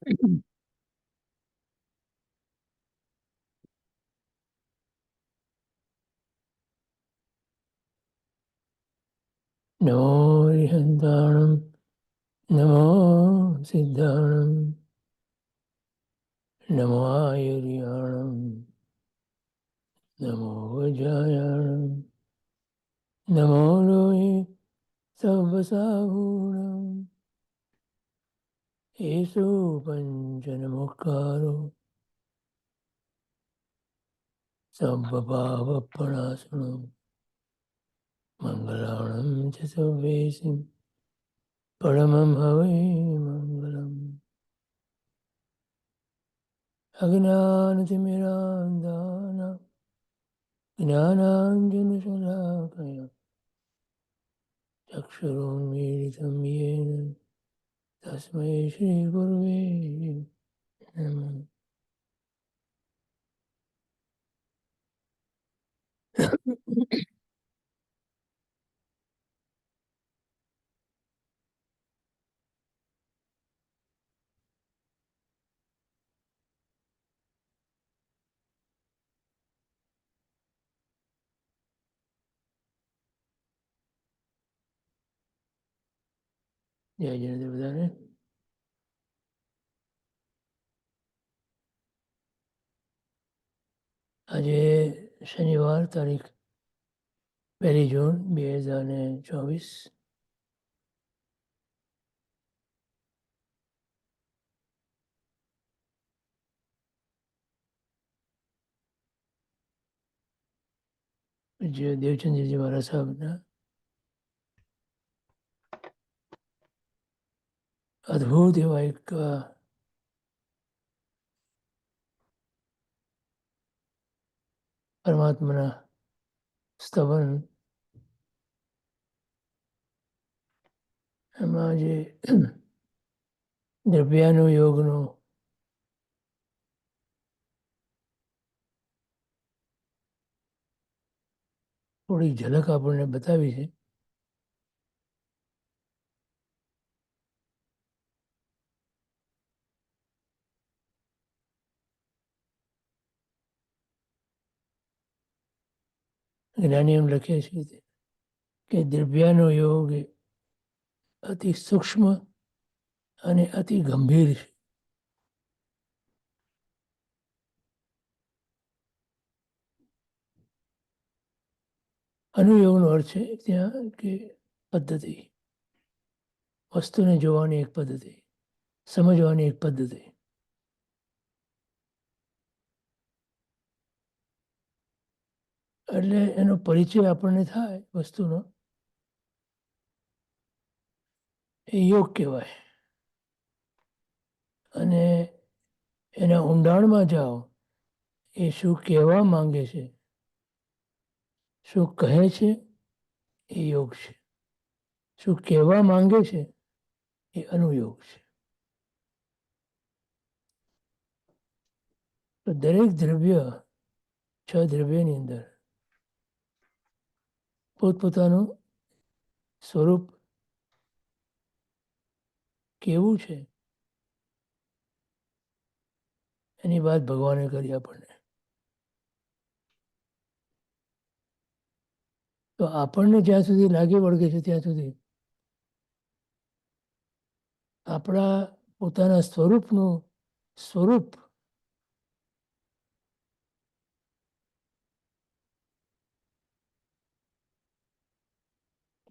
નમો હરિહંતાણમ નમો સિદ્ધાણમ નમો આયુર્યાણમ નમો વજ્રાયાણમ નમો લોહે સર્વસાહૂણમ એસો પંચનમુખારો સર્વપાવપણાસનો મંગલાણં ચ સર્વેષાં પરમં હવિ મંગલમ. અજ્ઞાનતિમિરાન્ધાનાં જ્ઞાનાંજનશલાકયા ચક્ષુરુન્મીલિतं येन તસ્मै શ્રીગુરવે નમઃ. જય જયદેવ બધાને. આજે શનિવાર તારીખ 1 જૂન 2024. પૂજ્ય દેવચંદ્રજી મહારાજ સાહેબના અદ્ભુત એવા એક પરમાત્માના સ્તવન, એમાં જે દ્રવ્યાનુયોગનો થોડી ઝલક આપણને બતાવી છે. જ્ઞાની એમ લખે છે કે દ્રવ્યાનો યોગ અતિ સૂક્ષ્મ અને અતિ ગંભીર છે. અનુયોગનો અર્થ છે ત્યાં કે પદ્ધતિ, વસ્તુને જોવાની એક પદ્ધતિ, સમજવાની એક પદ્ધતિ. એટલે એનો પરિચય આપણને થાય વસ્તુનો, એ યોગ કહેવાય. અને એના ઊંડાણમાં જાઓ, એ શું કહેવા માંગે છે, શું કહે છે, એ યોગ છે. શું કહેવા માંગે છે એ અનુયોગ છે. તો દરેક દ્રવ્ય, 6 દ્રવ્યની અંદર પોતપોતાનું સ્વરૂપ કેવું છે એની વાત ભગવાને કરી આપણને. તો આપણને જ્યાં સુધી લાગે વળગે છે ત્યાં સુધી આપણા પોતાના સ્વરૂપનું સ્વરૂપ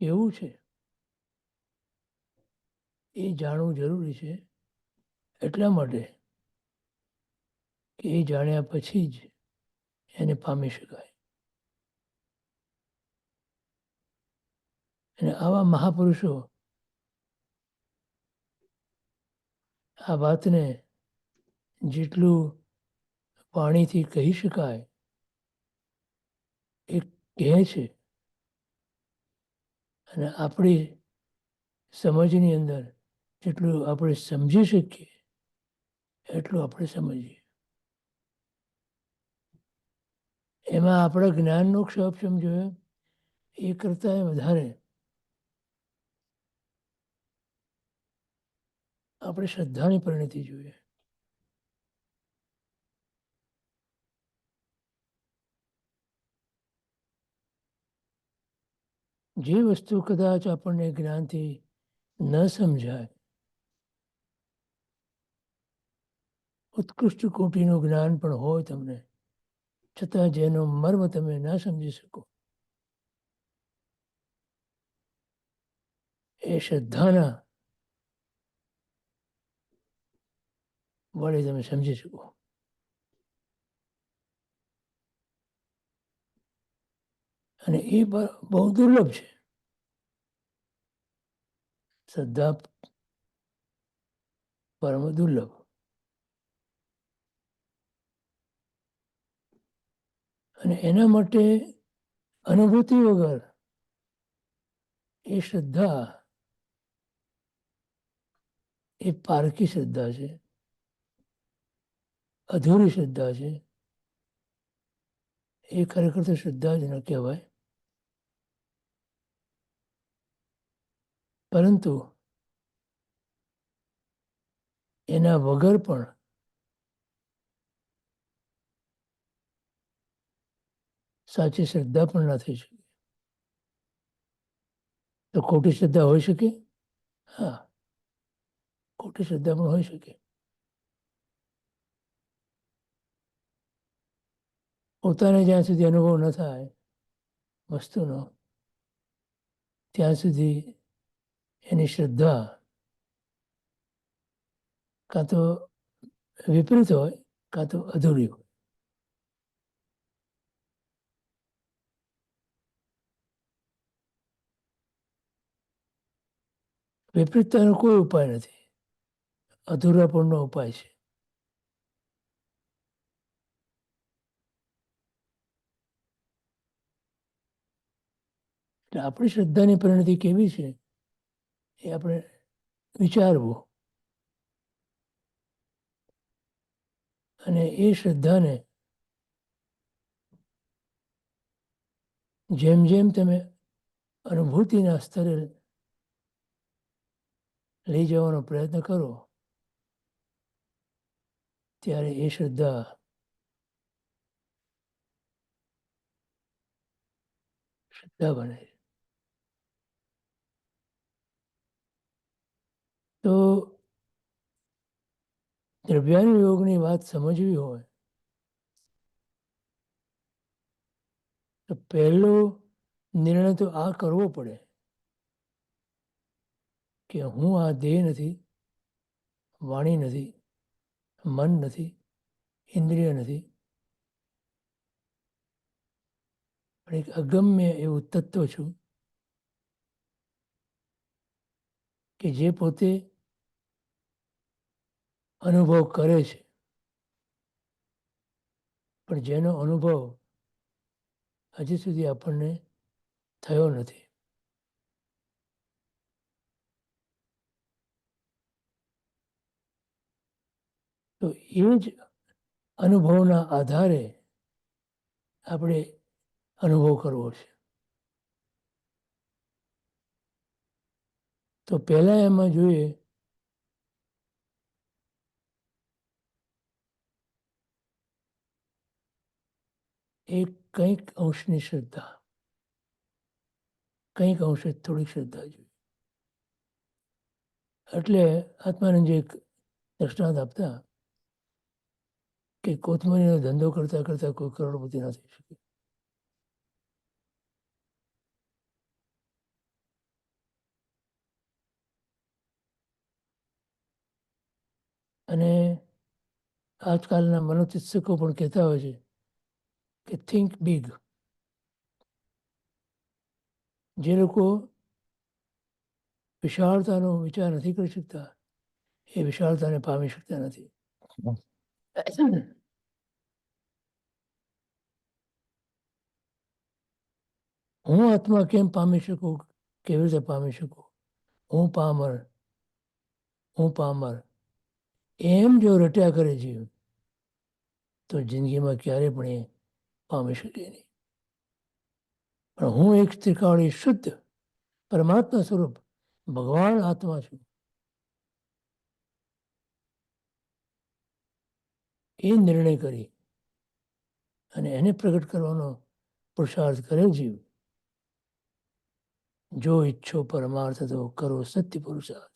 કેવું છે એ જાણવું જરૂરી છે. એટલા માટે કે એ જાણ્યા પછી જ એને પામી શકાય. અને આવા મહાપુરુષો આ વાતને જેટલું વાણીથી કહી શકાય એ કહે છે. અને આપણી સમજની અંદર જેટલું આપણે સમજી શકીએ એટલું આપણે સમજીએ. એમાં આપણા જ્ઞાનનો ક્ષોભ સમજો એ કરતાં વધારે આપણે શ્રદ્ધાની પરિણતિ જોઈએ. જે વસ્તુ કદાચ આપણને જ્ઞાનથી ન સમજાય, ઉત્કૃષ્ટ કોટીનું જ્ઞાન પણ હોય તમને, છતાં જેનો મર્મ તમે ના સમજી શકો, એ શ્રદ્ધાના વડે તમે સમજી શકો. અને એ બહુ દુર્લભ છે. શ્રદ્ધા પરમ દુર્લભ. અને એના માટે અનુભૂતિ વગર એ શ્રદ્ધા એ પારકી શ્રદ્ધા છે, અધૂરી શ્રદ્ધા છે. એ ખરેખર તો શ્રદ્ધા જ ન કહેવાય. પરંતુ એના વગર પણ સાચી શ્રદ્ધા પણ ના થઈ શકે. તો ખોટી શ્રદ્ધા હોઈ શકે? હા, ખોટી શ્રદ્ધા પણ હોઈ શકે. પોતાને જ્યાં સુધી અનુભવ ન થાય વસ્તુનો, ત્યાં સુધી એની શ્રદ્ધા કાં તો વિપરીત હોય, કાં તો અધૂરી હોય. વિપરીતતાનો કોઈ ઉપાય નથી, અધૂરાપણનો ઉપાય છે. એટલે આપણી શ્રદ્ધાની પરિણતિ કેવી છે એ આપણે વિચારવું. અને એ શ્રદ્ધાને જેમ જેમ તમે અનુભૂતિના સ્તરે લઈ જવાનો પ્રયત્ન કરો, ત્યારે એ શ્રદ્ધા બને. તો દ્રવ્યાનું યોગની વાત સમજવી હોય તો પહેલો નિર્ણય તો આ કરવો પડે કે હું આ દેહ નથી, વાણી નથી, મન નથી, ઇન્દ્રિય નથી, પણ એક અગમ્ય એવું તત્વ છું કે જે પોતે અનુભવ કરે છે, પણ જેનો અનુભવ હજી સુધી આપણને થયો નથી. તો એ જ અનુભવના આધારે આપણે અનુભવ કરવો છે. તો પહેલા એમાં જોઈએ એક કંઈક અંશની શ્રદ્ધા, કંઈક અંશે થોડીક શ્રદ્ધા જોઈએ. એટલે આત્માનંદજી એક દ્રષ્ટાંત આપતા કે કોથમરીનો ધંધો કરતા કરતા કોઈ કરોડપતિ ના થઈ શકે. અને આજકાલના મનોચિકિત્સકો પણ કહેતા હોય છે કે થિંક બિગ. જે લોકો વિશાળતાનો વિચાર નથી કરી શકતા એ વિશાળતાને પામી શકતા નથી. હું આત્મા કેમ પામી શકું, કેવી રીતે પામી શકું, હું પામર, હું પામર, એમ જો રટ્યા કરે જીવ તો જિંદગીમાં ક્યારે પણ એ પામી શકે નહીં. પણ હું એક ત્રિકાળી શુદ્ધ પરમાત્મા સ્વરૂપ ભગવાન આત્મા છું, એ નિર્ણય કરી અને એને પ્રગટ કરવાનો પુરુષાર્થ કરે જીવ, જો ઈચ્છો પરમાર્થ તો કરો સત્ય પુરુષાર્થ,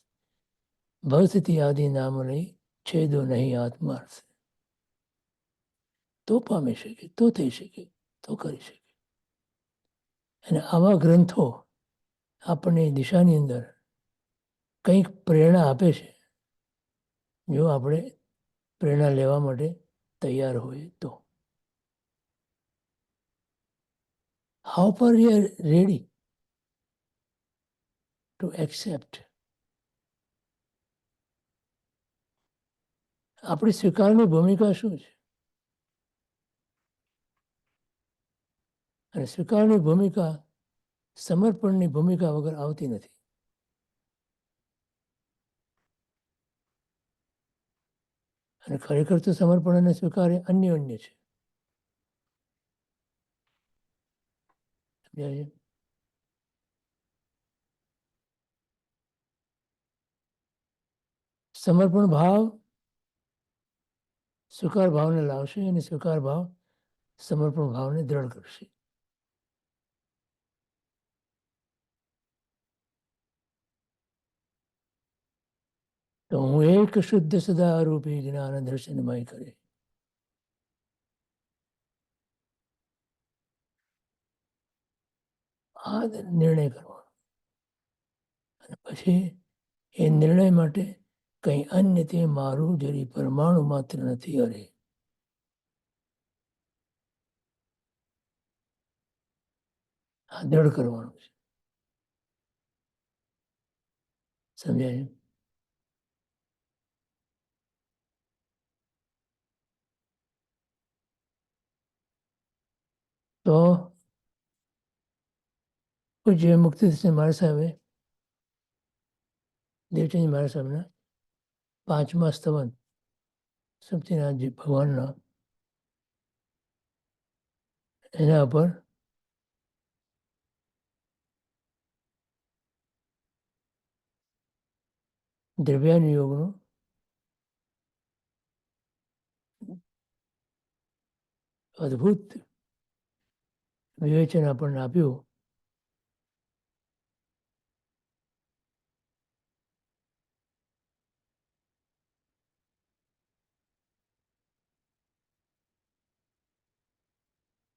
ભવસ્થિતિ આદિ નામ લઈ છેદો નહીં આત્માર્થ. તો પામી શકે, તો થઈ શકે, તો કરી શકે. અને આવા ગ્રંથો આપણને દિશાની અંદર કંઈક પ્રેરણા આપે છે, જો આપણે પ્રેરણા લેવા માટે તૈયાર હોઈએ તો. How far we are ready to accept. આપણી સ્વીકારની ભૂમિકા શું છે? અને સ્વીકારની ભૂમિકા સમર્પણની ભૂમિકા વગર આવતી નથી. અને ખરેખર તો સમર્પણ અને સ્વીકાર એ અન્ય છે. સમર્પણ ભાવ સ્વીકાર ભાવને લાવશે અને સ્વીકાર ભાવ સમર્પણ ભાવને દ્રઢ કરશે. તો હું એક શુદ્ધ સદા રૂપી જ્ઞાન દર્શનમય કરે. આ નિર્ણય કરવાનો. અને પછી એ નિર્ણય માટે કંઈ અન્ય તે મારું જરી પરમાણુ માત્ર નથી. અરે આ દ્રઢ કરવાનું છે. સમજાય? તો પૂજ્ય મુક્તિદાસ મહારાજ સાહેબે દેવચંદ મહારાજ સાહેબના 5મા સ્તવન સત્યનારાયણજી ભગવાનના એના પર દ્રવ્યાનુયોગનો અદ્ભુત વિવેચન આપણને આપ્યું.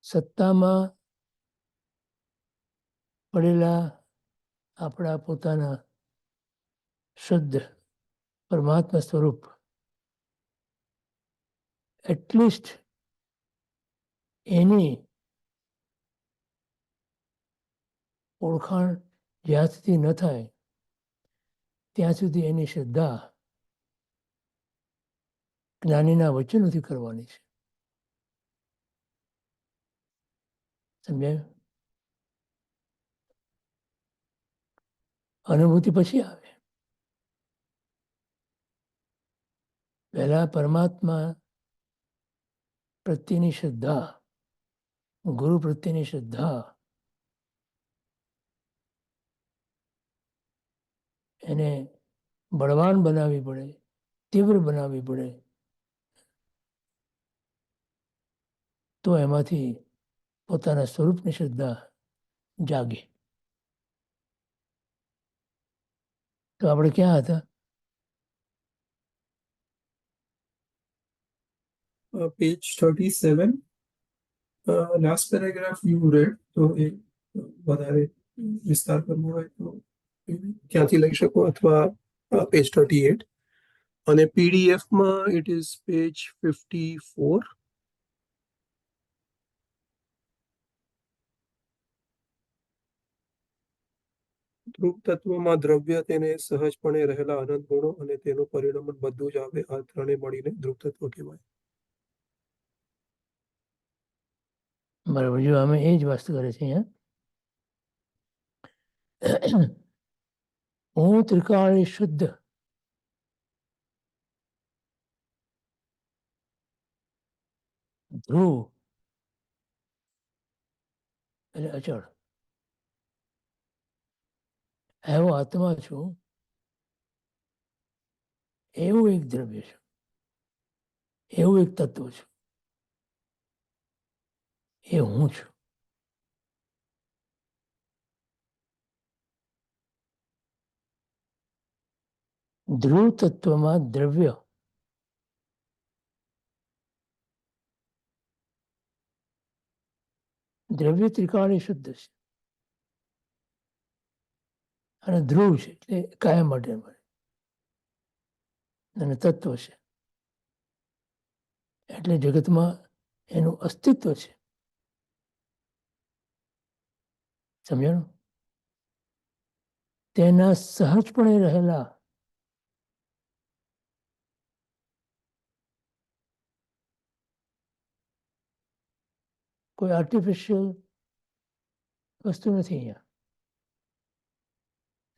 સત્તામાં પડેલા આપણા પોતાના શુદ્ધ પરમાત્મા સ્વરૂપ એટલીસ્ટ એની ઓળખાણ જ્યાં સુધી ન થાય ત્યાં સુધી એની શ્રદ્ધા જ્ઞાનીના વચનોથી કરવાની છે. સમજાયું? અનુભૂતિ પછી આવે. પહેલા પરમાત્મા પ્રત્યેની શ્રદ્ધા, ગુરુ પ્રત્યેની શ્રદ્ધા, એને બળવાન બનાવવી પડે, તીવ્ર બનાવવી પડે, તો એમાંથી પોતાના સ્વરૂપની શ્રદ્ધા જાગે. તો આપણે ક્યાં હતા? Page 37, last paragraph you read, તો એ વધારે વિસ્તાર કરવો હોય તો ક્યાંથી લઈ શકો, અથવા પેજ 38 અને પીડીએફમાં ઇટ ઇઝ પેજ 54. ધ્રુવ તત્વમાં દ્રવ્ય, તેને સહજપણે રહેલા અનંત ગુણો અને તેનું પરિણમન બધું જ આવે, આ ત્રણે મળીને ધ્રુવ તત્વ કહેવાય. બરાબર. જો અમે એ જ વસ્તુ કરે છે અહીંયા. હું ત્રિકાળી શુદ્ધ ધ્રુવ એટલે અચળ એવો આત્મા છું, એવું એક દ્રવ્ય છે, એવું એક તત્વ છે, એ હું છું. ધ્રુવ તત્વમાં દ્રવ્ય ત્રિકાળી શુદ્ધ છે અને ધ્રુવ છે એટલે કાયમ માટે મળે અને તત્વ છે એટલે જગતમાં એનું અસ્તિત્વ છે. સમજાણું? તેના સહજપણે રહેલા કોઈ આર્ટિફિશિયલ વસ્તુ નથી અહીંયા.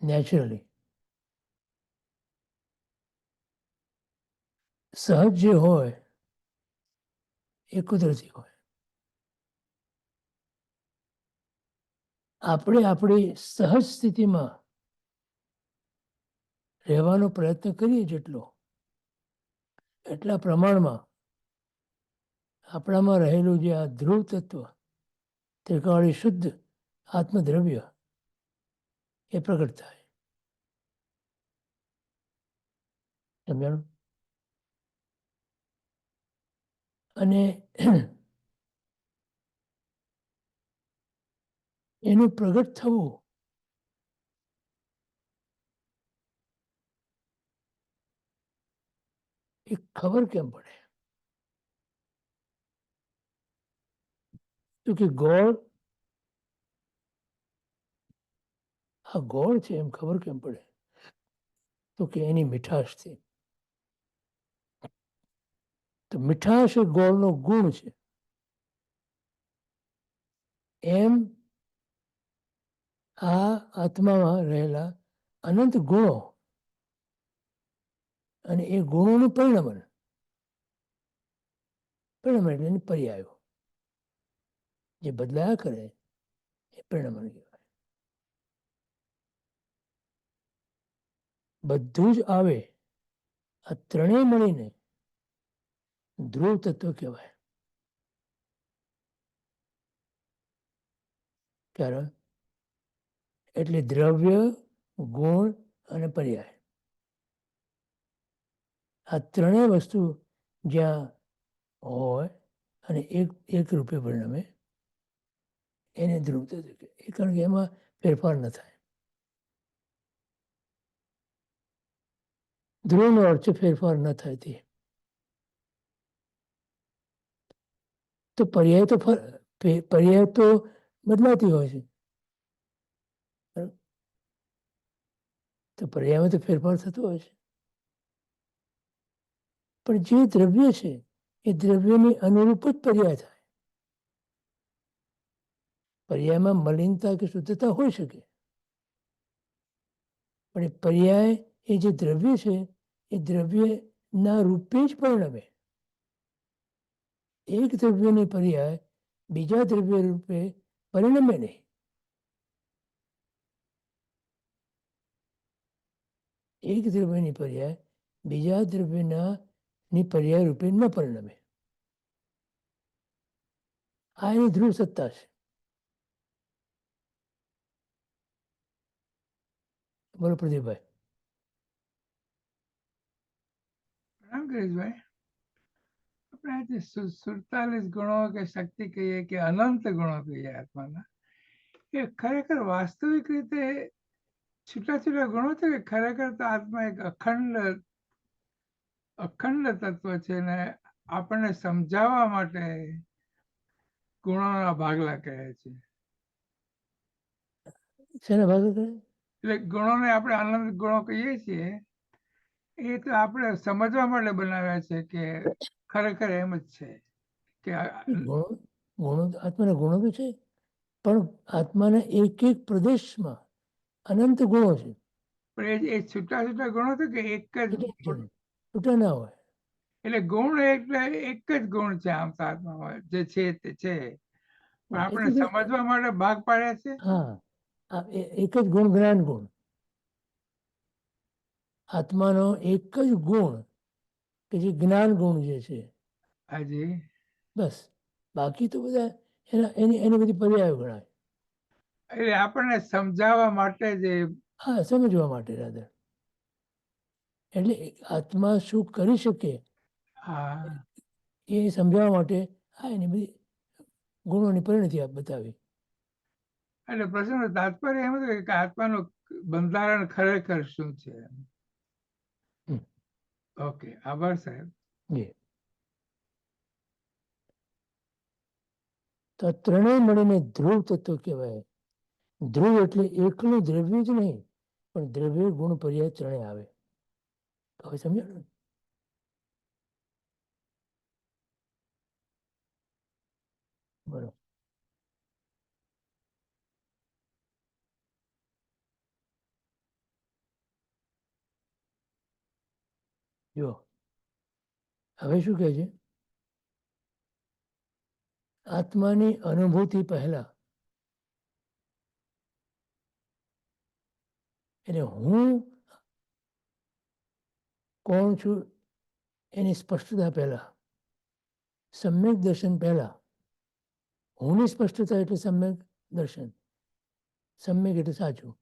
નેચરલી સહજ જે હોય એ કુદરતી હોય. આપણે આપણી સહજ સ્થિતિમાં રહેવાનો પ્રયત્ન કરીએ એટલા પ્રમાણમાં આપણામાં રહેલું જે આ ધ્રુવ તત્વ ત્રિકાળી શુદ્ધ આત્મદ્રવ્ય એ પ્રગટ થાય. સમજાણું? અને એનું પ્રગટ થવું એ ખબર કેમ પડે? તો કે ગોળ આ ગોળ છે એમ ખબર કેમ પડે? તો કે એની મીઠાશથી. તો મીઠાશ એ ગોળનો ગુણ છે. એમ આ આત્મામાં રહેલા અનંત ગુણો અને એ ગુણોનું પરિણમન એટલે પર્યાયો જે બદલાયા કરે એ પરિણમન કહેવાય. બધું જ આવે આ ત્રણેય મળીને ધ્રુવ તત્વ કહેવાય. કારણ એટલે દ્રવ્ય, ગુણ અને પર્યાય આ ત્રણેય વસ્તુ જ્યાં હોય અને એક રૂપે પરિણમે એને ધ્રુવ તત્વ કહેવાય. કારણ કે એમાં ફેરફાર ન થાય. ધ્રુવનો અર્થ છે ફેરફાર ન થાય તે. તો પર્યાય તો બદલાતી હોય છે. તો પર્યાયમાં તો ફેરફાર થતો હોય છે. પણ જે દ્રવ્ય છે એ દ્રવ્યની અનુરૂપ જ પર્યાય થાય. પર્યાયમાં મલિનતા કે શુદ્ધતા હોઈ શકે, પણ એ પર્યાય એ જે દ્રવ્ય છે એ દ્રવ્યના રૂપે જ પરિણમે. એક દ્રવ્યની પર્યાય બીજા દ્રવ્ય રૂપે પરિણમે નહીં. એક દ્રવ્યની પર્યાય બીજા દ્રવ્યની પર્યાય રૂપે ન પરિણમે. આ એની ધ્રુવ સત્તા છે. બોલો પ્રદીપભાઈ. ગિરીશભાઈ, આપણે આજે 47 ગુણો કે શક્તિ કહીએ કે અનંત ગુણો કહીએ આત્માના, એ ખરેખર વાસ્તવિક રીતે છૂટા છૂટા ગુણો છે કે ખરેખર તો આત્મા એક અખંડ તત્વ છે ને આપણને સમજાવવા માટે ગુણોના ભાગલા કહે છે. શેના ભાગલા કહે? એટલે ગુણોને આપણે અનંત ગુણો કહીએ છીએ એ તો આપણે સમજવા માટે બનાવ્યા છે કે ખરેખર એમ જ છે કે ગુણો આત્માના ગુણો તો છે, પણ આત્માના એક પ્રદેશમાં અનંત ગુણો છે. પણ એ છૂટા છૂટા ગુણો છે કે એક જ છૂટા ના હોય. એટલે ગુણ એટલે એક જ ગુણ છે આમ તો આત્મામાં જે છે તે છે, પણ આપણે સમજવા માટે ભાગ પાડ્યા છે. હા, એક જ ગુણ જ્ઞાન ગુણ. આત્માનો એક જ ગુણ કે જે જ્ઞાન ગુણ જે છે. હાજી. બસ, બાકી તો બધા એની બધી પર્યાયો ગણાય. એટલે આપણને સમજાવવા માટે જે. હા, સમજવા માટે રાધા. એટલે આત્મા શું કરી શકે હા એ સમજાવવા માટે આ એની બધી ગુણોની પરિણતિ બતાવી. એટલે પ્રશ્નનું તાત્પર્ય એમ હતું કે આત્માનું બંધારણ ખરેખર શું છે. હમ. ઓકે, આભાર સાહેબ. જી. તો આ ત્રણેય મળીને ધ્રુવ તત્વ કહેવાય. ધ્રુવ એટલે એકલું દ્રવ્ય જ નહીં, પણ દ્રવ્ય ગુણ પર્યાય ત્રણેય આવે. હવે સમજાયું ને? બરોબર. જો હવે શું કહે છે? આત્માની અનુભૂતિ પહેલા એટલે હું કોણ છું એની સ્પષ્ટતા પહેલા, સમ્યક દર્શન પહેલા, હુંની સ્પષ્ટતા એટલે સમ્યક દર્શન. સમ્યક એટલે સાચું.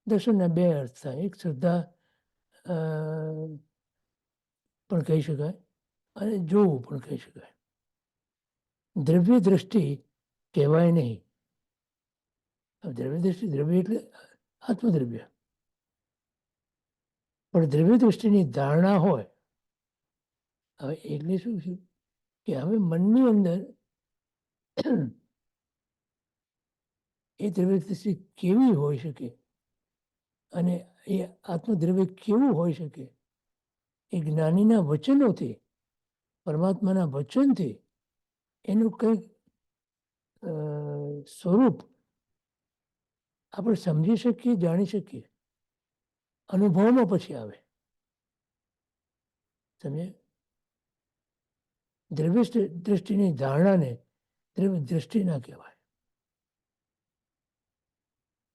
દર્શનના બે અર્થ થાય. એક શ્રદ્ધા પણ કહી શકાય અને જોવું પણ કહી શકાય. દ્રવ્ય દ્રષ્ટિ કહેવાય નહીં. દ્રવ્ય દ્રષ્ટિ, દ્રવ્ય એટલે આત્મદ્રવ્ય. પણ દ્રવ્ય દ્રષ્ટિની ધારણા હોય. હવે એટલે શું છે કે હવે મનની અંદર એ દ્રવ્ય દ્રષ્ટિ કેવી હોઈ શકે અને એ આત્મદ્રવ્ય કેવું હોઈ શકે, એ જ્ઞાનીના વચનોથી, પરમાત્માના વચનથી એનું કંઈક સ્વરૂપ આપણે સમજી શકીએ, જાણી શકીએ. અનુભવમાં પછી આવે. સમજે? દ્રવ્ય દ્રષ્ટિની ધારણાને દ્રવ્ય દ્રષ્ટિ ના કહેવાય.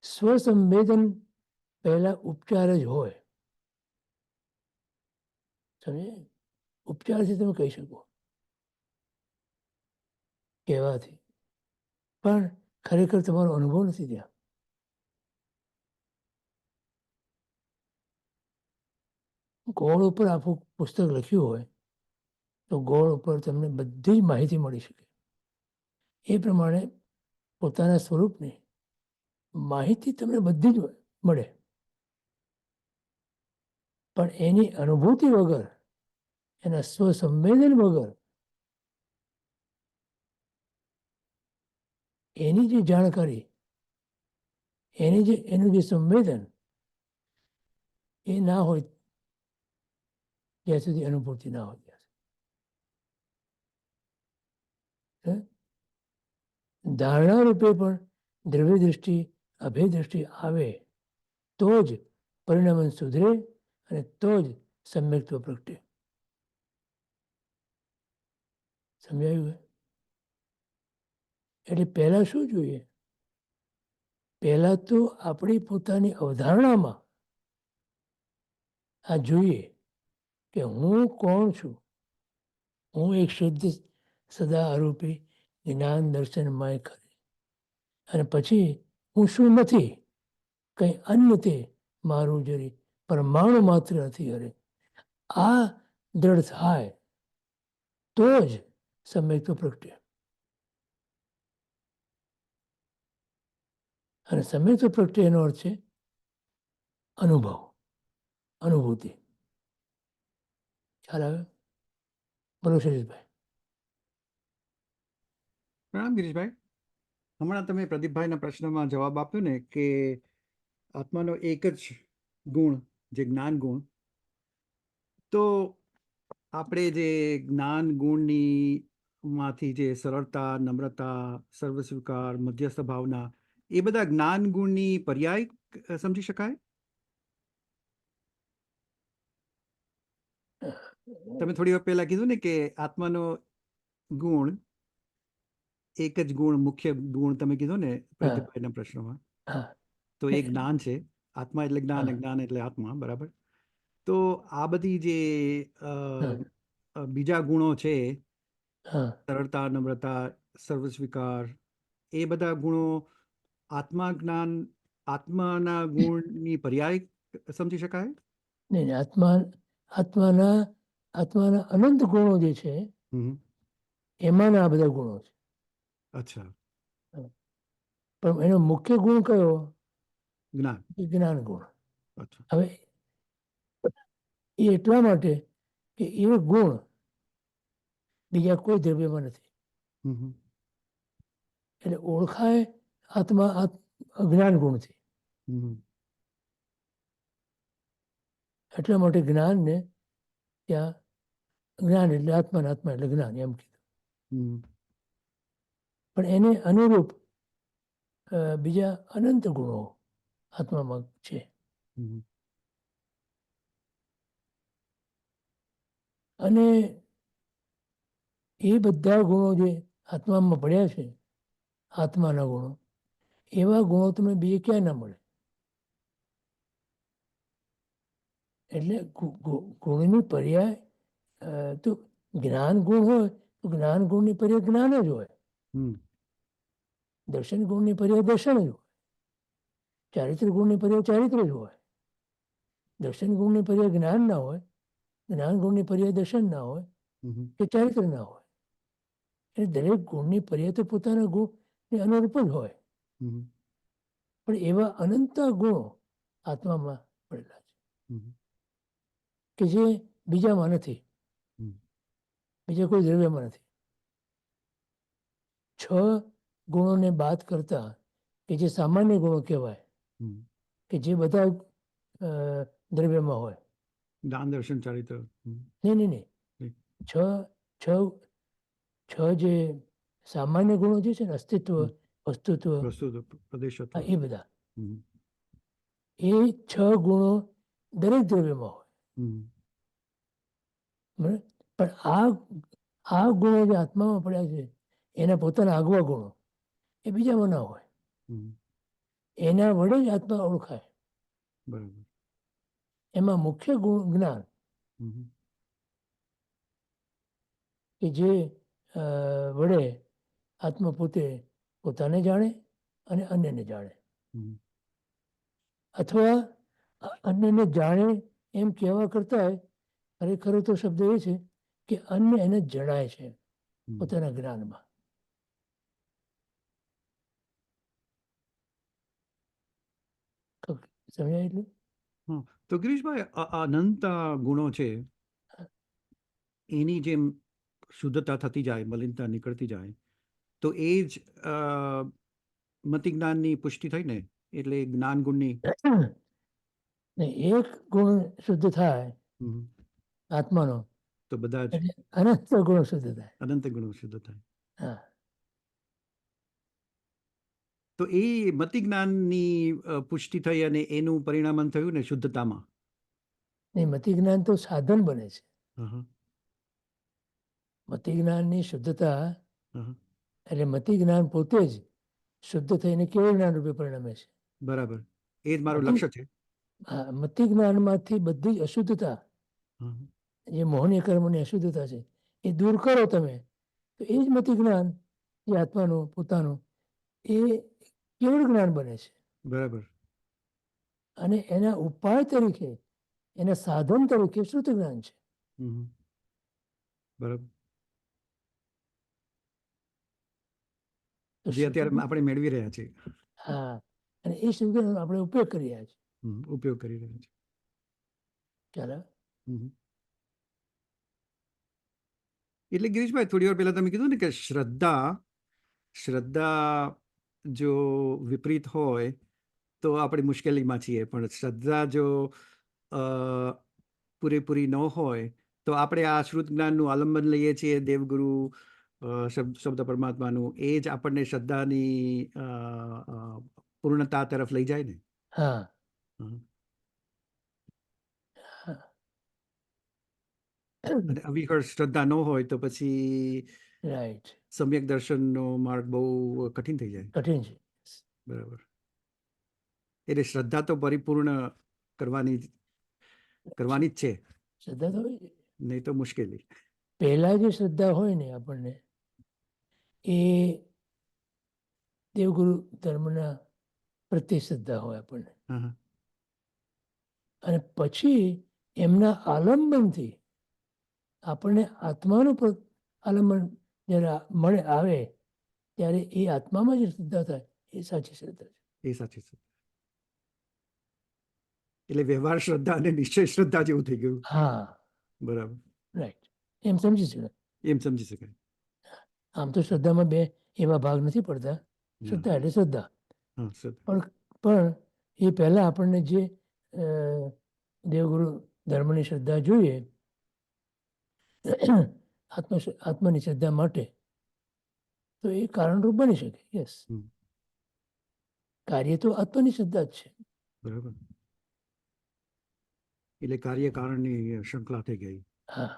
સ્વસંવેદન પહેલા ઉપચાર જ હોય. સમજે? ઉપચારથી તમે કહી શકો, કહેવાથી, પણ ખરેખર તમારો અનુભવ નથી ત્યાં. ગોળ ઉપર આખું પુસ્તક લખ્યું હોય તો ગોળ ઉપર તમને બધી જ માહિતી મળી શકે. એ પ્રમાણે પોતાના સ્વરૂપની માહિતી તમને બધી જ મળે, પણ એની અનુભૂતિ વગર, એના સ્વસંવેદન વગર એની જે જાણકારી, એનું જે સંવેદન એ ના હોય જ્યાં સુધી અનુભૂતિ ના હોય ત્યાં સુધી. ધારણા રૂપે પણ દ્રવ્ય દ્રષ્ટિ, અભેદ દ્રષ્ટિ આવે તો જ પરિણામ સુધરે અને તો જ સમ્યક્ત્વ પ્રગટે. સમજાયું? એટલે પહેલા શું જોઈએ? પહેલા તો આપણી પોતાની અવધારણામાં આ જોઈએ કે હું કોણ છું. હું એક શુદ્ધ સદા અરૂપી જ્ઞાન દર્શનમય ખરી. અને પછી હું શું નથી, કંઈ અન્ય તે મારું જરી પરમાણુ માત્ર નથી. અરે આ દ્રઢ થાય તો જ સમ્યક્ત્વ પ્રગટે. અને સમ્યક્ત્વ પ્રગટે એનો અર્થ છે અનુભવ, અનુભૂતિ. ખ્યાલ આવે? બોલો શૈલેષભાઈ. પ્રણામ ગિરીશભાઈ. હમણાં તમે પ્રદીપભાઈના પ્રશ્નમાં જવાબ આપ્યો ને કે આત્માનો એક જ ગુણ, જે જ્ઞાન ગુણ, તો આપણે જે જ્ઞાન ગુણની માંથી જે સરળતા, નમ્રતા, સર્વસ્વીકાર, મધ્યસ્થ ભાવના, એ બધા જ્ઞાન ગુણની પર્યાય સમજી શકાય? તમે થોડી વાર પહેલા કીધું ને કે આત્માનો ગુણ, એક જ ગુણ, મુખ્ય ગુણ તમે કીધો ને પ્રદીપભાઈના પ્રશ્નમાં, હા, તો એ જ્ઞાન છે. આત્મા એટલે જ્ઞાન, હા. જ્ઞાન એટલે આત્મા, બરાબર. તો આ બધી જે બીજા ગુણો છે, હા. સરળતા, નમ્રતા, સર્વસ્વીકાર, એ બધા ગુણો આત્મા જ્ઞાન, આત્માના ગુણની પર્યાય સમજી શકાય? નહીં નહીં, આત્માના આત્માના અનંત ગુણો જે છે હમ. એમાંના આ બધા ગુણો છે. અચ્છા. પણ એનો મુખ્ય ગુણ કયો? જ્ઞાન. એ જ્ઞાન ગુણ. અચ્છા. હવે એ એટલા માટે કે એ ગુણ બીજા કોઈ દ્રવ્યમાં નથી. હમ. એટલે ઓળખાય આત્મા અજ્ઞાન ગુણથી. હમ. એટલા માટે જ્ઞાનને ત્યાં જ્ઞાન એટલે આત્મા ને આત્મા એટલે જ્ઞાન એમ કીધું. હમ. પણ એને અનુરૂપ બીજા અનંત ગુણો આત્મામાં છે. હમ. અને એ બધા ગુણો જે આત્મામાં પડ્યા છે, આત્માના ગુણો, એવા ગુણો તમને બીજે ક્યાં ના મળે. એટલે ગુણની પર્યાય તો જ્ઞાન ગુણ હોય તો જ્ઞાન ગુણની પર્યાય જ્ઞાન જ હોય. હમ. દર્શન ગુણની પર્યાય દર્શન જ હોય. ચારિત્ર ગુણની પર્યાય ચારિત્ર જ હોય. દર્શન ગુણની પર્યાય જ્ઞાન ના હોય, જ્ઞાન ગુણની પર્યાય દર્શન ના હોય હમ. કે ચારિત્ર ના હોય. એટલે દરેક ગુણની પર્યાય તો પોતાના ગુણને અનુરૂપ જ હોય. હમ. પણ એવા અનંત ગુણો આત્મામાં પડેલા હમ. છે કે જે બીજામાં નથી, હમ. બીજા કોઈ દ્રવ્યમાં નથી. 6 ગુણોને બાદ કરતા કે જે સામાન્ય ગુણો કહેવાય, હમ. કે જે બધા દ્રવ્યમાં હોય. જ્ઞાન, દર્શન, ચારિત્ર. હમ. નહીં નહીં નહીં, નહીં. છ જે સામાન્ય ગુણો જે છે ને, અસ્તિત્વ, હમ. વસ્તુત્વ, વસ્તુ પ્રદેશત્વ. એ બધા, હમ. એ 6 ગુણો દરેક દ્રવ્યમાં હોય. હમ. બરાબર? પણ આ ગુણો જે આત્મામાં પડ્યા છે, એના પોતાના આગવા ગુણો એ બીજામાં ના હોય. હમ. એના વડે જ આત્મા ઓળખાય. બરાબર. એમાં મુખ્ય ગુણ જ્ઞાન, હમ. કે જે વડે આત્મા પોતે પોતાને જાણે અને અન્યને જાણે. હમ. અથવા અન્યને જાણે એમ કહેવા કરતા ખરેખર તો શબ્દ એ છે કે અન્ય એને જણાય છે હમ. પોતાના જ્ઞાનમાં. સમજાય એટલું? હા. તો ગિરીશભાઈ, અનંત ગુણો છે, એની જેમ શુદ્ધતા થતી જાય, મલિનતા નીકળતી જાય, તો એ જ મતિ જ્ઞાનની પુષ્ટિ થઈ ને, એટલે જ્ઞાન ગુણની. ને એક ગુણ શુદ્ધ થાય હમ. આત્માનો તો બધા જ એટલે અનંત ગુણ શુદ્ધ થાય. અનંત ગુણો શુદ્ધ થાય. હા, તો એ મતિ જ્ઞાનની પુષ્ટિ થઈ અને એનું પરિણામન થયું ને શુદ્ધતામાં. ને મતિ જ્ઞાન તો સાધન બને છે. હં. મતિ જ્ઞાનની શુદ્ધતા હં. એટલે મતિ જ્ઞાન પોતે જ શુદ્ધ થઈને કેવળ જ્ઞાન રૂપે પરિણમે છે. બરાબર. એ જ મારું મતિ- લક્ષ્ય છે. હા, મતિ જ્ઞાનમાંથી બધી જ અશુદ્ધતા, હં. જે મોહનીય કર્મોની અશુદ્ધતા છે, એ દૂર કરો તમે, તો એ જ મતિ જ્ઞાન જે આત્માનું પોતાનું એ કેવળ જ્ઞાન બને છે. બરાબર. અને એના ઉપાય તરીકે, એના સાધન તરીકે શ્રુત જ્ઞાન છે. હં. બરાબર. તો જે અત્યારે શ્રુત- આપણે મેળવી રહ્યા છીએ. હા, અને એ શ્રુત જ્ઞાનનો આપણે ઉપયોગ કરી રહ્યા છીએ. ઉપયોગ કરી રહ્યા છીએ. ચાલો. હમ. એટલે ગિરીશભાઈ, થોડી વાર પહેલા તમે કીધું ને કે શ્રદ્ધા જો વિપરીત હોય તો આપણે મુશ્કેલીમાં છીએ, પણ શ્રદ્ધા જો પૂરેપૂરી ન હોય તો આપણે આ શ્રુત જ્ઞાનનું આલંબન લઈએ છીએ, દેવગુરુ શબ્દ પરમાત્માનું, એ જ આપણને શ્રદ્ધાની પૂર્ણતા તરફ લઈ જાય ને. હા, હં. હા. અને અવિકળ શ્રદ્ધા ન હોય તો પછી રાઈટ, સમ્યક દર્શનનો માર્ગ બહુ કઠિન થઈ જાય. કઠિન છે. બરાબર. એટલે શ્રદ્ધા તો પરિપૂર્ણ કરવાની જ છે, શ્રદ્ધા તો હોય છે. નહીં તો મુશ્કેલી. પહેલા જે શ્રદ્ધા હોય ને આપણને, એ દેવગુરુ ધર્મના પ્રત્યે શ્રદ્ધા હોય આપણને. હં. અને પછી એમના આલંબનથી આપણને આત્માનું આલંબન જ્યારે મળે આવે ત્યારે એ આત્મામાં જે શ્રદ્ધા થાય એ સાચી શ્રદ્ધા છે. એ સાચી છે. એટલે વ્યવહાર શ્રદ્ધા અને નિશ્ચય શ્રદ્ધા જેવું થઈ ગયું. હા, બરાબર, રાઈટ, એમ સમજી શકાય. એમ સમજી શકાય. આમ તો શ્રદ્ધામાં બે એવા ભાગ નથી પડતા. હા, શ્રદ્ધા એટલે શ્રદ્ધા, હા, શ્રદ્ધા. પણ એ પહેલા આપણને જે દેવગુરુ ધર્મની શ્રદ્ધા જોઈએ આત્માની શ્રદ્ધા માટે, તો એ કારણરૂપ બની શકે. યસ, હમ, કાર્ય તો આત્માની શ્રદ્ધા જ છે. બરાબર. એટલે કાર્ય કારણની શૃંખલા થઈ ગઈ. હા,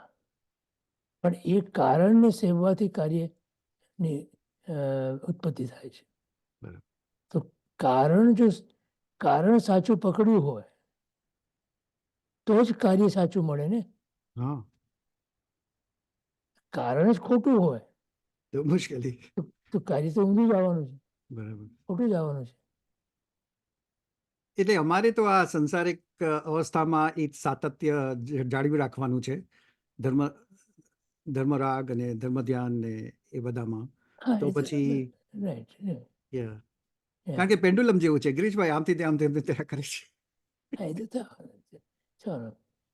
પણ એ કારણને સેવવાથી કાર્યની ઉત્પત્તિ થાય છે. બરાબર. તો કારણ સાચું પકડ્યું હોય તો જ કાર્ય સાચું મળે ને. હા, કારણ જ ખોટું હોય તો મુશ્કેલી. તો કાર્ય તો ઊંધું જ આવવાનું છે, બરાબર. ખોટું જ આવવાનું છે. એટલે અમારે તો આ સંસારિક અવસ્થામાં એ સાતત્ય જાળવી રાખવાનું છે. ધર્મ ધર્મરાગ અને ધર્મ ધ્યાન ને એ બધામાં. હા, તો પછી રાઈટ. yeah. કારણ કે પેન્ડુલમ જેવું છે ગિરીશભાઈ, આમથી તે આમથી તે કરે છે. હા, એ તો થવાનું છે. ચાલો,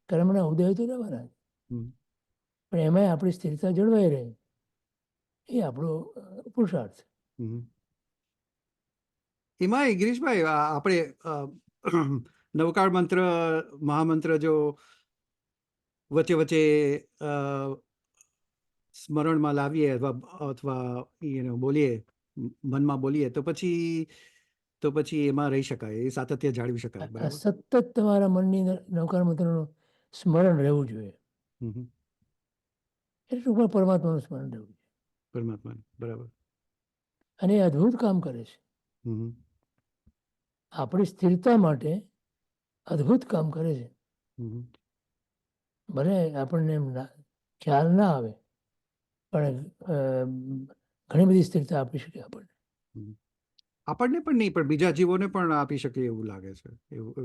કર્મના ઉદય તો રહેવાના, હમ. પણ એમાંય આપણી સ્થિરતા જળવાઈ રહે એ આપણો પુરુષાર્થ. હમ. એમાંય ગિરીશભાઈ આપણે નવકાળ મંત્ર મહામંત્ર જો વચ્ચે વચ્ચે સ્મરણમાં લાવીએ અથવા બોલીએ, મનમાં બોલીએ તો પછી એમાં રહી શકાય, એ સાતત્ય જાળવી શકાય. આ બરાબર. સતત તમારા મનની અંદર નવકાર મંત્રનું સ્મરણ રહેવું જોઈએ. હમ, હમ. એટલે ટૂંકમાં પરમાત્માનું સ્મરણ રહેવું જોઈએ. પરમાત્મા. બરાબર. અને એ અદ્ભુત કામ કરે છે. હમ, આપણી સ્થિરતા માટે અદ્ભુત કામ કરે છે. હમ. ભલે આપણને એમ ખ્યાલ ના આવે પણ ઘણી બધી સ્થિરતા આપી શકે આપણને. આપણને પણ નહીં, પણ બીજા જીવોને પણ આપી શકે એવું લાગે છે.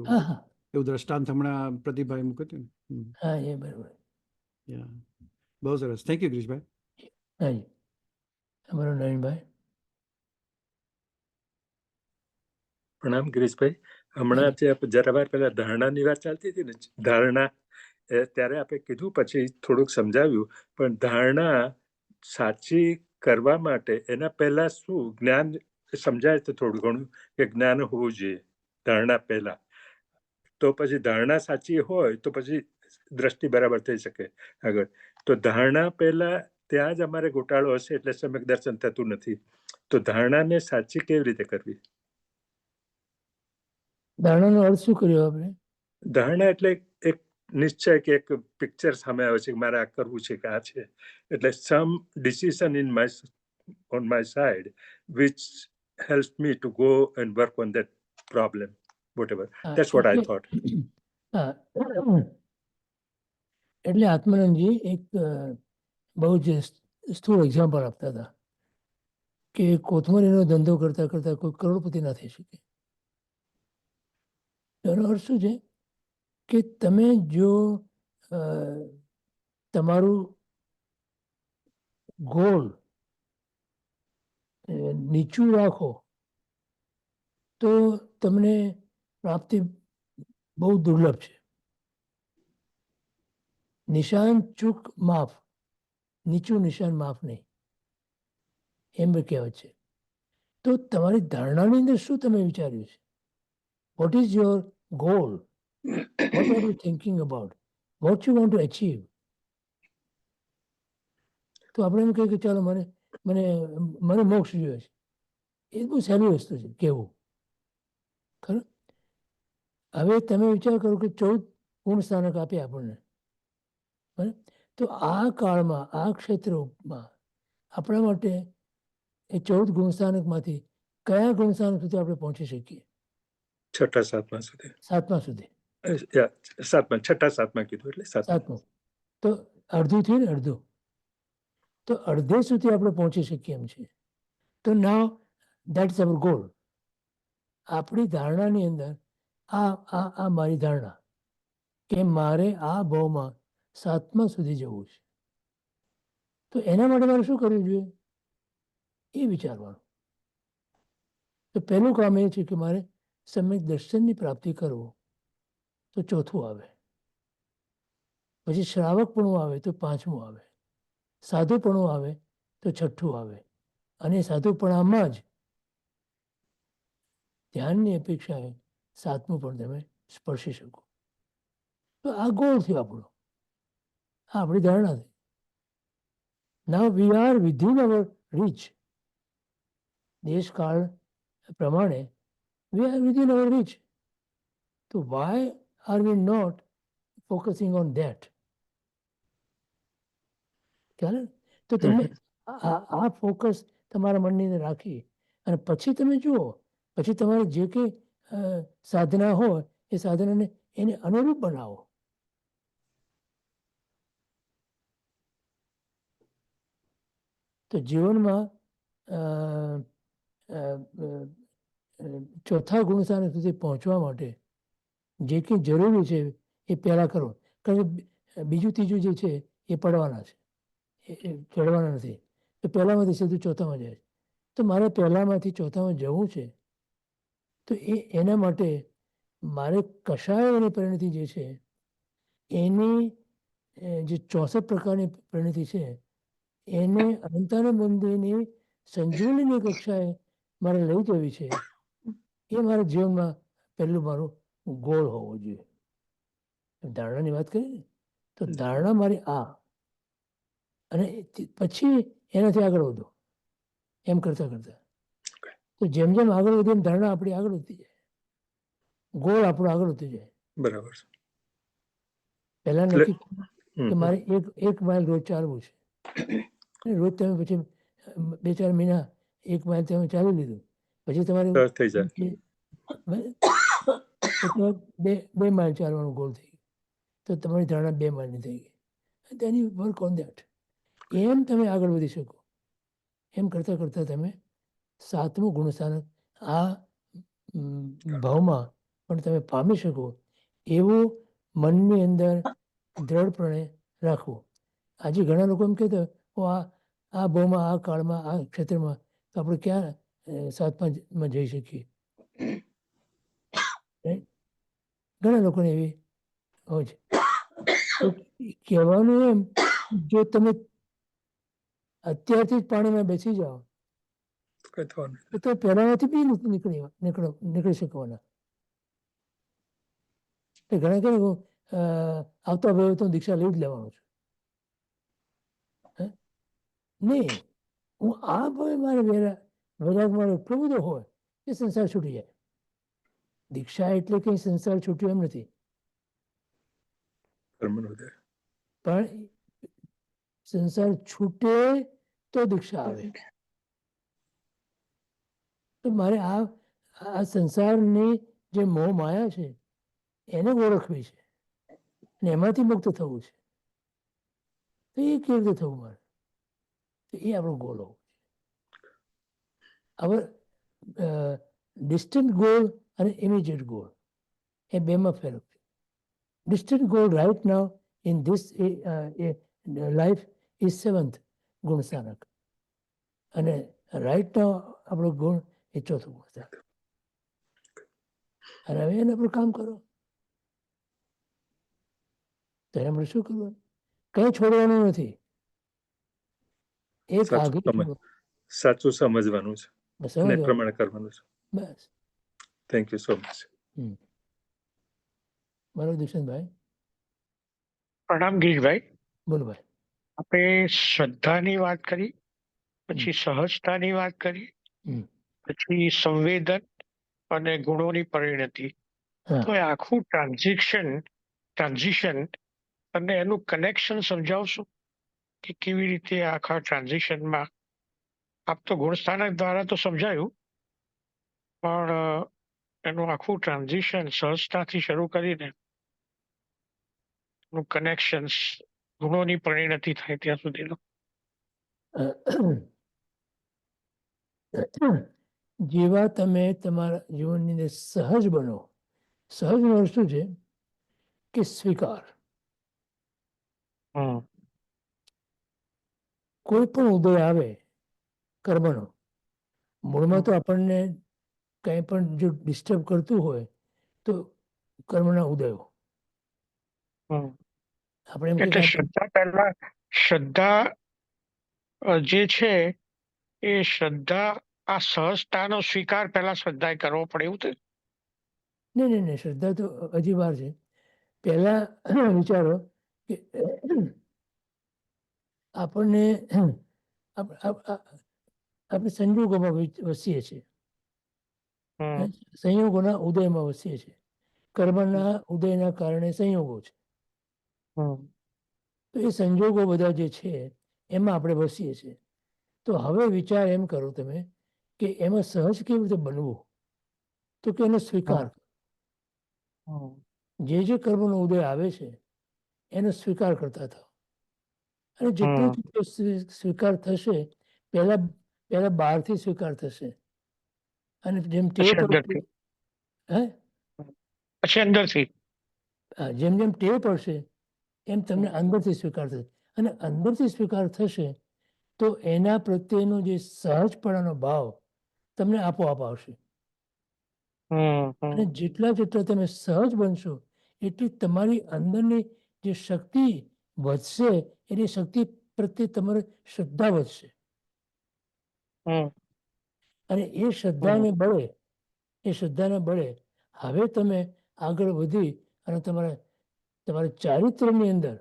હા, હા, એવું દ્રષ્ટાંત હમણાં પ્રદીપભાઈ મૂક્યું હતું ને. હા, એ બરાબર. Yeah. બહુ સરસ. Thank you Girishbhai. હાજી, અમારો નવીનભાઈ. પ્રણામ ગિરીશભાઈ. હમણાં જે જરા વાર પહેલા ધારણાની વાત ચાલતી હતી ને, ધારણા ત્યારે આપણે કીધું, પછી થોડુંક સમજાવ્યું, પણ ધારણા સાચી કરવા માટે એના પહેલા શું જ્ઞાન સમજાય તો થોડું ઘણું કે જ્ઞાન હોવું જોઈએ ધારણા પહેલા, તો પછી ધારણા સાચી હોય તો પછી દ્રષ્ટિ બરાબર થઈ શકે આગળ. તો ધારણા પહેલા ત્યાં જ અમારે ગોટાળો હશે, એટલે સમ્યક દર્શન થતું નથી. તો ધારણાને સાચી કેવી રીતે કરવી? ધારણાનો અર્થ શું કર્યો આપણે? ધારણા એટલે એક નિશ્ચય કે એક પિક્ચર સામે આવે છે કે મારે આ કરવું છે કે આ છે, એટલે some decision in on my side which helps me to go and work on that problem, whatever. That's what I thought. હા, એટલે આત્માનંદજી એક બહુ જ સ્થૂળ એક્ઝામ્પલ આપતા હતા કે કોથમરીનો ધંધો કરતા કરતા કોઈ કરોડપતિ ના થઈ શકે. એનો અર્થ શું છે કે તમે જો તમારું ગોળ નીચું રાખો તો તમને પ્રાપ્તિ બહુ દુર્લભ છે. નિશાન ચૂક માફ, નીચું નિશાન માફ નહીં, એમ કહેવત છે. તો તમારી ધારણાની અંદર શું તમે વિચાર્યું છે? What is your goal? What are you thinking about? What you want to achieve? તો આપણે એમ કહીએ કે ચાલો મને મોક્ષ જોઈએ છે. એ બહુ સહેલી વસ્તુ છે કેવું, ખરું? હવે તમે વિચાર કરો કે 14 પૂર્ણ સ્થાનક આપ્યા આપણને, બરાબર? તો આ કાળમાં આ ક્ષેત્રમાં આપણા માટે એ 14 ગુણસ્થાનકમાંથી કયા ગુણસ્થાનક સુધી આપણે પહોંચી શકીએ? છઠ્ઠા સાતમા સુધી. સાતમા સુધી. છઠ્ઠા સાતમા કીધું એટલે સાતમું તો અડધું થયું ને, અડધું. તો અડધે સુધી આપણે પહોંચી શકીએ એમ છે. તો નાવ દેટ ઇઝ અવર ગોલ. આપણી ધારણાની અંદર આ મારી ધારણા કે મારે આ ભાવમાં 7મા સુધી જવું છે, તો એના માટે મારે શું કરવું જોઈએ એ વિચારવાનું. તો પહેલું કામ એ છે કે મારે સમ્યક દર્શનની પ્રાપ્તિ કરવો, તો 4થું આવે. પછી શ્રાવકપણું આવે તો 5મું આવે. સાધુપણું આવે તો 6ઠ્ઠું આવે. અને સાધુપણામાં જ ધ્યાનની અપેક્ષાએ 7મું પણ તમે સ્પર્શી શકો. તો આ ગોળ થયો આપણો, આ આપણી ધારણા થઈ. Now we are within our reach. દેશકાળ પ્રમાણે we are within our reach. તો why are we not focusing on that? ખ્યાલ? તો તમે આ ફોકસ તમારા મનની અંદર રાખી અને પછી તમે જુઓ, પછી તમારે જે કંઈ સાધના હોય એ સાધનાને એને અનુરૂપ બનાવો. તો જીવનમાં ચોથા ગુણસ્થાન સુધી પહોંચવા માટે જે કંઈ જરૂરી છે એ પહેલાં કરો. કારણ કે બીજું ત્રીજું જે છે એ પડવાના છે, એ ચડવાના નથી. તો પહેલામાંથી સીધું ચોથામાં જાય. તો મારે પહેલામાંથી ચોથામાં જવું છે, તો એના માટે મારે કષાયોની પરિણતિ જે છે એની જે 64 પ્રકારની પરિણતિ છે એને અનંતાનંદની સંજીવનીની કક્ષાએ મારે લઈ જવી છે. એ મારા જીવનમાં પહેલું મારું ગોળ હોવો જોઈએ. ધારણાની વાત કરી ને, તો ધારણા મારી આ, અને પછી એનાથી આગળ વધો એમ કરતા કરતા. તો જેમ જેમ આગળ વધે એમ ધારણા આપણી આગળ વધતી જાય, ગોળ આપણો આગળ વધતો જાય. બરાબર છે. પહેલા એટલે- નક્કી કે મારે એક માઇલ રોજ ચાલવું છે. રોજ તમે પછી 2-4 મહિના 1 માઇલ તમે ચાલી લીધું, પછી તમારે સરસ થઈ જાય. એટલે 2 માઇલ ચાલવાનો ગોલ થઈ ગયો, તો તમારી ધારણા 2 માઇલની થઈ ગઈ. then you work on that. એમ તમે આગળ વધી શકો. એમ કરતાં કરતાં તમે 7મું ગુણસ્થાન આ ભાવમાં પણ તમે પામી શકો એવું મનની અંદર દ્રઢપણે રાખવું. આજે ઘણા લોકો એમ કહેતા આ ભાવમાં, આ કાળમાં, આ ક્ષેત્રમાં તો આપણે ક્યાં 7માં જઈ શકીએ? ઘણા લોકોને એવી હોય છે. તો કહેવાનું એમ, જો તમે અત્યારથી જ પાણીમાં બેસી જાઓ કંઈ થવાનું નથી. તો તમે પહેલાંમાંથી બી નીકળી શકવાના. ઘણા કહે આવતા ભાવે તો દીક્ષા લઈ જ લેવાનો છું. નહીં, હું આ ભાવે મારે વૈરાગ મારો એટલો બધો હોય કે સંસાર છૂટી જાય. દીક્ષા એટલે કંઈ સંસાર છૂટ્યો એમ નથી, કર્મનો ઉદય. પણ સંસાર છૂટે તો દીક્ષા આવે. તો મારે આ સંસારની જે મોહ માયા છે એને ઓળખવી છે અને એમાંથી મુક્ત થવું છે. તો એ કેવી રીતે થવું મારે? તો એ આપણો ગોલ હોવો જોઈએ. હવે ડિસ્ટન્ટ ગોલ અને ઇમિડિયેટ ગોલ એ બેમાં ફેરક છે. Distant goal right now in this life is 7th ગુણસ્થાનક, અને રાઇટ નાવ આપણો ગુણ એ 4થું ગુણસ્થાનક. અને હવે એના પર કામ કરો. તો એના માટે શું કરવાનું? કંઈ છોડવાનું નથી. એક સાચું આગળ સાચું સમજવાનું છે અને સમજવાનું. પ્રમાણે કરવાનું છે. બસ. Thank you so much. બરાબર દુષ્યંતભાઈ? પ્રણામ ગિરીશભાઈ. બોલો ભાઈ. આપણે શ્રદ્ધાની વાત કરી, પછી સહજતાની વાત કરી, હમ. પછી સંવેદન અને ગુણોની પરિણતિ. હા. તો એ આખું ટ્રાન્ઝિશન અને એનું કનેક્શન સમજાવશો કે કેવી રીતે આખા ટ્રાન્ઝિશનમાં? આપ તો ગુણસ્થાનક દ્વારા તો સમજાયું, પણ એનું આખું ટ્રાન્ઝિશન સહજતાથી શરૂ કરીને એનું કનેક્શન્સ ગુણોની પરિણતિ થાય ત્યાં સુધીનો. જેવા તમે તમારા જીવનની અંદર સહજ બનો. સહજ નો અર્થ શું છે કે સ્વીકાર. હમ કોઈ પણ ઉદય આવે કર્મનો, મૂળમાં તો હમ. આપણને કંઈ પણ જો ડિસ્ટર્બ કરતું હોય તો કર્મના ઉદયો. હમ. આપણે એમ કે એટલે શ્રદ્ધા પહેલા શ્રદ્ધા જે છે એ શ્રદ્ધા આ સહજતાનો સ્વીકાર પહેલા શ્રદ્ધાએ કરવો પડે એવું છે. નહીં નહીં નહીં, શ્રદ્ધા તો હજી વાર છે. પહેલા વિચારો કે આપણને આપણે સંજોગોમાં વસીએ છીએ, હમ સંયોગોના ઉદયમાં વસીએ છીએ. કર્મના ઉદયના કારણે સંયોગો છે. હમ તો એ સંજોગો બધા જે છે એમાં આપણે વસીએ છીએ. તો હવે વિચાર એમ કરો તમે કે એમાં સહજ કેવી રીતે બનવું, તો કે એનો સ્વીકાર. હમ જે કર્મનો ઉદય આવે છે એનો સ્વીકાર કરતા થાવ. અને જેટલો હમ. જેટલો સ્વીકાર થશે, પહેલા પહેલા બહારથી સ્વીકાર થશે, અને જેમ ટેવ પછી પડશે, અંદરથી હે પછી અંદરથી. જેમ જેમ ટેવ પડશે એમ તમને હમ અંદરથી સ્વીકાર થશે. અને અંદરથી સ્વીકાર થશે તો એના પ્રત્યેનો જે સહજપણાનો ભાવ તમને આપોઆપ આવશે. અને હમ જેટલા જેટલા તમે સહજ બનશો એટલી તમારી અંદરની જે શક્તિ વધશે, એની શક્તિ પ્રત્યે તમારી શ્રદ્ધા વધશે. હમ અને એ શ્રદ્ધાને બળે હવે તમે આગળ વધી અને તમારા ચારિત્ર્યની અંદર,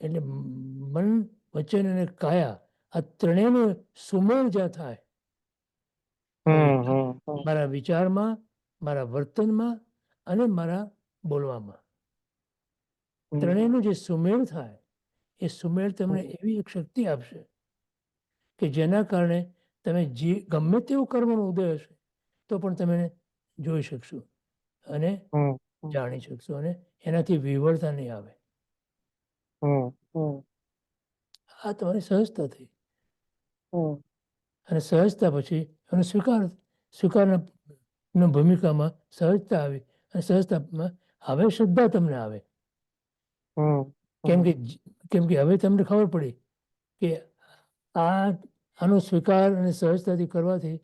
એટલે મન, વચન અને કાયા, આ ત્રણેયનો સુમેળ જ્યાં થાય, હમ હમ મારા વિચારમાં, મારા વર્તનમાં અને મારા બોલવામાં, હમ ત્રણેયનો જે સુમેળ થાય, એ સુમેળ તમને એવી એક શક્તિ આપશે કે જેના કારણે તમે જે ગમે તેવું કર્મનો ઉદય હશે તો પણ તમે એને જોઈ શકશો અને હમ જાણી શકશો, અને એનાથી વિવળતા નહીં આવે. હમ આ તમારી સહજતા થઈ. હમ અને સહજતા પછી એનો સ્વીકારના ભૂમિકામાં સહજતા આવી, અને સહજતામાં હવે શ્રદ્ધા તમને આવે. કેમ કે કેમ કે હવે તમને ખબર પડી કે આનો સ્વીકાર અને સહજતાથી કરવાથી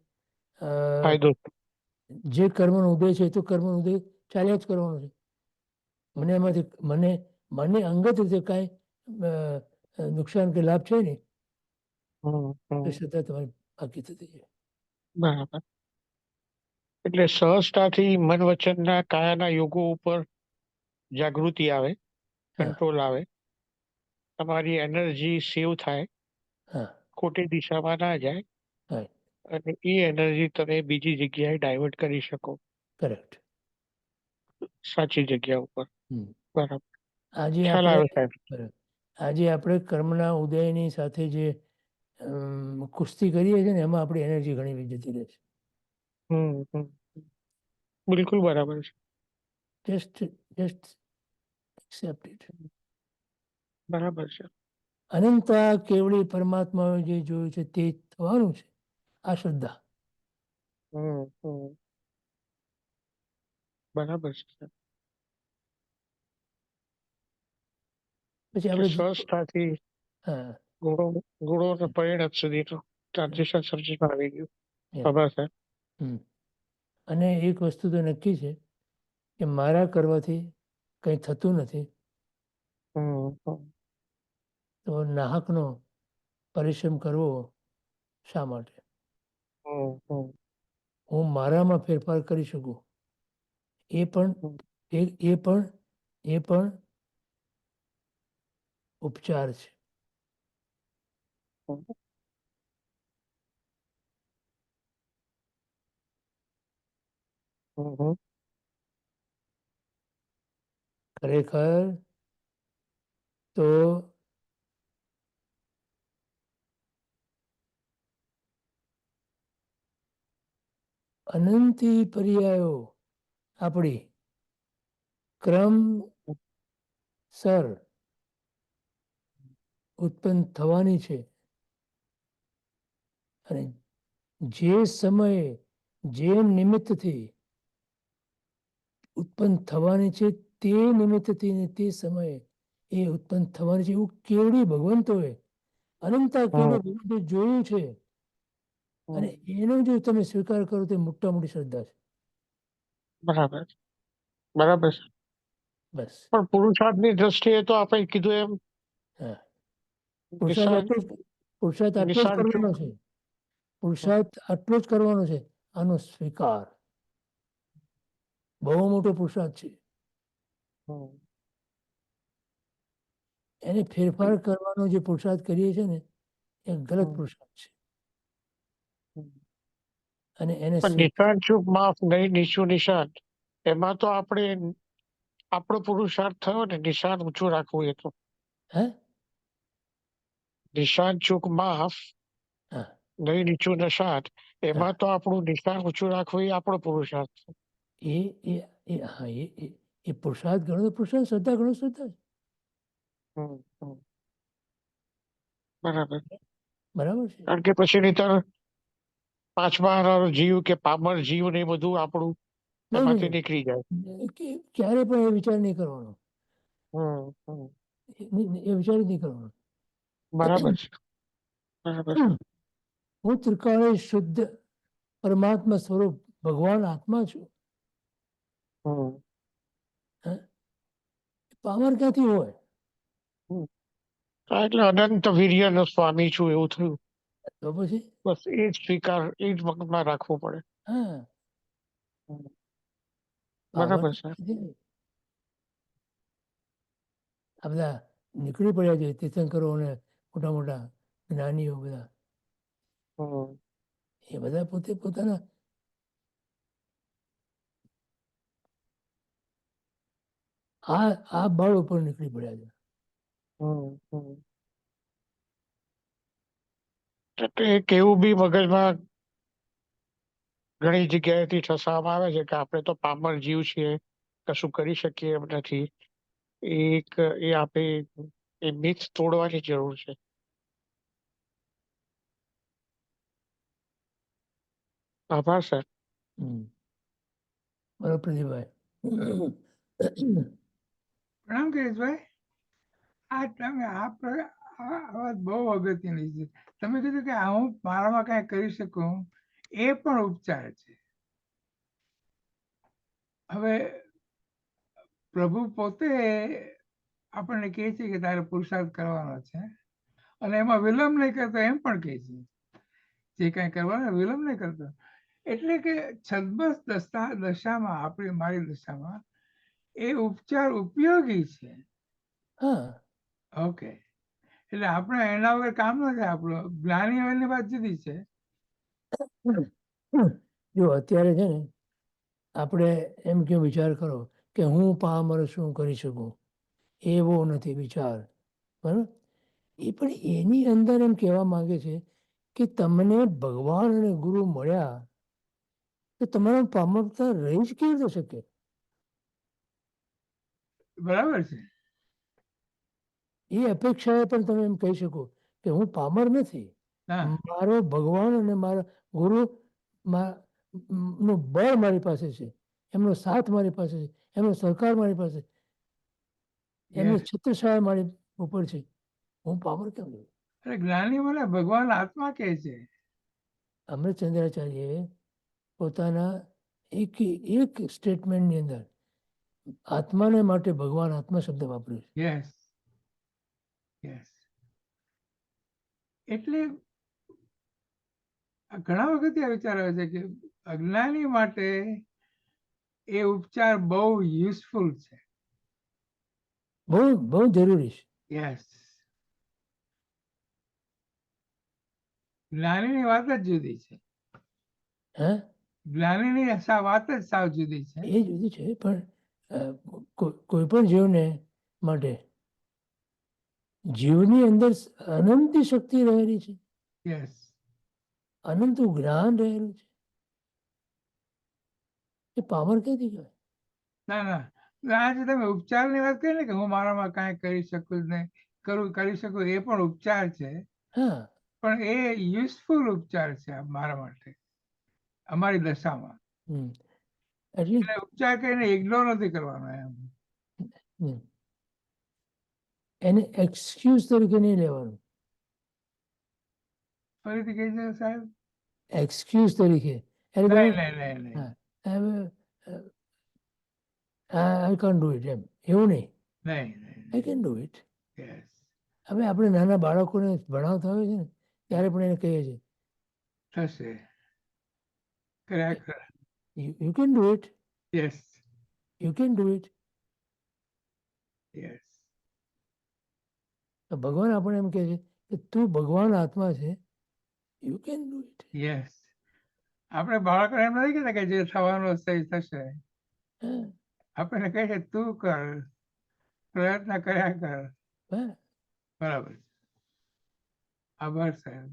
ફાયદો. જે કર્મનો ઉદય છે તો કર્મનો ઉદય ચાલ્યા જ કરવાનો છે. મને એમાંથી મને અંગત રીતે કાંઈ નુકસાન કે લાભ છે નહીં. તો શ્રદ્ધા તમારી બાકી થતી જાય. બરાબર. એટલે સહજતાથી મન વચનના કાયાના યોગો ઉપર જાગૃતિ આવે, હા કંટ્રોલ આવે, તમારી એનર્જી સેવ થાય, હા ખોટી દિશામાં ના જાય, હા અને એ એનર્જી તમે બીજી જગ્યાએ ડાયવર્ટ કરી શકો, કરેક્ટ. સાચી જગ્યા ઉપર. બરાબર. આજે ખ્યાલ આપણે આવે સાહેબ. આજે આપણે કર્મના ઉદયની સાથે જે કુસ્તી કરીએ છીએ ને એમાં આપણી એનર્જી ઘણી જતી રહે છે. હમ બિલકુલ બરાબર છે. Just accept it. બરાબર છે. અનંતા કેવળી પરમાત્માએ જે જોયું છે તે થવાનું છે, આ શ્રદ્ધા. બરાબર છે. પછી કે આપણે સહજતાથી હા ગુણો પરિણત સુધીનું ટ્રાન્ઝિશન સમજીમાં આવી ગયું. એમ. ખબર છે. અને એક વસ્તુ તો નક્કી છે કે મારા કરવાથી કંઈ થતું નથી, તો નાહકનો પરિશ્રમ કરવો શા માટે? હું મારામાં ફેરફાર કરી શકું એ પણ એ પણ ઉપચાર છે. ખરેખર તો અનંતી પર્યાયો આપણી ક્રમસર ઉત્પન્ન થવાની છે, અને જે સમયે જે નિમિત્તથી ઉત્પન્ન થવાની છે તે નિમિત્તથી ને તે સમયે એ ઉત્પન્ન થવાની છે એવું કેવડી ભગવંતોએ અનંતા કેવડી ભગવંતોએ જોયું છે. અને એનો જો તમે સ્વીકાર કરો તો એ મોટા મોટી શ્રદ્ધા છે. બરાબર બરાબર છે. બસ પણ પુરુષાર્થની દ્રષ્ટિએ તો આપણે કીધું એમ હા પુરુષાર્થ નિશાન આટલો જ નિશાન કરવાનો છે. પુરુષાર્થ આટલો જ કરવાનો છે. આનો સ્વીકાર બહુ મોટો પુરુષાર્થ છે. એને ફેરફાર કરવાનો જે પુરુષાર્થ કરીએ છીએ ને એ ગલત પુરુષાર્થ છે. અને એને પણ નિશાન ચૂક માફ નહીં નીચું નિશાન એમાં તો આપણે આપણો પુરુષાર્થ થયો ને નિશાન ઊંચું રાખવું. એ તો હે નિશાન ચૂક માફ હા નહીં નીચું નિશાન એમાં તો આપણું નિશાન ઊંચું રાખવું એ આપણો પુરુષાર્થ છે. એ એ એ હા એ પુરુષાર્થ ગણો પુરુષાર્થ, શ્રદ્ધા ગણો શ્રદ્ધા છે. બરાબર. બરાબર છે. કારણ કે પછી નહીંતર પાંચમા જીવ કે પામર જીવ ને એ બધું આપણું એમાંથી નીકળી જાય. ક્યારે પણ એ વિચાર નહીં કરવાનો. એ વિચાર જ નહીં કરવાનો. બરાબર છે. બરાબર. હું ત્રિકાળે શુદ્ધ પરમાત્મા સ્વરૂપ ભગવાન આત્મા છું. પાવર ક્યાંથી હોય? એટલે અનંત વીર્યનો સ્વામી છું એવું થયું. તો પછી બસ એ જ સ્વીકાર એ જ મગજમાં રાખવું પડે. હા બરાબર છે. આ બધા નીકળી પડ્યા છે તીર્થંકરો અને મોટા મોટા જ્ઞાનીઓ બધા. એ બધા પોતે પોતાના આ બળ ઉપર નીકળી પડ્યા છે. એક એવું બી મગજમાં ઘણી જગ્યાએથી ઠસવામાં આવે છે કે આપણે તો પામર જીવ છીએ, કશું કરી શકીએ એમ નથી. એ આપણે એ મિથ તોડવાની જરૂર છે. આભાર સર. બરોબર પ્રદીપભાઈ. પ્રણામ કિરીશભાઈ. આ તમે આ વાત બહુ અગત્યની છે. તમે કીધું કે હું મારામાં કાંઈ કરી શકું એ પણ ઉપચાર છે. હવે પ્રભુ પોતે આપણને કહે છે કે તારે પુરુષાર્થ કરવાનો છે અને એમાં વિલંબ નહીં કરતો એમ પણ કહે છે. જે કાંઈ કરવાનો વિલંબ નહીં કરતો. એટલે કે છદ્મસ દશામાં આપણી મારી દશામાં એ ઉપચાર ઉપયોગી છે. હા ઓકે. એટલે આપણે એના વગર કામ ન થાય. આપણું જ્ઞાની એની વાત જુદી છે. જો અત્યારે છે ને આપણે એમ કે વિચાર કરો કે હું પામર શું કરી શકું, એવો નથી વિચાર. બરાબર. એ પણ એની અંદર એમ કહેવા માંગે છે કે તમને ભગવાન અને ગુરુ મળ્યા તો તમારા પામરતા રહી જ કેવી રીતે શકે? બરાબર છે. એ અપેક્ષાએ પણ તમે એમ કહી શકો કે હું પામર નથી. મારો ભગવાન અને મારા ગુરુ નું બળ મારી પાસે છે, એમનો સાથ મારી પાસે છે, એમનો સહકાર મારી પાસે, એમની છત્રછાયા મારી ઉપર છે. હું પામર કેમ લઉં? અરે જ્ઞાની મને ભગવાન આત્મા કહે છે. અમૃતચંદ્રાચાર્યએ પોતાના એક સ્ટેટમેન્ટની અંદર આત્માને માટે ભગવાન આત્મા શબ્દ વાપર્યો છે. Yes yes. એટલે ઘણા વખત આ વિચાર આવે છે કે અજ્ઞાની માટે એ ઉપચાર બહુ યુઝફુલ છે. બહુ બહુ જરૂરી છે. યસ. જ્ઞાનીની વાત જ જુદી છે. હે જ્ઞાનીની વાત જ સાવ જુદી છે. એ જુદી છે. પણ કોઈ પણ જીવને માટે જીવની અંદર અનંત શક્તિ રહેલી છે. યસ. અનંત જ્ઞાન રહેલું છે. એ પાવર ક્યાંથી કહેવાય? ના ના, આજે તમે ઉપચારની વાત કરી ને કે હું મારામાં કાંઈ કરી શકું જ નહીં, કરી શકું એ પણ ઉપચાર છે. હા પણ એ યુઝફુલ ઉપચાર છે મારા માટે, અમારી દશામાં. એટલે ઉપચાર કરીને ઇગ્નોર નથી કરવાનો એમ. એને એક્સક્યુઝ તરીકે નહીં લેવાનું, ફરીથી કહેજો સાહેબ. એક્સક્યુઝ તરીકે. એટલે નહીં તમે નહીં નહીં નહીં આઈ કાન્ટ ડુ ઇટ એમ એવું નહીં, નહીં I can do it. Yes હવે આપણે નાના બાળકોને ભણાવતા હોય છે ને ત્યારે પણ એને કહીએ છીએ થશે ખરેખર you can do it, yes you can do it. Yes તો ભગવાન આપણે એમ કહે છે કે તું ભગવાન આત્મા છે, you can do it. Yes આપણે બાળકોને એમ નથી કહેતા કે જે થવાનું હશે એ થશે. આપણને કહે છે તું કર, પ્રયત્ન કર્યા કર. બરાબર છે. આભાર સાહેબ.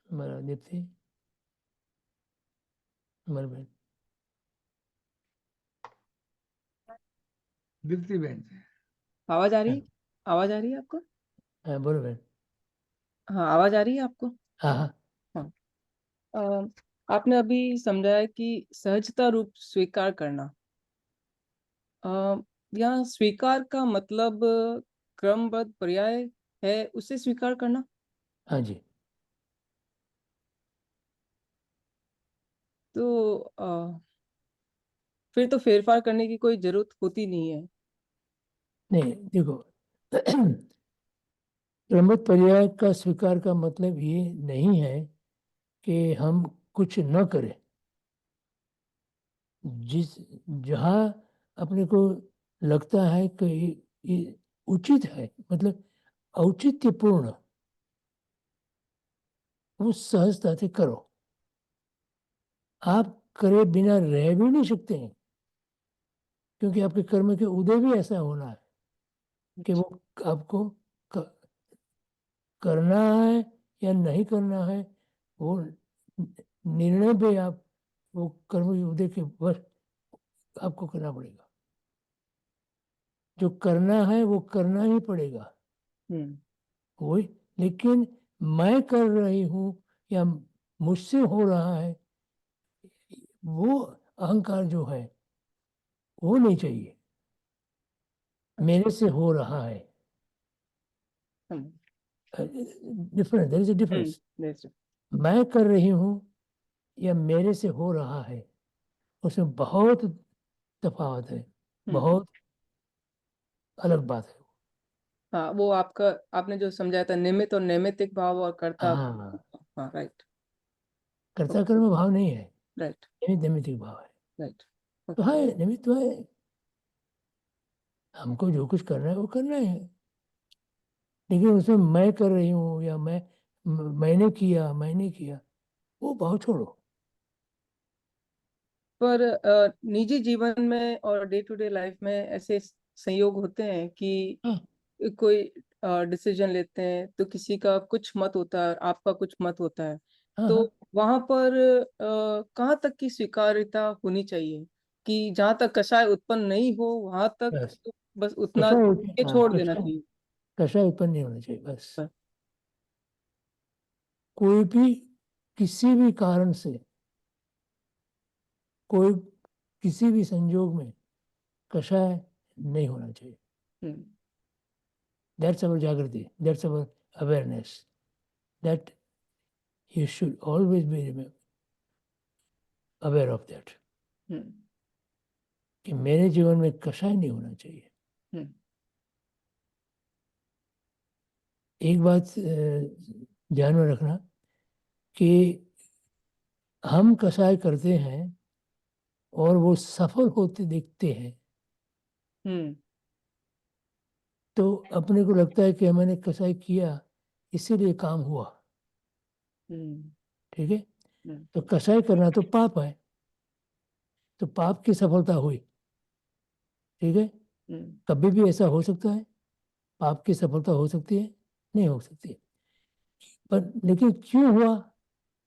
બરાબર. દીપ્તિ, બરાબર. દીપ્તિબેન છે. आवाज आ रही है? आवाज आ रही है आपको? હા બરાબર. हाँ, आवाज आ रही है आपको? હા હા आपने अभी समझाया कि सहजता रूप स्वीकार करना। यहाँ स्वीकार का मतलब क्रमबद्ध पर्याय है, उसे स्वीकार करना। हाँ जी. तो फिर तो फेरफार करने की कोई जरूरत होती नहीं है। नहीं देखो, क्रमबद्ध पर्याय का स्वीकार का मतलब ये नहीं है कि हम कुछ न करें. जिस जहाँ अपने को लगता है कि ये उचित है, मतलब औचित्यपूर्ण, वो सहजता से करो. आप करे बिना रह भी नहीं सकते हैं, क्योंकि आपके कर्म के उदय भी ऐसा होना है कि वो आपको करना है या नहीं करना है, वो निर्णय पे आप वो कर्म के उदय के वश आपको करना पड़ेगा. जो करना है वो करना ही पड़ेगा. वही, लेकिन मैं कर रही हूँ या मुझसे हो रहा है, वो अहंकार जो है वो नहीं चाहिए. मेरे से हो रहा है. Difference, there is a difference. मैं कर रही हूँ या मेरे से हो रहा है, उसमें बहुत तफावत है, बहुत अलग बात है. हाँ, वो आपका आपने जो समझाया था निमित्त और नैमित्तिक भाव और कर्ता। हाँ, हाँ, राइट कर्ता कर्म भाव नहीं है, राइट नैमित्तिक भाव है. राइट। तो है, निमित्त तो है, हमको जो कुछ करना है वो करना है, लेकिन उसमें मैं कर रही हूँ या मैंने किया, वो भाव छोड़ो. पर निजी जीवन में और डे टू डे लाइफ में ऐसे संयोग होते हैं कि कोई डिसीजन लेते हैं तो किसी का कुछ मत होता है, आपका कुछ मत होता है, तो वहां पर कहाँ तक की स्वीकार्यता होनी चाहिए कि जहां तक कषाय उत्पन्न नहीं हो वहां तक बस। तो बस उतना कषाय छोड़ देना चाहिए। कषाय उत्पन्न नहीं होना चाहिए. बस कोई भी किसी भी कारण से, कोई किसी भी संजोग में कषाय नहीं होना चाहिए. That's our जागृति, that's our awareness, that you should always be aware of that. कि मेरे जीवन में कषाय नहीं होना चाहिए. एक बात ध्यान में रखना कि हम कषाय करते हैं और वो सफल होते दिखते हैं, तो अपने को लगता है कि मैंने कषाय किया इसीलिए काम हुआ. ठीक है, तो कषाय करना तो पाप है, तो पाप की सफलता हुई. ठीक है, कभी भी ऐसा हो सकता है, पाप की सफलता हो सकती है, नहीं हो सकती है. पर लेकिन क्यों हुआ,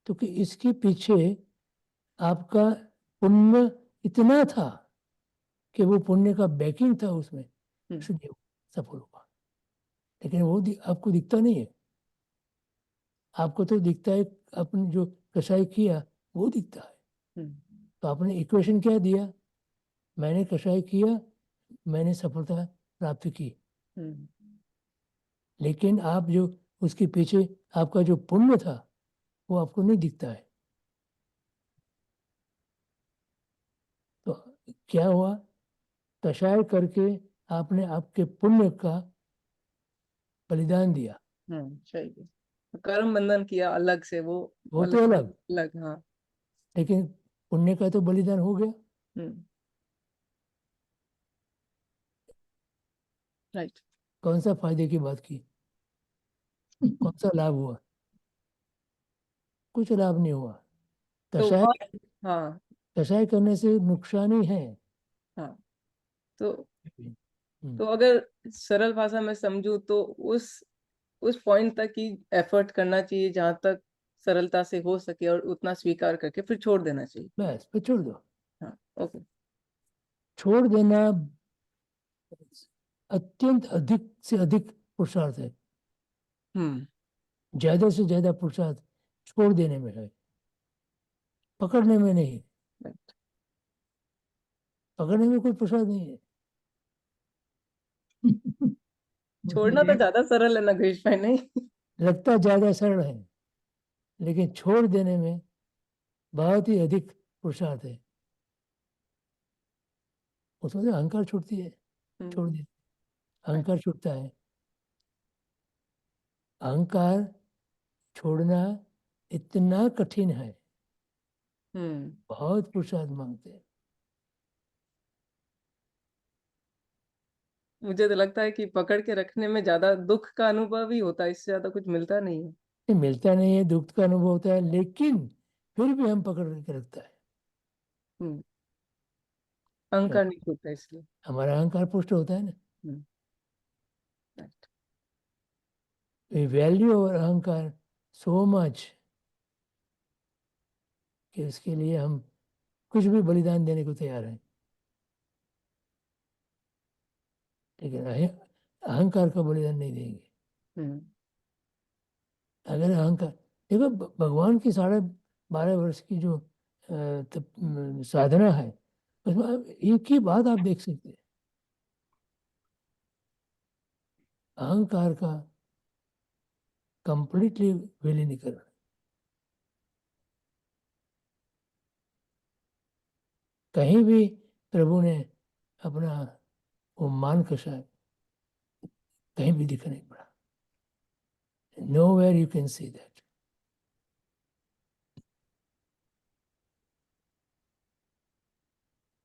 तो कि इसके पीछे आपका पुण्य इतना था कि वो पुण्य का बैकिंग था उसमें, इसलिए सफल हुआ. लेकिन वो आपको दिखता नहीं है. आपको तो दिखता है आपने जो कषाय किया वो दिखता है. तो आपने इक्वेशन क्या दिया, मैंने कषाय किया, मैंने सफलता प्राप्त की, हम्म, लेकिन आप जो उसके पीछे आपका जो पुण्य था वो आपको नहीं दिखता है। तो क्या हुआ, कषाय करके आपने आपके पुण्य का बलिदान दिया, सही है। कर्म बंधन किया अलग से, वो वो अलग तो अलग, अलग, हाँ। लेकिन पुण्य का तो बलिदान हो गया। राइट। कौन सा फायदे की बात की, कौन सा लाभ हुआ? कुछ लाभ नहीं हुआ। तो कषाय हाँ कषाय करने से नुकसान ही है। हाँ, तो हम्म, अगर सरल भाषा में समझूं तो उस पॉइंट तक ही एफर्ट करना चाहिए जहां तक सरलता से हो सके, और उतना स्वीकार करके फिर छोड़ देना चाहिए। बस फिर छोड़ दो। हाँ, ओके। छोड़ देना अत्यंत अधिक से अधिक पुरुषार्थ है। ज्यादा से ज्यादा पुरुषार्थ छोड़ देने में है, पकड़ने में नहीं। राइट। पकड़ने में कोई पुरुषार्थ नहीं है। छोड़ना तो ज्यादा सरल है ना गिरीश भाई, नहीं? लगता ज्यादा सरल है, लेकिन छोड़ देने में बहुत ही अधिक पुरुषार्थ है। उसमें से अहंकार छूटती है, छोड़ दे, अहंकार छूटता है। अहंकार छोड़ना इतना कठिन है, बहुत पुरुषार्थ मांगते हैं। मुझे तो लगता है कि पकड़ के रखने में ज्यादा दुख का अनुभव ही होता है, इससे ज्यादा कुछ मिलता नहीं है। ये मिलता नहीं है, दुख का अनुभव होता है, लेकिन फिर भी हम पकड़ के रखता है। अहंकार नहीं छूटता इसलिए। हमारा अहंकार पुष्ट होता है ना। राइट। वी वैल्यू और अहंकार सो मच कि उसके लिए हम कुछ भी बलिदान देने को तैयार हैं। लेकिन अहंकार का बलिदान नहीं देंगे। अगर अहंकार, देखो भगवान की 12.5 वर्ष की जो साधना है, उसमें एक ही बात आप देख सकते हैं, अहंकार का कंप्लीटली विलीनीकरण। कहीं भी प्रभु ने अपना वो मान कषाय कहीं भी दिखा नहीं पड़ा। Nowhere you can see that.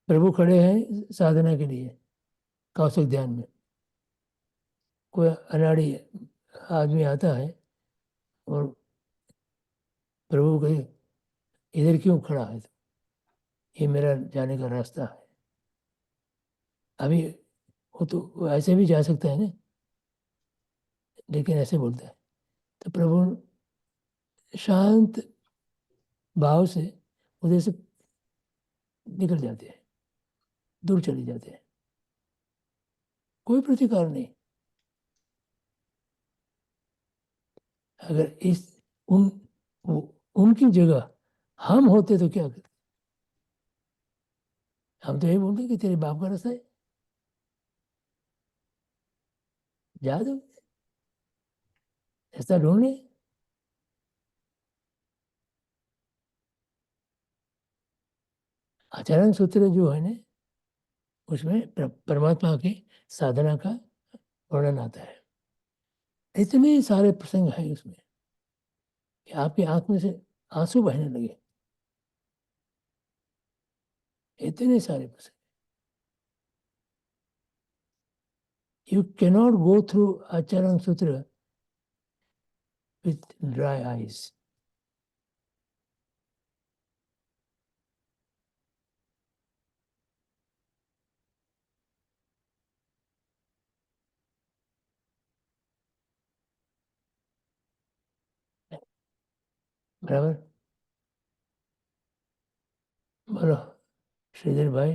प्रभु खड़े हैं साधना के लिए कौशिक ध्यान में, कोई अनाड़ी आदमी आता है और प्रभु कहे इधर क्यों खड़ा है, ये मेरा जाने का रास्ता है। अभी वो तो ऐसे भी जा सकता है ना, लेकिन ऐसे बोलता है तो प्रभु शांत भाव से उधर से निकल जाते हैं, दूर चले जाते हैं, कोई प्रतिकार नहीं। अगर इस उनकी जगह हम होते तो क्या करते? हम तो यही बोलते कि तेरे बाप का रास्ता है, जा दो, रास्ता ढूंढ ले। आचरण सूत्र जो है ना, उसमें परमात्मा की साधना का वर्णन आता है। इतने सारे प्रसंग हैं उसमें कि आपकी आंख में से आंसू बहने लगे, इतने सारे प्रसंग। यू कैनॉट गो थ्रू आचरण सूत्र विथ ड्राई आईज। बराबर, बोलो श्रीधर भाई,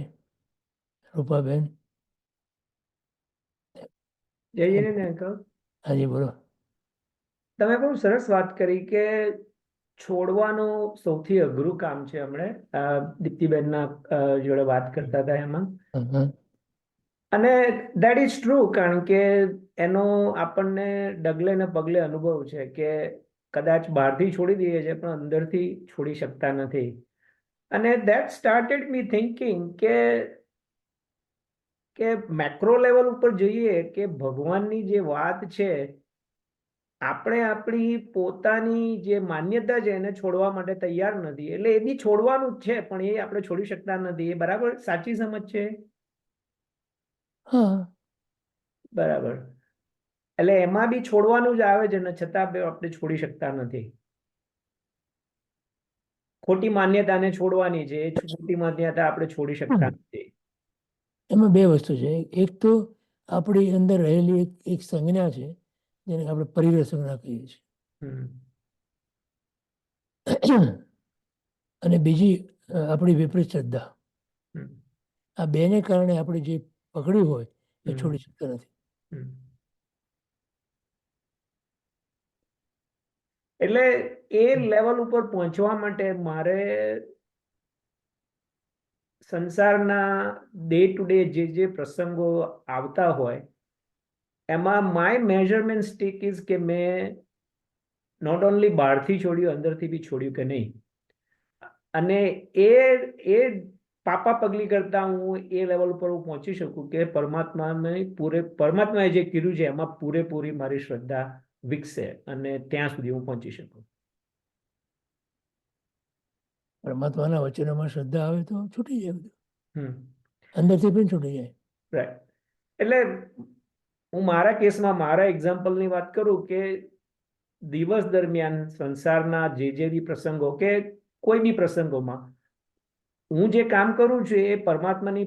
रूपा बहन। જય જીનેન્દ્ર અંકલ, हाँ जी बोलो। તમે બહુ સરસ વાત કરી કે છોડવાનું સૌથી અઘરું કામ છે. હમણે દીપ્તિબેનના જોડે વાત કરતા હતા એમાં हाँ, हाँ, અને દેટ ઇઝ ટ્રુ, કારણ કે એનો આપણને ડગલે ને પગલે અનુભવ છે કે કદાચ બહારથી છોડી દઈએ છે પણ અંદરથી છોડી શકતા નથી. અને દેટ સ્ટાર્ટેડ મી થિંકિંગ કે મેક્રો લેવલ ઉપર જઈએ કે ભગવાનની જે વાત છે, આપણે આપણી પોતાની જે માન્યતા છે એને છોડવા માટે તૈયાર નથી, એટલે એ બી છોડવાનું જ છે પણ એ આપણે છોડી શકતા નથી. એ બરાબર સાચી સમજ છે? હા, બરાબર. એટલે એમાં બી છોડવાનું જ આવે છે ને છતાં બી આપણે છોડી શકતા નથી. ખોટી માન્યતાને છોડવાની છે, એ ખોટી માન્યતા આપણે છોડી શકતા નથી. એમાં બે વસ્તુ છે. એક તો આપણી અંદર રહેલી એક સંજ્ઞા છે જેને આપણે પરિગ્રહ સંજ્ઞા કહીએ છીએ, હમ. અને બીજી આપણી વિપરીત શ્રદ્ધા. હમ. આ બેને કારણે આપણે જે પકડ્યું હોય એ હમ. છોડી શકતા નથી. હમ. એટલે એ લેવલ ઉપર પહોંચવા માટે મારે સંસારના ડે ટુ ડે જે પ્રસંગો આવતા હોય એમાં માય મેઝરમેન્ટ સ્ટીક ઇઝ કે મેં નોટ ઓનલી બહારથી છોડ્યું, અંદરથી બી છોડ્યું કે નહીં. અને એ પાપા પગલી કરતા હું એ લેવલ ઉપર હું પહોંચી શકું કે પરમાત્માએ જે કીધું છે એમાં પૂરેપૂરી મારી શ્રદ્ધા વિકસે અને ત્યાં સુધી હું પહોંચી શકું. પરમાત્માના વચનોમાં શ્રદ્ધા આવે તો છૂટી જાય બધું, હમ. અંદરથી પણ છૂટી જાય. રાઈટ. એટલે હું મારા કેસમાં મારા એક્ઝામ્પલની વાત કરું કે દિવસ દરમિયાન સંસારના જે બી પ્રસંગો કે કોઈ બી પ્રસંગોમાં હું જે કામ કરું છું એ પરમાત્માની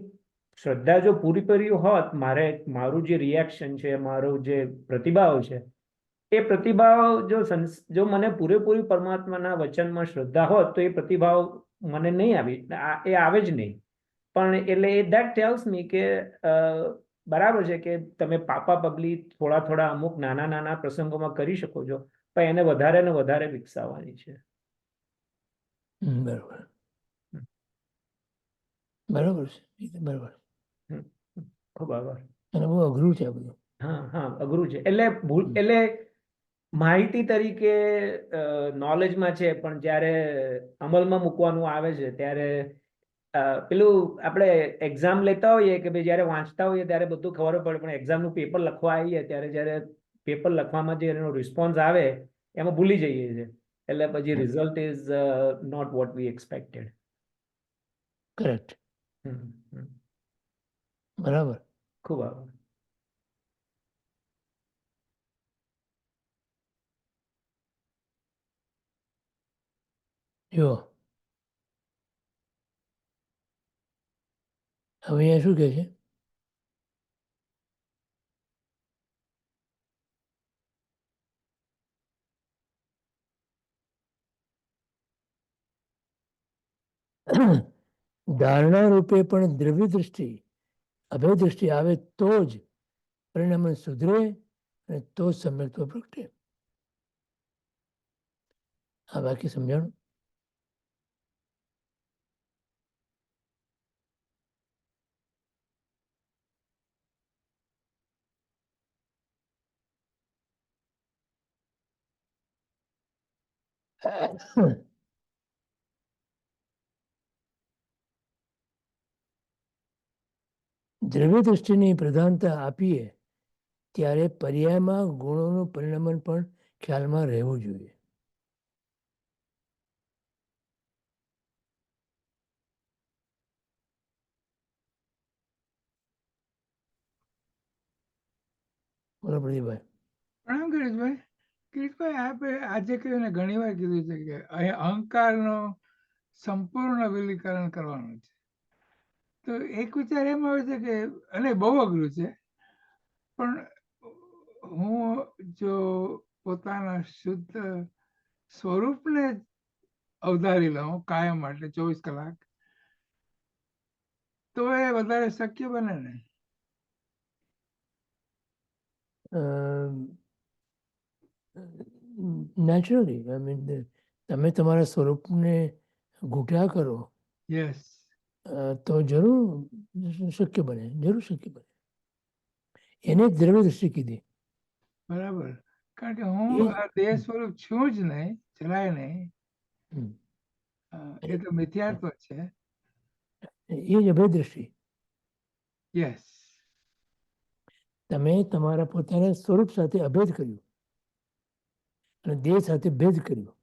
શ્રદ્ધા જો પૂરી હોત, મારું જે રિએક્શન છે, મારો જે પ્રતિભાવ છે, એ પ્રતિભાવ જો મને પૂરેપૂરી પરમાત્માના વચનમાં શ્રદ્ધા હોત તો એ પ્રતિભાવ મને નહીં આવી, એ આવે જ નહીં. પણ એટલે દેટ ટેલ્સ મી કે બરાબર છે કે તમે પાપા પગલી થોડા અમુક નાના પ્રસંગોમાં કરી શકો છો, પણ એને વધારે ને વધારે વિકસાવવાની છે. બરાબર, બરાબર છે, બરાબર. ખૂબ આભાર. અને બહુ અઘરું છે આ બધું. હા, અઘરું છે. એટલે માહિતી તરીકે નોલેજમાં છે, પણ જ્યારે અમલમાં મૂકવાનું આવે છે ત્યારે પેલું આપણે એક્ઝામ લેતા હોઈએ કે ભાઈ જ્યારે વાંચતા હોઈએ ત્યારે બધું ખબર પડે, પણ એક્ઝામનું પેપર લખવા આવીએ ત્યારે જ્યારે પેપર લખવામાં જે એનો રિસ્પોન્સ આવે એમાં ભૂલી જઈએ છીએ, એટલે પછી result is not what we expected. Correct, બરાબર. ખૂબ આભાર. જો હવે અહીંયા શું કહે છે? ધારણા રૂપે પણ દ્રવ્ય દૃષ્ટિ, અભય દૃષ્ટિ આવે તો જ પરિણામ સુધરે અને તો જ સમ્યક્ત્વ પ્રગટે. આ વાક્ય સમજાણું? દ્રવ્ય દૃષ્ટિની પ્રધાનતા આપીએ ત્યારે પર્યાયમાં ગુણોનું પરિણમન પણ ખ્યાલમાં રહેવું જોઈએ. બોલો પ્રદીપભાઈ. પ્રણામ ગિરીશભાઈ. ગિરીશભાઈ, આપે આજે કહ્યું ને ઘણી વાર કીધું છે કે અહીં અહંકારનો સંપૂર્ણ વિલીકરણ કરવાનું છે. તો એક વિચાર એમ આવે છે કે, અને બહુ અઘરું છે, પણ હું જો પોતાના શુદ્ધ સ્વરૂપને અવધારી લઉં કાયમ માટે 24 કલાક, તો એ વધારે શક્ય બને ને? નેચરલી, આઈ મીન તમે તમારા સ્વરૂપને ઘૂંટ્યા કરો યસ. તો જરૂર શક્ય બને, જરૂર શક્ય બને. એને જ દ્રવ્ય દ્રષ્ટિ કીધી. બરાબર. કારણ કે હું એ- આ દેહ સ્વરૂપ છું જ નહીં, જરાય નહીં. હમ. એ તો મિથ્યાત્વ છે. એ જ અભેદ દ્રષ્ટિ. યસ. તમે તમારા પોતાના સ્વરૂપ સાથે અભેદ કર્યું અને દેહ સાથે ભેદ કર્યો.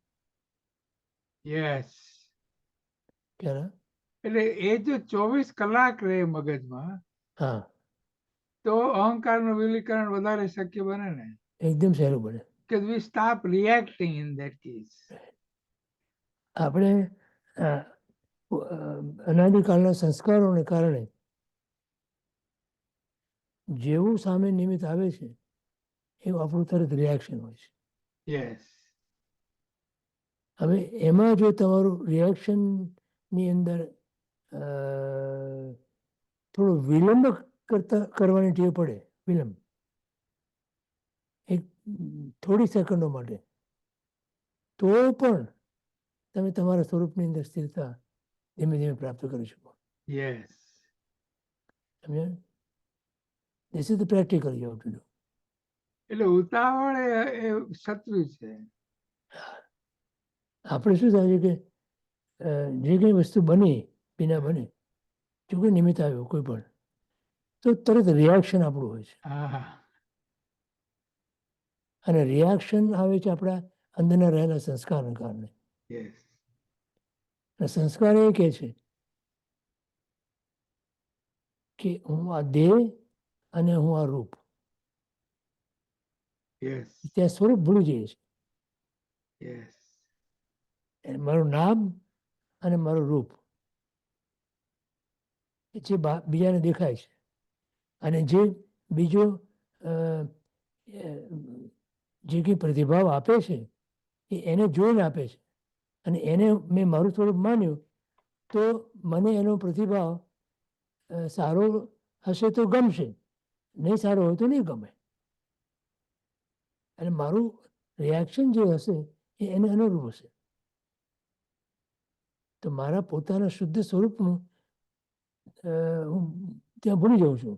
યસ. ખ્યાલ? એટલે એ જો 24 કલાક રહે મગજમાં હા, તો અહંકારનું વિલીકરણ વધારે શક્ય બને ને. એકદમ સહેલું બને. કે we stop reacting in that case. આપણે અનાદિકાળના સંસ્કારોને કારણે જેવું સામે નિમિત્ત આવે છે એવું આપણું તરત રિએક્શન હોય છે. યસ. હવે એમાં જો તમારું રિએક્શનની અંદર થોડો વિલંબ કરવાની ટેવ પડે, વિલંબ એક થોડી સેકન્ડો માટે, તો પણ તમે તમારા સ્વરૂપની અંદર સ્થિરતા ધીમે ધીમે પ્રાપ્ત કરી શકો. યસ. સમજ્યા? This is the practical you have to do. એટલે ઉતાવળ એ શત્રુ છે. આપણે શું થાય છે કે જે કંઈ વસ્તુ બની બિના બને, જો કોઈ નિમિત્ત આવ્યો કોઈ પણ, તો તરત રિએક્શન આપણું હોય છે. હા. અને રિએક્શન આવે છે આપણા અંદરના રહેલા સંસ્કારને કારણે. યસ. અને સંસ્કાર એ કહે છે કે હું આ દેહ અને હું આ રૂપ, યસ. ત્યાં સ્વરૂપ ભૂલી જઈએ છીએ. યસ. મારું નામ અને મારું રૂપ જે બીજાને દેખાય છે, અને જે બીજો જે કંઈ પ્રતિભાવ આપે છે એ એને જોઈને આપે છે, અને એને મેં મારું સ્વરૂપ માન્યું તો મને એનો પ્રતિભાવ સારો હશે તો ગમશે, નહીં સારો હોય તો નહીં ગમે. અને મારું રિએક્શન જે હશે એ એને અનુરૂપ હશે. તો મારા પોતાના શુદ્ધ સ્વરૂપનું હું ત્યાં ભૂલી જાઉં છું,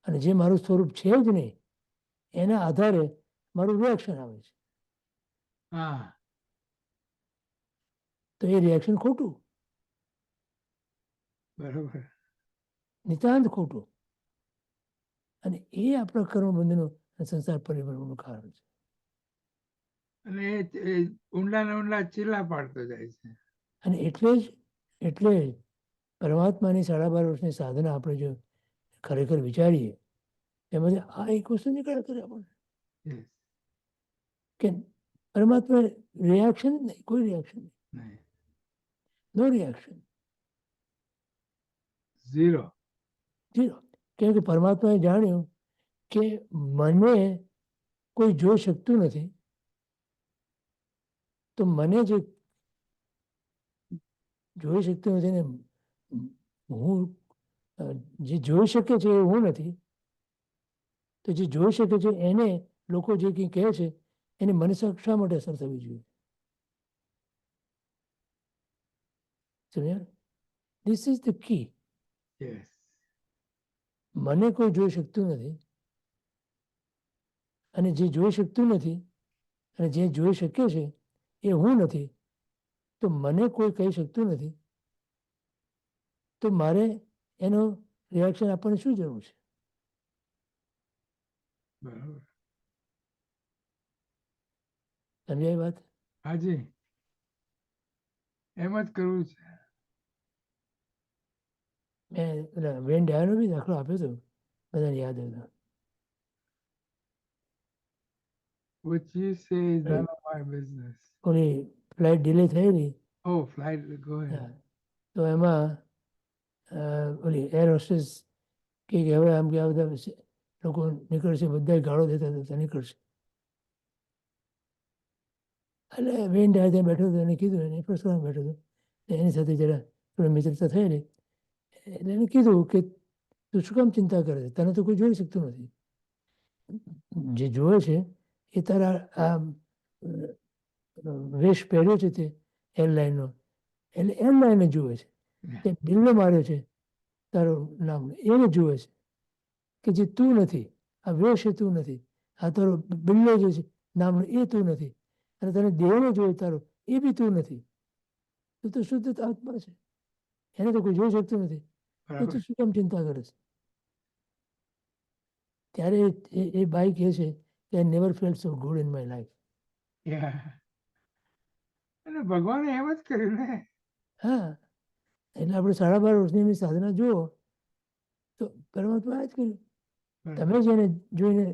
અને જે મારું સ્વરૂપ છે જ નહીં એના આધારે મારું રિએક્શન આવે છે. હા. તો એ રિએક્શન ખોટું, બરોબર. નિતાંત ખોટું. અને એ આપણા કર્મબંધનો સંસાર પરિબળનું કારણ છે. અને એ ઊંડા ને ઊંડા ચીલા પાડતો જાય છે. અને એટલે જ પરમાત્માની 12.5 વર્ષની સાધના આપણે જો ખરેખર વિચારીએ એમાંથી આ એક વસ્તુ નીકળ્યા કરે આપણને યસ. કે પરમાત્મા રિએક્શન જ નહીં, કોઈ રિએક્શન નહીં, નહીં. નો રિએક્શન, ઝીરો. ઝીરો. કેમ કે પરમાત્માએ જાણ્યું કે મને કોઈ જોઈ શકતું નથી, તો મને જે જોઈ શકતું નથી ને હું જે જોઈ શકે છે એ હું નથી, તો જે જોઈ શકે છે એને લોકો જે કંઈ કહે છે એની મને શા માટે અસર થવી જોઈએ? સમજ્યા? This is the key. Yes. મને કોઈ જોઈ શકતું નથી, અને જે જોઈ શકતું નથી અને જે જોઈ શકે છે એ હું નથી, તો મને કોઈ કહી શકતું નથી, તો મારે એનો રિએક્શન આપવાની શું જરૂર છે? બરોબર. સમજાય વાત? હાજી. એમ જ કરવું છે. મેં પેલા વેન ડાયરનો બી દાખલો આપ્યો હતો, બધાને યાદ હતો. What you say is none of my business. ઓલી ફ્લાઇટ ડિલે થયેલી, Oh, flight, go ahead. તો એમાં ઓલી એર હોસ્ટેસ કે હવે આમ કે આ બધા લોકો નીકળશે, બધા ગાળો દેતા દેતા નીકળશે. એટલે વેન ડાયર ત્યાં બેઠો હતો, એને કીધું, એને ફર્સ્ટ ક્લાસ બેઠો હતો, એની સાથે જરા થોડી મિત્રતા થયેલી, એટલે એને કીધું કે તું શું કામ ચિંતા કરે છે, તને તો કોઈ જોઈ શકતું નથી, જે જોવે છે એ તારા આ વેશ પહેર્યો છે તે એરલાઇનનો, એટલે એરલાઇનને જુએ છે, તે ઢીલ્લો માર્યો છે તારું નામ એને જુએ છે, કે જે તું નથી, આ વેશ એ તું નથી, આ તારો બિલ્લો જે છે નામનો એ તું નથી, અને તને દેહનો જોઈએ તારો એ બી તું નથી. તું તો શુદ્ધ આત્મા છે, એને તો કોઈ જોઈ શકતું નથી. તો બરાબર તું શું કામ ચિંતા કરે છે? ત્યારે એ બાઈ કહે છે કે I never felt so good in my life. Yeah. અને ભગવાને એમ જ કર્યું ને. હા, એટલે આપણે 12.5 વર્ષની સાધના જુઓ તો પરમાત્મા આ જ કર્યું. તમે જેને જોઈને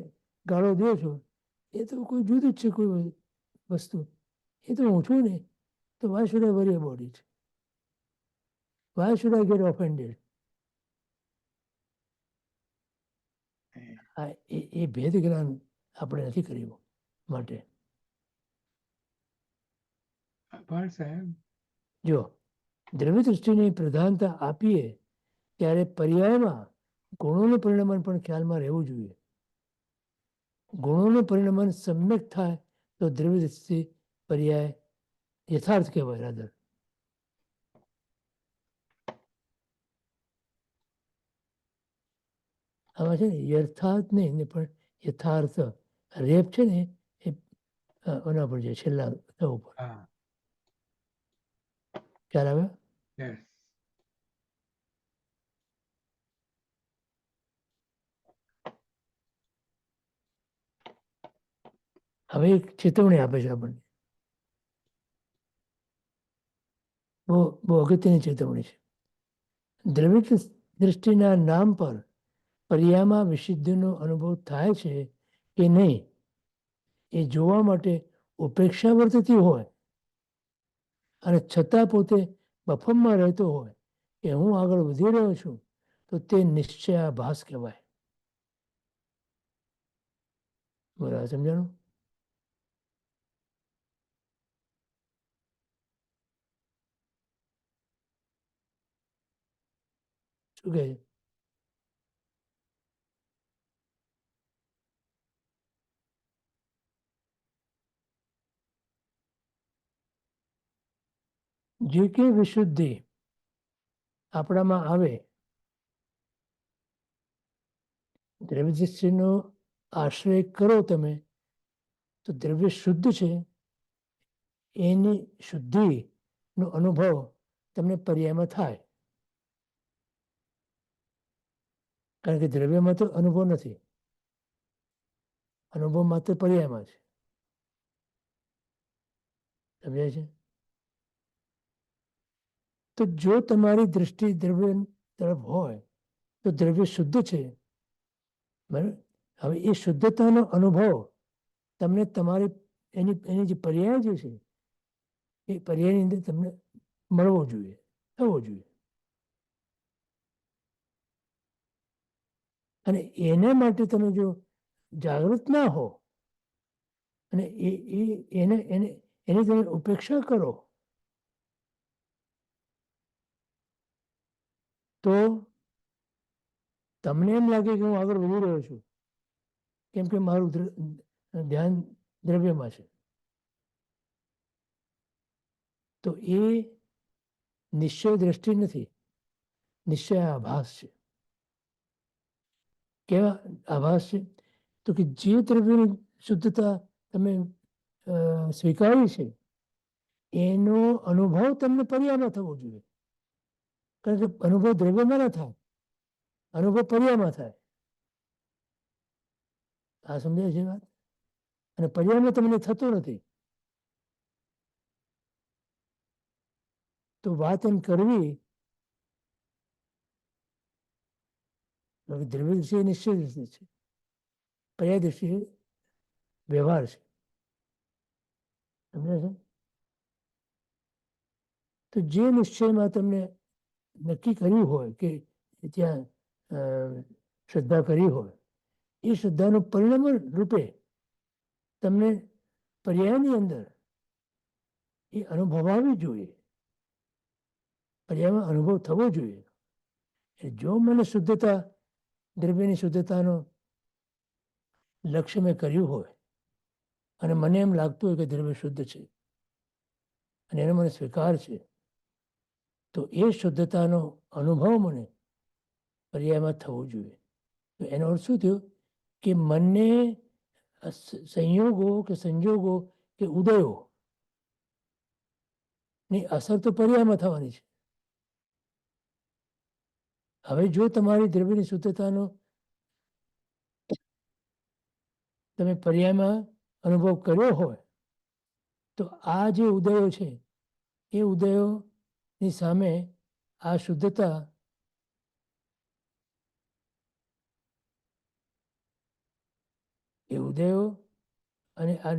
ગાળો દો છો એ તો કોઈ જુદું જ છે, કોઈ વસ્તુ. એ તો હું છું ને, તો why should I worry about it? Why should I get offended? આ એ ભેદ જ્ઞાન આપણે નથી કર્યું માટે. આભાર સાહેબ. જો દ્રવ્ય દૃષ્ટિની પ્રધાનતા આપીએ ત્યારે પર્યાયમાં ગુણોનું પરિણમન પણ ખ્યાલમાં રહેવું જોઈએ. ગુણોનું પરિણમન સમ્યક થાય તો દ્રવ્ય દૃષ્ટિ પર્યાય યથાર્થ કહેવાય. રાધર આમાં છે ને યથાર્થ નહીં ને પણ યથાર્થ. રેપ છે ને એ એના પર છે, છેલ્લા ઉપર. હા. ખ્યાલ આવે? Yes. હવે એક ચેતવણી આપે છે આપણને, બહુ બહુ અગત્યની ચેતવણી છે. દ્રવ્ય દૃષ્ટિના નામ પર પર્યાયમાં વિશુદ્ધિનો અનુભવ થાય છે કે નહીં એ જોવા માટે ઉપેક્ષા વર્તતી હોય અને છતાં પોતે બફમમાં રહેતો હોય કે હું આગળ વધી રહ્યો છું, તો તે નિશ્ચયાભાસ કહેવાય. બરાબર સમજાણું? શું કહે છે? જે કે વિશુદ્ધિ આપણામાં આવે, દ્રવ્ય દૃષ્ટિનો આશ્રય કરો તમે તો દ્રવ્ય શુદ્ધ છે એની શુદ્ધિનો અનુભવ તમને પર્યાયમાં થાય. કારણ કે દ્રવ્યમાં તો અનુભવ નથી, અનુભવ માત્ર પર્યાયમાં છે. સમજાય છે? તો જો તમારી દૃષ્ટિ દ્રવ્ય તરફ હોય તો દ્રવ્ય શુદ્ધ છે, બરાબર. હવે એ શુદ્ધતાનો અનુભવ તમને તમારી એની જે પર્યાય જે છે એ પર્યાયની અંદર તમને મળવો જોઈએ, થવો જોઈએ. અને એના માટે તમે જો જાગૃત ના હો અને એની તમે ઉપેક્ષા કરો તો તમને એમ લાગે કે હું આગળ વધી રહ્યો છું, કેમ કે મારું ધ્યાન દ્રવ્યમાં છે. તો એ નિશ્ચય દ્રષ્ટિ નથી, નિશ્ચય આભાસ છે. કેવા આભાસ છે? તો કે જે દ્રવ્યની શુદ્ધતા તમે સ્વીકારી છે એનો અનુભવ તમને પર્યાયમાં થવો જોઈએ. કારણ કે અનુભવ દ્રવ્યમાં ના થાય, અનુભવ પર્યાયમાં થાય. આ સમજાય છે વાત? અને પર્યાયમાં તમને થતો નથી. તો વાત એમ કરવી દ્રવ્ય દૃષ્ટિ નિશ્ચય દૃષ્ટિ છે, પર્યાય દૃષ્ટિ વ્યવહાર છે. સમજાય છે? તો જે નિશ્ચયમાં તમને નક્કી કર્યું હોય કે ત્યાં શ્રદ્ધા કરી હોય, એ શ્રદ્ધાનું પરિણામ રૂપે તમને પર્યાયની અંદર એ અનુભવાવી જોઈએ, પર્યાયમાં અનુભવ થવો જોઈએ. જો મને શુદ્ધતા, દ્રવ્યની શુદ્ધતાનો લક્ષ્ય મેં કર્યું હોય અને મને એમ લાગતું હોય કે દ્રવ્ય શુદ્ધ છે અને એનો મને સ્વીકાર છે, તો એ શુદ્ધતાનો અનુભવ મને પર્યાયમાં થવો જોઈએ. તો એનો અર્થ શું થયો કે મનને સંયોગો કે સંજોગો કે ઉદયો ની અસર તો પર્યાયમાં થવાની છે. હવે જો તમારી દ્રવ્યની શુદ્ધતાનો તમે પર્યાયમાં અનુભવ કર્યો હોય તો આ જે ઉદયો છે એ ઉદયોની સામે આ શુદ્ધતા એ ઉદયો અને આ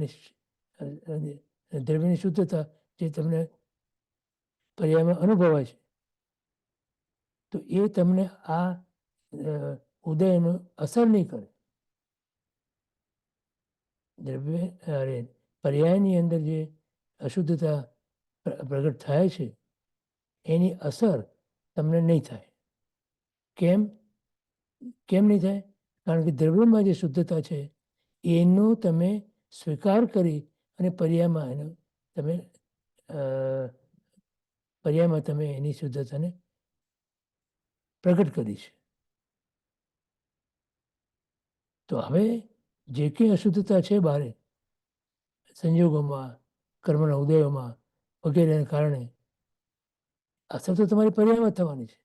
દ્રવ્યની શુદ્ધતા જે તમને પર્યાયમાં અનુભવાય છે તો એ તમને આ ઉદયનો અસર નહીં કરે. પર્યાયની અંદર જે અશુદ્ધતા પ્રગટ થાય છે એની અસર તમને નહીં થાય. કેમ નહીં થાય? કારણ કે દ્રવ્યમાં જે શુદ્ધતા છે એનો તમે સ્વીકાર કરી અને પર્યાયમાં તમે એની શુદ્ધતાને પ્રગટ કરી છે. તો હવે જે કંઈ અશુદ્ધતા છે બહારે સંજોગોમાં, કર્મના ઉદયોમાં વગેરેના કારણે અસર તો તમારી પર્યાયમાં થવાની છે.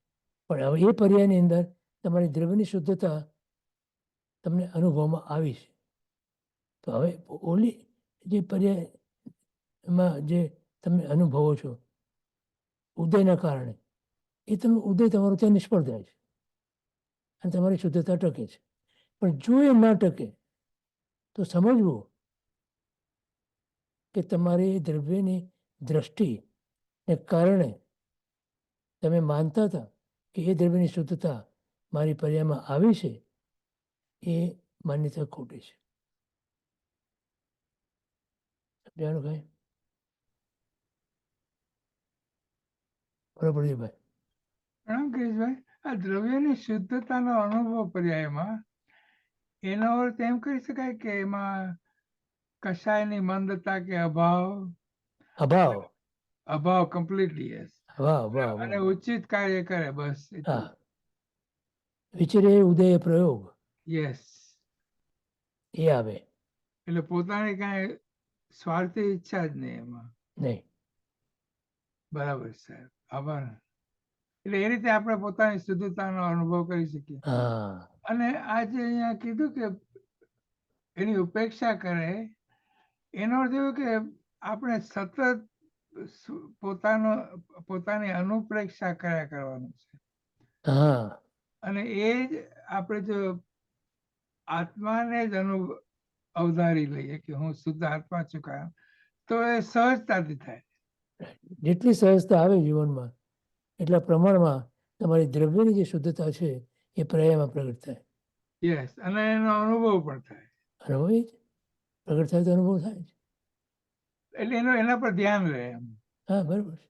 પણ હવે એ પર્યાયની અંદર તમારી દ્રવ્યની શુદ્ધતા તમને અનુભવમાં આવી છે. તો હવે ઓલી જે પર્યાયમાં જે તમે અનુભવો છો ઉદયના કારણે એ તમે ઉદય તમારો ત્યાં નિષ્ફળ જાય છે અને તમારી શુદ્ધતા ટકે છે. પણ જો એ ના ટકે તો સમજવું કે તમારી દ્રવ્યની દ્રષ્ટિને કારણે તમે માનતા હતા કે એ દ્રવ્યની શુદ્ધતા મારી પર્યાયમાં આવી છે એ માન્યતા ખોટી છે. સમજાણું ભાઈ? બરોબર છે ભાઈ? પ્રણામ ગિરીશભાઈ, આ દ્રવ્યની શુદ્ધતાનો અનુભવ પર્યાયમાં એનો અર્થ એમ કહી શકાય કે એમાં કશાયની મંદતા કે અભાવ કમ્પ્લીટલી યસ અને ઉચિત કાર્ય કરે બસ. હા, વિચરે ઉદય પ્રયોગ યસ એ આવે એટલે પોતાની કાંઈ સ્વાર્થી ઈચ્છા જ નહીં એમાં. નહીં. બરાબર સાહેબ, આભાર. એટલે એ રીતે આપણે પોતાની શુદ્ધતાનો અનુભવ કરી શકીએ. હા, અને આજે અહીંયા કીધું કે એની ઉપેક્ષા કરે એનો અર્થ એવો કે આપણે સતત પોતાની અનુપ્રેક્ષા કર્યા કરવાનું છે. હા, અને એ જ આપણે જો આત્માને જ અવધારી લઈએ કે હું શુદ્ધ આત્મા છું કાયમ, તો એ સહજતાથી થાય. જેટલી સહજતા આવે જીવનમાં એટલા પ્રમાણમાં તમારી દ્રવ્યની જે શુદ્ધતા છે એ પર્યાયમાં પ્રગટ થાય. યસ, અને એનો અનુભવ પણ થાય. અનુભવ જ પ્રગટ થાય તો અનુભવ થાય જ. એટલે એના પર ધ્યાન રહે એમ. હા, બરાબર છે.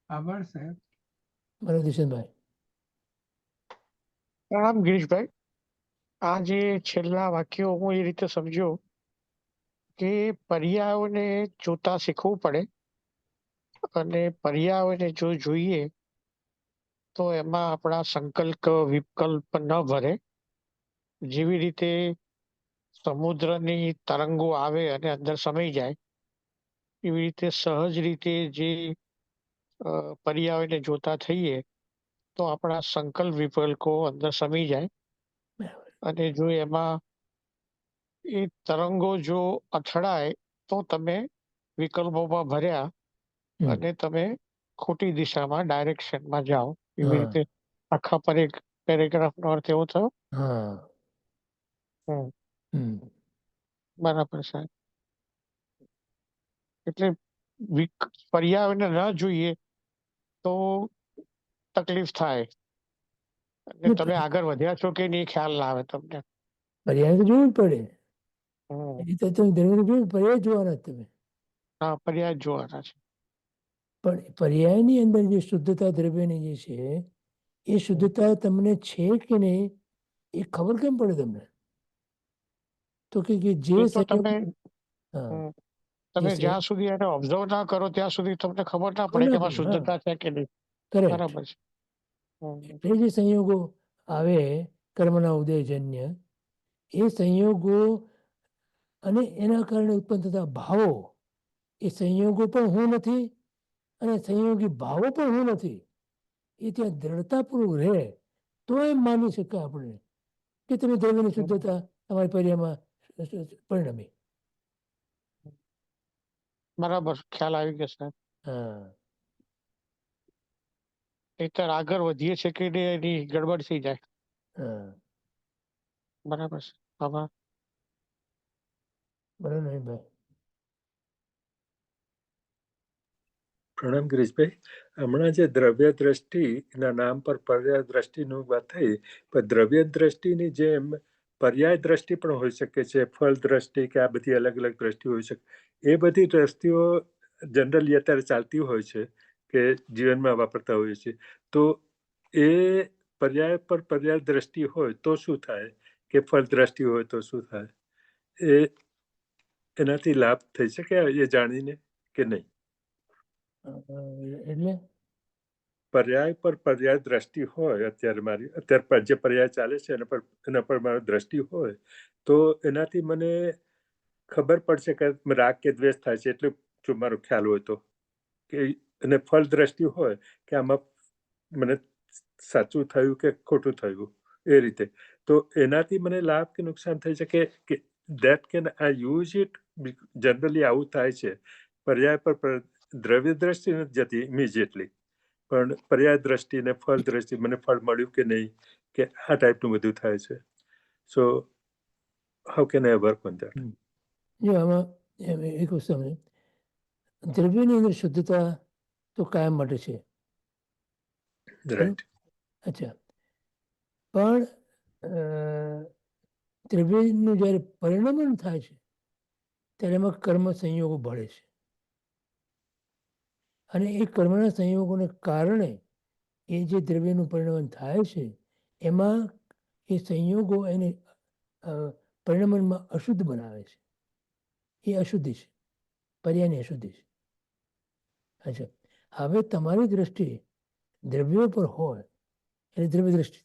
આભાર સાહેબ. બરાબર દિશનભાઈ? પ્રણામ ગિરીશભાઈ. આ જે છેલ્લા વાક્યો હું એ રીતે સમજ્યો કે પર્યાયોને જોતા શીખવું પડે અને પર્યાયોને જો જોઈએ તો એમાં આપણા સંકલ્પ વિકલ્પ ન ભરે. જેવી રીતે સમુદ્રની તરંગો આવે અને અંદર સમાઈ જાય એવી રીતે સહજ રીતે જે પર્યાયોને જોતા થઈએ તો આપણા સંકલ્પ વિકલ્પો અંદર સમી જાય. અને જો એમાં એ તરંગો જો અથડાય તો તમે વિકલ્પોમાં ભર્યા અને તમે ખોટી દિશામાં ડાયરેક્શનમાં જાઓ. એવી રીતે આખા પેરેગ્રાફનો અર્થ એવો થયો. હા, બરાબર સાહેબ. એટલે પર્યાયોને ન જોઈએ તો તકલીફ થાય અને તમે આગળ વધ્યા છો કે નહીં ખ્યાલ ના આવે તમને. પર્યાય તો જોવું જ પડે. એ તો જોયું પર્યાય જોવાના જ તમે. હા, પર્યાય જોવાના છે. પણ પર્યાયની અંદર જે શુદ્ધતા દ્રવ્યની જે છે એ શુદ્ધતા તમને છે કે નહીં એ ખબર કેમ પડે તમને? તો કે જે તમે જ્યાં સુધી એને ઓબ્ઝર્વ ના કરો ત્યાં સુધી તમને ખબર ના પડે કે એમાં શુદ્ધતા છે કે નહીં. બરાબર છે. એટલે જે સંયોગો આવે કર્મના ઉદયજન્ય એ સંયોગો અને એના કારણે ઉત્પન્ન થતા ભાવો, એ સંયોગો પણ હું નથી અને સંયોગી ભાવો પણ હું નથી. એ ત્યાં દ્રઢતાપૂર્વક રહે તો એમ માની શકાય આપણે કે તમે દ્રવ્યની શુદ્ધતા તમારી પર્યામાં પરિણમી. બરાબર, ખ્યાલ આવી ગયો સાહેબ. હા, નહીંતર આગળ વધીએ છે કે એની ગડબડ થઈ જાય. હા, બરાબર છે. આભાર. બરાબર નહીં ભાઈ? પ્રણામ ગિરીશભાઈ. હમણાં જે દ્રવ્ય દ્રષ્ટિના નામ પર પર્યાય દ્રષ્ટિનું વાત થઈ, પણ દ્રવ્ય દ્રષ્ટિની જેમ પર્યાય દ્રષ્ટિ પણ હોઈ શકે છે, ફળ દ્રષ્ટિ કે આ બધી અલગ અલગ દ્રષ્ટિ હોઈ શકે. એ બધી દ્રષ્ટિઓ જનરલી અત્યારે ચાલતી હોય છે કે જીવનમાં વાપરતા હોઈએ છીએ. તો એ પર્યાય પર પર્યાય દ્રષ્ટિ હોય તો શું થાય, કે ફળ દ્રષ્ટિ હોય તો શું થાય? એનાથી લાભ થઈ શકે એ જાણીને કે નહીં? એટલે પર્યાય પર પર્યાય દ્રષ્ટિ હોય, અત્યારે જે પર્યાય ચાલે છે એના પર મારી દ્રષ્ટિ હોય તો એનાથી મને ખબર પડશે કે રાગ કે દ્વેષ થાય છે, એટલે જો મારો ખ્યાલ હોય તો, કે અને ફળ દ્રષ્ટિ હોય કે આમાં મને સાચું થયું કે ખોટું થયું, એ રીતે. તો એનાથી મને લાભ કે નુકસાન થઈ શકે કે that can I use it? Generally આવું થાય છે. પર્યાય પર દ્રવ્ય દ્રષ્ટિ નથી જતી ઇમિજિએટલી, પણ પર્યાય દ્રષ્ટિ ને ફળ દ્રષ્ટિ, મને ફળ મળ્યું કે નહીં, કે આ ટાઈપનું બધું થાય છે. So how can I work on that? જો આમાં એક વસ્તુ સમજો, દ્રવ્યની અંદર શુદ્ધતા તો કાયમ માટે છે. રાઈટ. અચ્છા, પણ દ્રવ્યનું જ્યારે પરિણમન થાય છે ત્યારે એમાં કર્મ સંયોગો ભળે છે, અને એ કર્મના સંયોગોને કારણે એ જે દ્રવ્યનું પરિણમન થાય છે એમાં એ સંયોગો એને પરિણમનમાં અશુદ્ધ બનાવે છે. એ અશુદ્ધિ છે, પર્યાયની અશુદ્ધિ છે. અચ્છા, હવે તમારી દ્રષ્ટિ દ્રવ્યો પર હોય એટલે દ્રવ્ય દ્રષ્ટિ,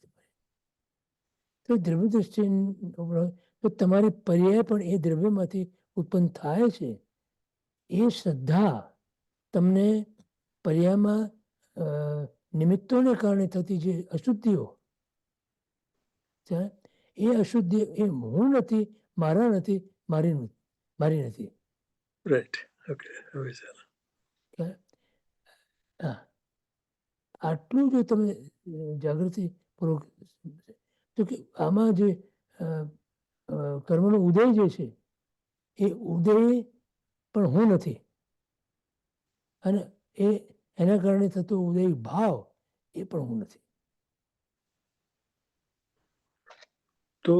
તો દ્રવ્ય દ્રષ્ટિ તો તમારી પર્યાય પણ એ દ્રવ્યમાંથી ઉત્પન્ન થાય છે. એ શ્રદ્ધા તમને પર્યાયમાં નિમિત્તોને કારણે થતી જે અશુદ્ધિઓ, એ અશુદ્ધિ એ હું નથી, મારા નથી, મારી નથી. રાઈટ. ઓકે, હવે ચાલો. હા, આટલું જો તમે જાગૃતિપૂર્વક, તો કે આમાં જે કર્મનો ઉદય જે છે એ ઉદય પણ હું નથી, અને એના કારણે થતો ઉદય ભાવ એ પણ હું નથી. તો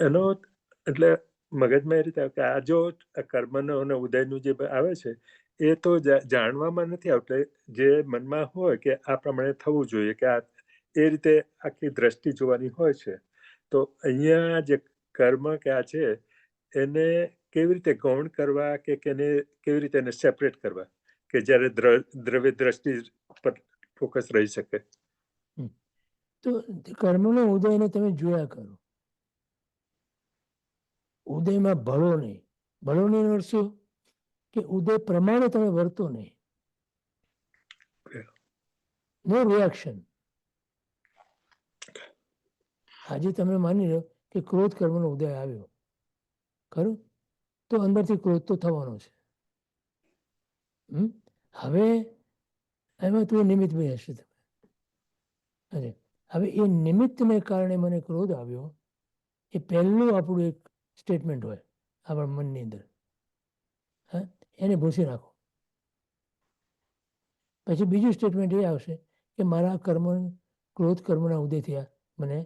એનો એટલે મગજમાં એ રીતે કે આ જો કર્મનો અને ઉદયનું જે આવે છે એ તો જાણવામાં નથી આવતું, જે મનમાં હોય કે આ પ્રમાણે થવું જોઈએ, કે આ એ રીતે આખી દ્રષ્ટિ જોવાની હોય છે. તો અહીંયા જે કર્મ કે આ છે એને કેવી રીતે ગૌણ કરવા, કે એને કેવી રીતે એને સેપરેટ કરવા કે જ્યારે દ્રવ્ય દ્રષ્ટિ પર ફોકસ રહી શકે? તો કર્મનો ઉદયને તમે જોયા કરો, ઉદયમાં ભળો નહીં. ભળો નહીં અર્થ શું? કે ઉદય પ્રમાણે તમે વર્તો નહીં. નો રિએક્શન. આજે તમે માની લો કે ક્રોધ કર્મનો ઉદય આવ્યો, ખરું? તો અંદરથી ક્રોધ તો થવાનો છે. હવે એમાં તું નિમિત્ત બની હશે તમે. અરે હવે એ નિમિત્તને કારણે મને ક્રોધ આવ્યો, એ પહેલું આપણું એક સ્ટેટમેન્ટ હોય આપણા મનની અંદર. હા, એને ભૂસી નાખો. પછી બીજું સ્ટેટમેન્ટ એ આવશે કે મારા ક્રોધ કર્મના ઉદય થયા, મને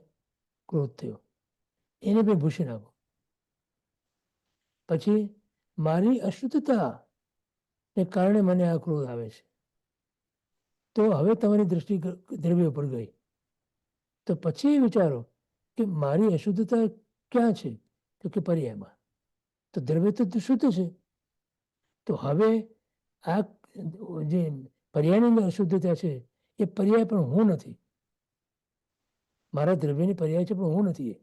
ક્રોધ થયો, એને પણ ભૂસી નાખો. પછી મારી અશુદ્ધતા ને કારણે મને આ ક્રોધ આવે છે, તો હવે તમારી દ્રષ્ટિ દ્રવ્ય પર ગઈ. તો પછી વિચારો કે મારી અશુદ્ધતા ક્યાં છે? તો કે પર્યાયમાં. તો દ્રવ્ય તો શુદ્ધ છે. તો હવે આ જે પર્યાયની અશુદ્ધતા છે એ પર્યાય પણ હું નથી, મારા દ્રવ્યની પર્યાય છે પણ હું નથી એ.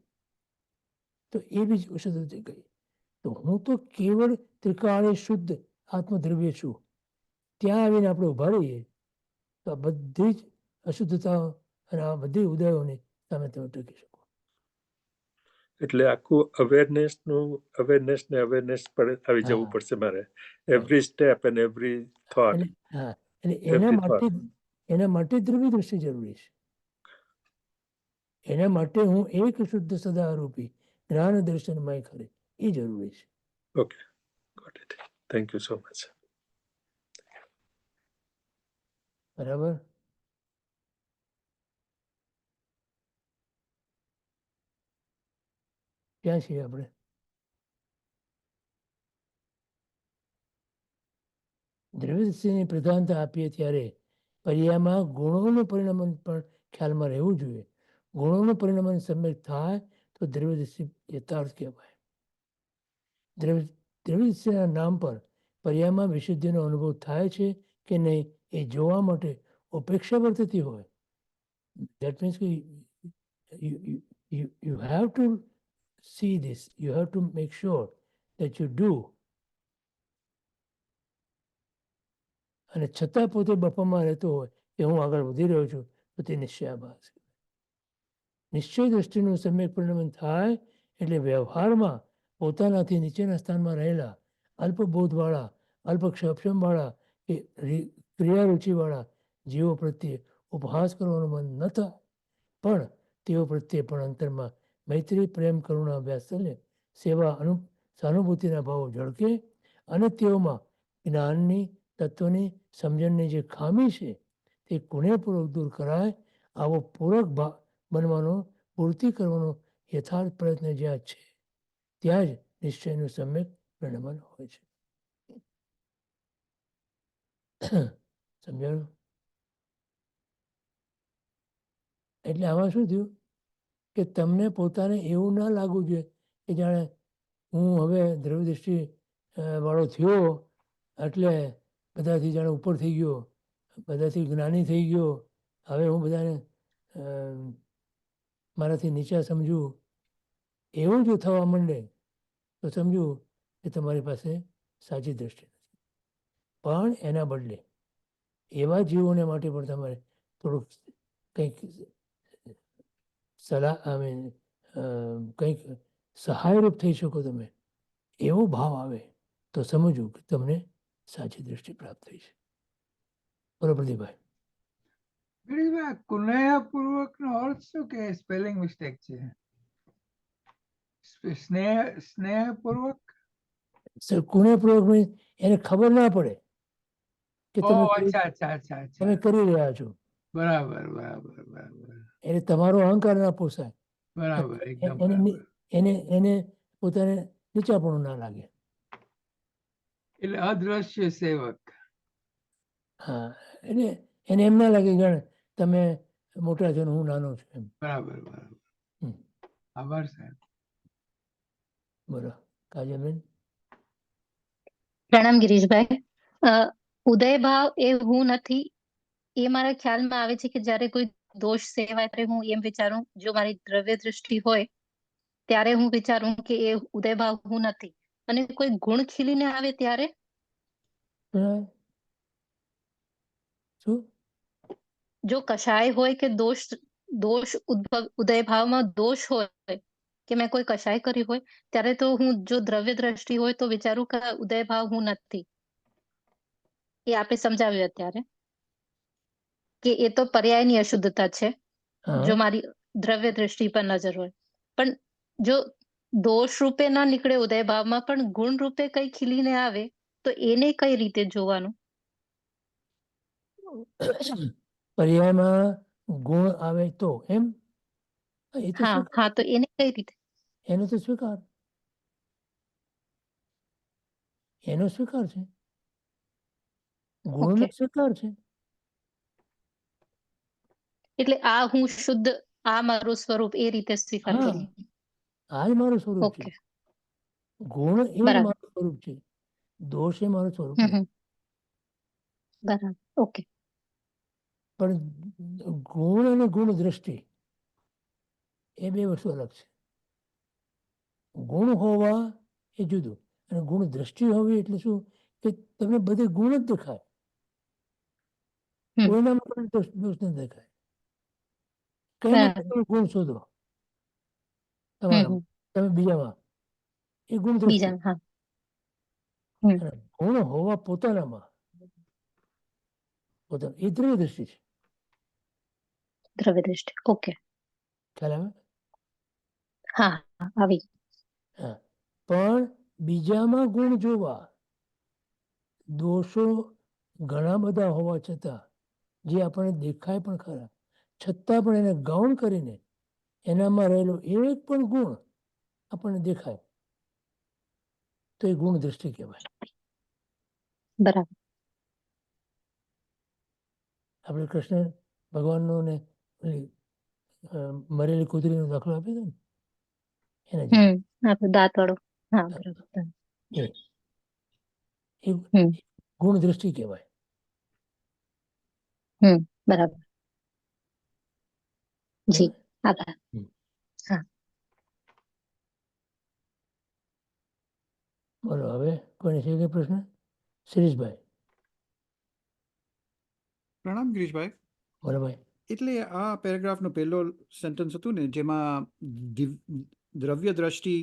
તો એ બી અશુદ્ધતા ગઈ. તો હું તો કેવળ ત્રિકાળે શુદ્ધ આત્મદ્રવ્ય છું. ત્યાં આવીને આપણે ઉભા રહીએ તો આ બધી જ અશુદ્ધતાઓ અને આ બધી ઉદયોની સામે તમે ટકી શકો. એટલે આખું અવેરનેસ પર આવી જવું હા. પડશે મારે. Every step and every thought. એટલે હા, એટલે Every thought. એના માટે દ્રવ્ય દ્રષ્ટિ જરૂરી છે. એના માટે હું એક શુદ્ધ સદારૂપી જ્ઞાન દર્શનમય ખરે એ જરૂરી છે. Okay, got it. Thank you so much. બરાબર. ક્યાં છીએ આપણે? દ્રવ્ય દ્રષ્ટિની પ્રધાનતા આપીએ ત્યારે પર્યાયમાં ગુણોનું પરિણામન પણ ખ્યાલમાં રહેવું જોઈએ. ગુણોનું પરિણામન સમ્યક થાય તો દ્રવ્ય દ્રષ્ટિ યથાર્થ કહેવાય. દ્રવ્ય દ્રષ્ટિના નામ પર પર્યાયમાં વિશુદ્ધિનો અનુભવ થાય છે કે નહીં એ જોવા માટે ઉપેક્ષા વર્તતી હોય. That means you have to see this. You have to make sure that you do. અને છતાં પોતે બફામાં રહેતો હોય કે હું આગળ વધી રહ્યો છું તો તે નિશ્ચયાભાસ. નિશ્ચય દ્રષ્ટિનું સમ્યક પરિણમન થાય એટલે વ્યવહારમાં પોતાનાથી નીચેના સ્થાનમાં રહેલા અલ્પબોધવાળા, અલ્પક્ષમવાળા કે ક્રિયારુચિવાળા જીવો પ્રત્યે ઉપહાસ કરવાનું મન ન થાય, પણ તેઓ પ્રત્યે પણ અંતરમાં મૈત્રી, પ્રેમ, કરુણા, વાત્સલ્ય, સેવા, સહાનુભૂતિના ભાવો ઝળકે અને તેઓમાં જ્ઞાનની, તત્વની, સમજણની જે ખામી છે તે કુણેપૂર્વક દૂર કરાય. આવો પૂરક બનવાનો, પૂર્તિ કરવાનો યથાર્થ પ્રયત્ન જ્યાં છે ત્યાં જ નિશ્ચયનું સમ્યક પરિણમન હોય છે. સમજાયું? એટલે આમાં શું થયું કે તમને પોતાને એવું ના લાગવું જોઈએ કે જાણે હું હવે દ્રવ્ય દ્રષ્ટિ વાળો થયો એટલે બધાથી જાણે ઉપર થઈ ગયો, બધાથી જ્ઞાની થઈ ગયો, હવે હું બધાને મારાથી નીચા સમજું. એવું જો થવા માંડે તો સમજવું કે તમારી પાસે સાચી દ્રષ્ટિ નથી. પણ એના બદલે એવા જીવોને માટે પણ તમારે થોડુંક કંઈક કંઈક સહાયરૂપ થઈ શકો તમે, એવો ભાવ આવે તો સમજવું કે તમને સાચી દ્રષ્ટિ પ્રાપ્ત થઈ છે. બોલો પ્રદીપભાઈ. ગિરીશભાઈ, કુનયાપૂર્વક નો અર્થ શું કે સ્પેલિંગ મિસ્ટેક છે? સ્નેહપૂર્વક? કુણેપૂર્વક એને ખબર ના પડે કે તમે કરી રહ્યા છો. બરાબર બરાબર બરાબર એટલે તમારો અહંકાર ના પોસાય, બરાબર, એકદમ બરાબર. એને પોતાને નીચાપણું ના લાગે. એટલે અદ્રશ્ય સેવક. હા, એટલે એને એમ ના લાગે કે તમે મોટા છો ને હું નાનો છું એમ. બરાબર બરાબર. આભાર સાહેબ. બોલો કાજલબેન. પ્રણામ ગિરીશભાઈ. ઉદય ભાવ એ હું નથી, એ મારા ખ્યાલમાં આવે છે કે જ્યારે કોઈ દોષ સેવાય ત્યારે હું એમ વિચારું, જો મારી દ્રવ્ય દૃષ્ટિ હોય ત્યારે હું વિચારું કે એ ઉદય ભાવ હું નથી. અને કોઈ ગુણ ખીલીને આવે ત્યારે શું? જો કશાય હોય કે દોષ ઉદય ભાવમાં દોષ હોય કે મેં કોઈ કશાય કરી હોય ત્યારે તો હું જો દ્રવ્ય દ્રષ્ટિ હોય તો વિચારું કે ઉદય ભાવ હું નથી. એ આપે સમજાવ્યું અત્યારે કે એ તો પર્યાયની અશુદ્ધતા છે જો મારી દ્રવ્ય દ્રષ્ટિ પર નજર હોય. પણ જો દોષ રૂપે ના નીકળે ઉદય ભાવમાં પણ ગુણ રૂપે કઈ ખીલીને આવે તો એને કઈ રીતે જોવાનું? પર્યાયમાં ગુણ આવે તો એમ? એ તો હા, તો એને કઈ રીતે? એનો તો સ્વીકાર, એનો સ્વીકાર છે, ગુણનો સ્વીકાર છે. એટલે આ હું શુદ્ધ, આ મારું સ્વરૂપ, એ રીતે સ્વીકાર કરું. આ જ મારું સ્વરૂપ છે. ગુણ એ જ મારું સ્વરૂપ છે, દોષ એ મારું સ્વરૂપ નથી. બરાબર, ઓકે. પણ ગુણ અને ગુણ દ્રષ્ટિ એ બે વસ્તુ અલગ છે. ગુણ હોવા એ જુદું, અને ગુણ દ્રષ્ટિ હોવી એટલે શું કે તમને બધે ગુણ જ દેખાય, હમ. કોઈનામાં પણ દોષ ન દેખાય. કઈ ને બરાબર. કઈ ગુણ શોધો હમ તમારામાં, હમ. તમે બીજામાં, એ ગુણ દ્રષ્ટિ. બીજા, હા. હમ. અને ગુણ હોવા પોતાનામાં એ દ્રવ્ય દ્રષ્ટિ છે. દ્રવ્ય દ્રષ્ટિ. ઓકે. ખ્યાલ આવે? હા હા, આવી ગઈ. હા, પણ બીજામાં ગુણ જોવા, દોષો ઘણા બધા હોવા છતાં, જે આપણને દેખાય પણ ખરા, છતાં પણ એને ગૌણ કરીને એનામાં રહેલો એક પણ ગુણ આપણને દેખાય, તો એ ગુણ દ્રષ્ટિ કહેવાય. બરાબર. આપણે કૃષ્ણ ભગવાનનો ને પેલી, મરેલી કૂતરીનો દાખલો આપી દો ને, એના જેવું. આપણું દાંત વાળું. હા, બરાબર. એ એ હમ ગુણ દ્રષ્ટિ કહેવાય. બરાબર. જી, બરાબર? આભાર. હમ. હા. બોલો, હવે કોઈને છે કે પ્રશ્ન? શિરીષભાઈ. પ્રણામ ગિરીશભાઈ. બોલો ભાઈ. એટલે આ પેરેગ્રાફનો પહેલો સેન્ટેન્સ હતું ને, જેમાં દ્રવ્ય દ્રષ્ટિ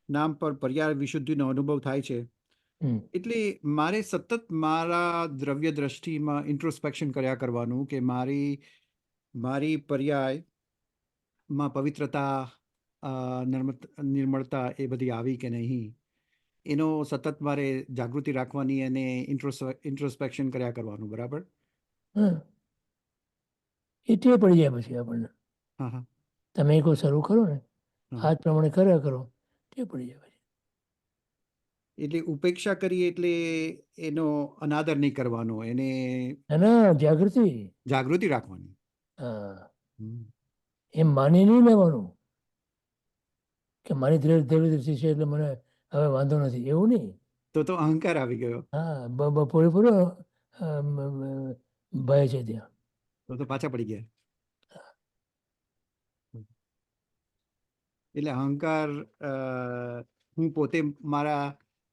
નામ પર પર્યાય વિશુદ્ધિનો અનુભવ થાય છે. હમ. એટલે મારે સતત મારા દ્રવ્ય દ્રષ્ટિમાં ઇન્ટ્રોસ્પેક્શન કર્યા કરવાનું કે મારી પર્યાયમાં પવિત્રતા, નિર્મળતા એ બધી આવી કે નહીં, એનો સતત મારે જાગૃતિ રાખવાની અને ઇન્ટ્રોસ્પેક્શન કર્યા કરવાનું. બરાબર? હા, એ ટેવ પડી જાય પછી આપણને. હા હા તમે એક વાર શરૂ કરો ને, હા. હાથ પ્રમાણે કર્યા કરો, ટેવ પડી જાય પછી. એટલે ઉપેક્ષા કરીએ એટલે એનો અનાદર નહીં કરવાનો, એને ના, જાગૃતિ. જાગૃતિ રાખવાની. હા, હમ. એમ માની નહીં લેવાનું કે મારી દ્રવ્ય દ્રષ્ટિ છે એટલે મને હવે વાંધો નથી, એવું નહીં. તો અહંકાર આવી ગયો. હા, પૂરેપૂરો ભય છે ત્યાં. તો પાછા પડી ગયા. એટલે અહંકાર, હું પોતે મારા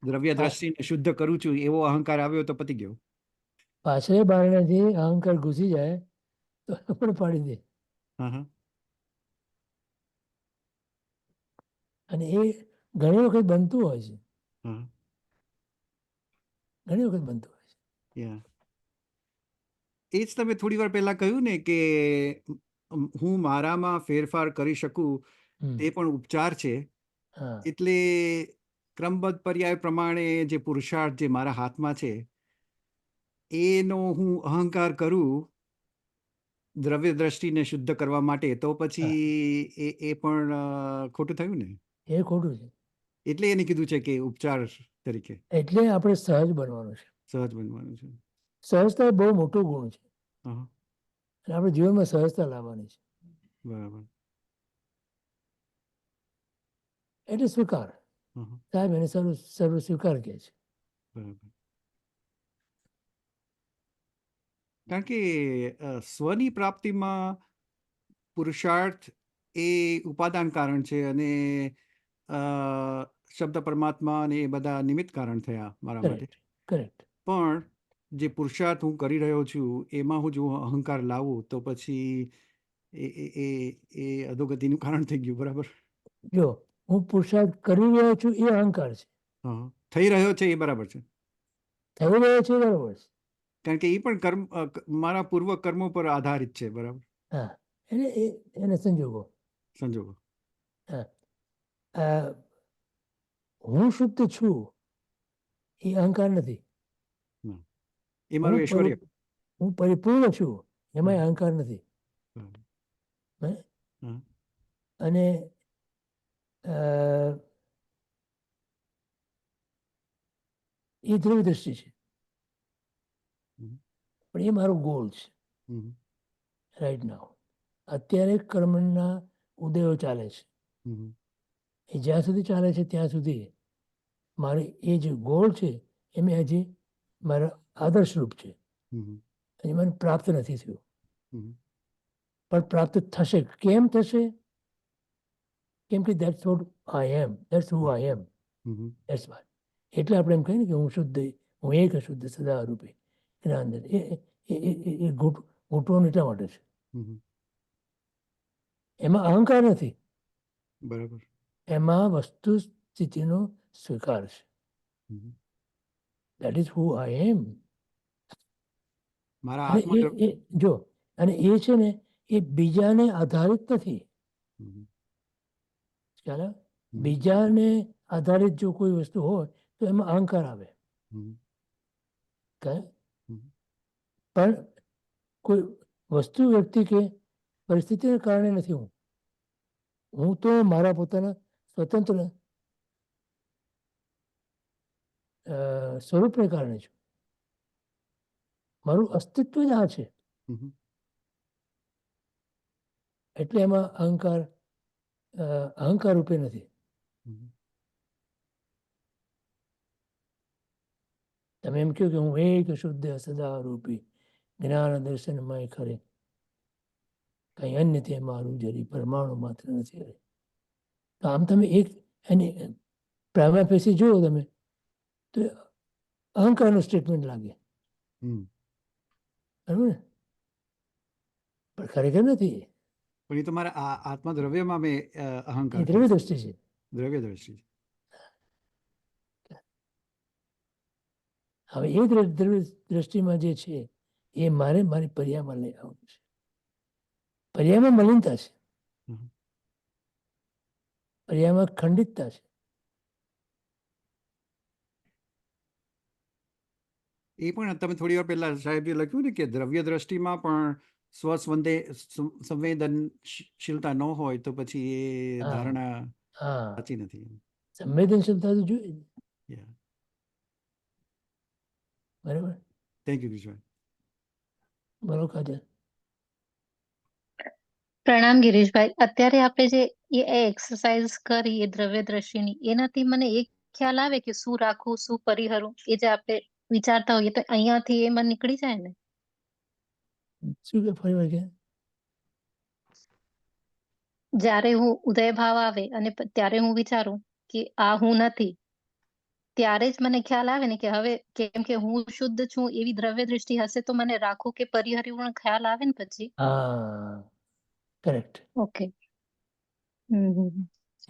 દ્રવ્ય દ્રષ્ટિને શુદ્ધ કરું છું એવો અહંકાર આવ્યો તો પતી ગયો. પાછળ બારણાથી અહંકાર ઘૂસી જાય તો પણ પાડી દે. હા હા અને એ ઘણી વખત બનતું હોય છે. હા. ઘણી વખત બનતું હોય છે. Yeah. એ જ તમે થોડી વાર પહેલા કહ્યું ને કે હું મારામાં ફેરફાર કરી શકું, હમ. તે પણ ઉપચાર છે. હા. એટલે ક્રમબદ્ધ પર્યાય પ્રમાણે જે પુરુષાર્થ જે મારા હાથમાં છે એનો હું અહંકાર કરું દ્રવ્ય દ્રષ્ટિને શુદ્ધ કરવા માટે, તો પછી એ પણ ખોટું થયું ને. એ ખોટું છે. એટલે એને કીધું છે કે ઉપચાર તરીકે એટલે આપણે સહજ બનવાનું છે. સહજ બનવાનું છે. સહજતા એ બહુ મોટો ગુણ છે. હા, અને આપણે જીવનમાં સહજતા લાવવાની છે. બરાબર. એટલે સ્વીકાર. હા, સાહેબ એને સર્વ સ્વીકાર કહે છે. બરાબર. કારણ કે સ્વની પ્રાપ્તિમાં પુરુષાર્થ એ ઉપાદાન કારણ છે અને શબ્દ પરમાત્મા અને એ બધા નિમિત્ત કારણ થયા મારા માટે. Correct, correct. પણ જે પુરુષાર્થ હું કરી રહ્યો છું એમાં હું જો અહંકાર લાવું તો પછી એ અધોગતિનું કારણ થઈ ગયું. બરાબર? જો હું પુરુષાર્થ કરી રહ્યો છું એ અહંકાર છે. હા, થઈ રહ્યો છે એ બરાબર છે. થઈ રહ્યો છે બરાબર છે. કારણ કે એ પણ મારા પૂર્વ કર્મો પર આધારિત છે. બરાબર? હા, એટલે એને સંજોગો. સંજોગો. હા, હું શુદ્ધ છું એ અહંકાર નથી. એ મારું ઐશ્વર્ય. હું પરિપૂર્ણ છું એમાં અહંકાર નથી. અને એ દ્રવ્ય દ્રષ્ટિ છે, પણ એ મારો ગોલ છે રાઈટ નાઉ. અત્યારે કર્મના ઉદયો ચાલે છે. એ જ્યાં સુધી ચાલે છે ત્યાં સુધી મારે એ જે ગોળ છે એ મેં હજી મારા આદર્શ રૂપ છે, હજી મને પ્રાપ્ત નથી થયું. પણ પ્રાપ્ત થશે. કેમ થશે? કેમ કે that's what I am, that's who I am, hmm. That's why. એટલે આપણે એમ કહીએ ને કે હું શુદ્ધ, હું એક શુદ્ધ સદા રૂપે એના અંદર એ ઘૂંટવાનું એટલા માટે છે. હમ. એમાં અહંકાર નથી, બરાબર. એમાં વસ્તુ સ્થિતિનો સ્વીકાર છે. હમ. દેટ ઇઝ હુ આઈ એમ. મારા અને આત્મા એ જો, અને એ છે ને એ બીજાને આધારિત નથી. હમ. ખ્યાલ આવે? હમ. બીજાને આધારિત જો કોઈ વસ્તુ હોય તો એમાં અહંકાર આવે. હમ. ખ્યાલ? હમ. પણ કોઈ વસ્તુ, વ્યક્તિ કે પરિસ્થિતિને કારણે નથી હું. હું તો મારા પોતાના સ્વતંત્ર સ્વરૂપને કારણે છું. મારું અસ્તિત્વ જ આ છે. હમ. એટલે એમાં અહંકાર રૂપે નથી. હમ. તમે એમ કહો કે હું એક શુદ્ધ સદા રૂપી જ્ઞાન દર્શનમય ખરે, કઈ અન્ય તે મારું જરી પરમાણુ માત્ર નથી હરે. તો આમ તમે એક એની પ્રાઇમા ફેસી જુઓ તમે તો અહંકારનું સ્ટેટમેન્ટ લાગે. હમ. બરાબર ને? પણ ખરેખર નથી. પણ એ તો મારા આત્મદ્રવ્યમાં મેં અહંકાર એ દ્રવ્ય દ્રષ્ટિ છે. દ્રવ્ય દ્રષ્ટિ. હવે એ દ્રવ્ય દ્રષ્ટિમાં જે છે એ મારી પર્યામાં લઈ આવવાનું છે. પર્યામાં મલિનતા છે, હમ. પર્યામાં ખંડિતતા છે. એ પણ તમે થોડી વાર પહેલા સાહેબે લખ્યું ને કે દ્રવ્ય દ્રષ્ટિમાં પણ સંવેદનશીલતા ન હોય તો પછી એ હા. ધારણા હા, સાચી નથી. સંવેદનશીલતા તો જોઈએ. બરાબર. થેન્ક યુ કિશોર. બોલો કાજલ. પ્રણામ ગિરીશભાઈ. અત્યારે આપણે જે એક્સરસાઇઝ કરી એ દ્રવ્ય દ્રષ્ટિની, એનાથી મને એક ખ્યાલ આવે કે શું રાખવું, શું પરિહરવું, એ જે આપણે વિચારતા હોઈએ તો અહીંયાથી એમાં નીકળી જાય ને. શું કે ફરી વાર કે? જ્યારે હું ઉદય ભાવ આવે અને ત્યારે હું વિચારું કે આ હું નથી, ત્યારે જ મને ખ્યાલ આવે ને કે હવે કેમ કે હું શુદ્ધ છું એવી દ્રવ્ય દૃષ્ટિ હશે તો મને રાખવું કે પરિહરવું ખ્યાલ આવે ને પછી. હા, કરેક્ટ. ઓકે.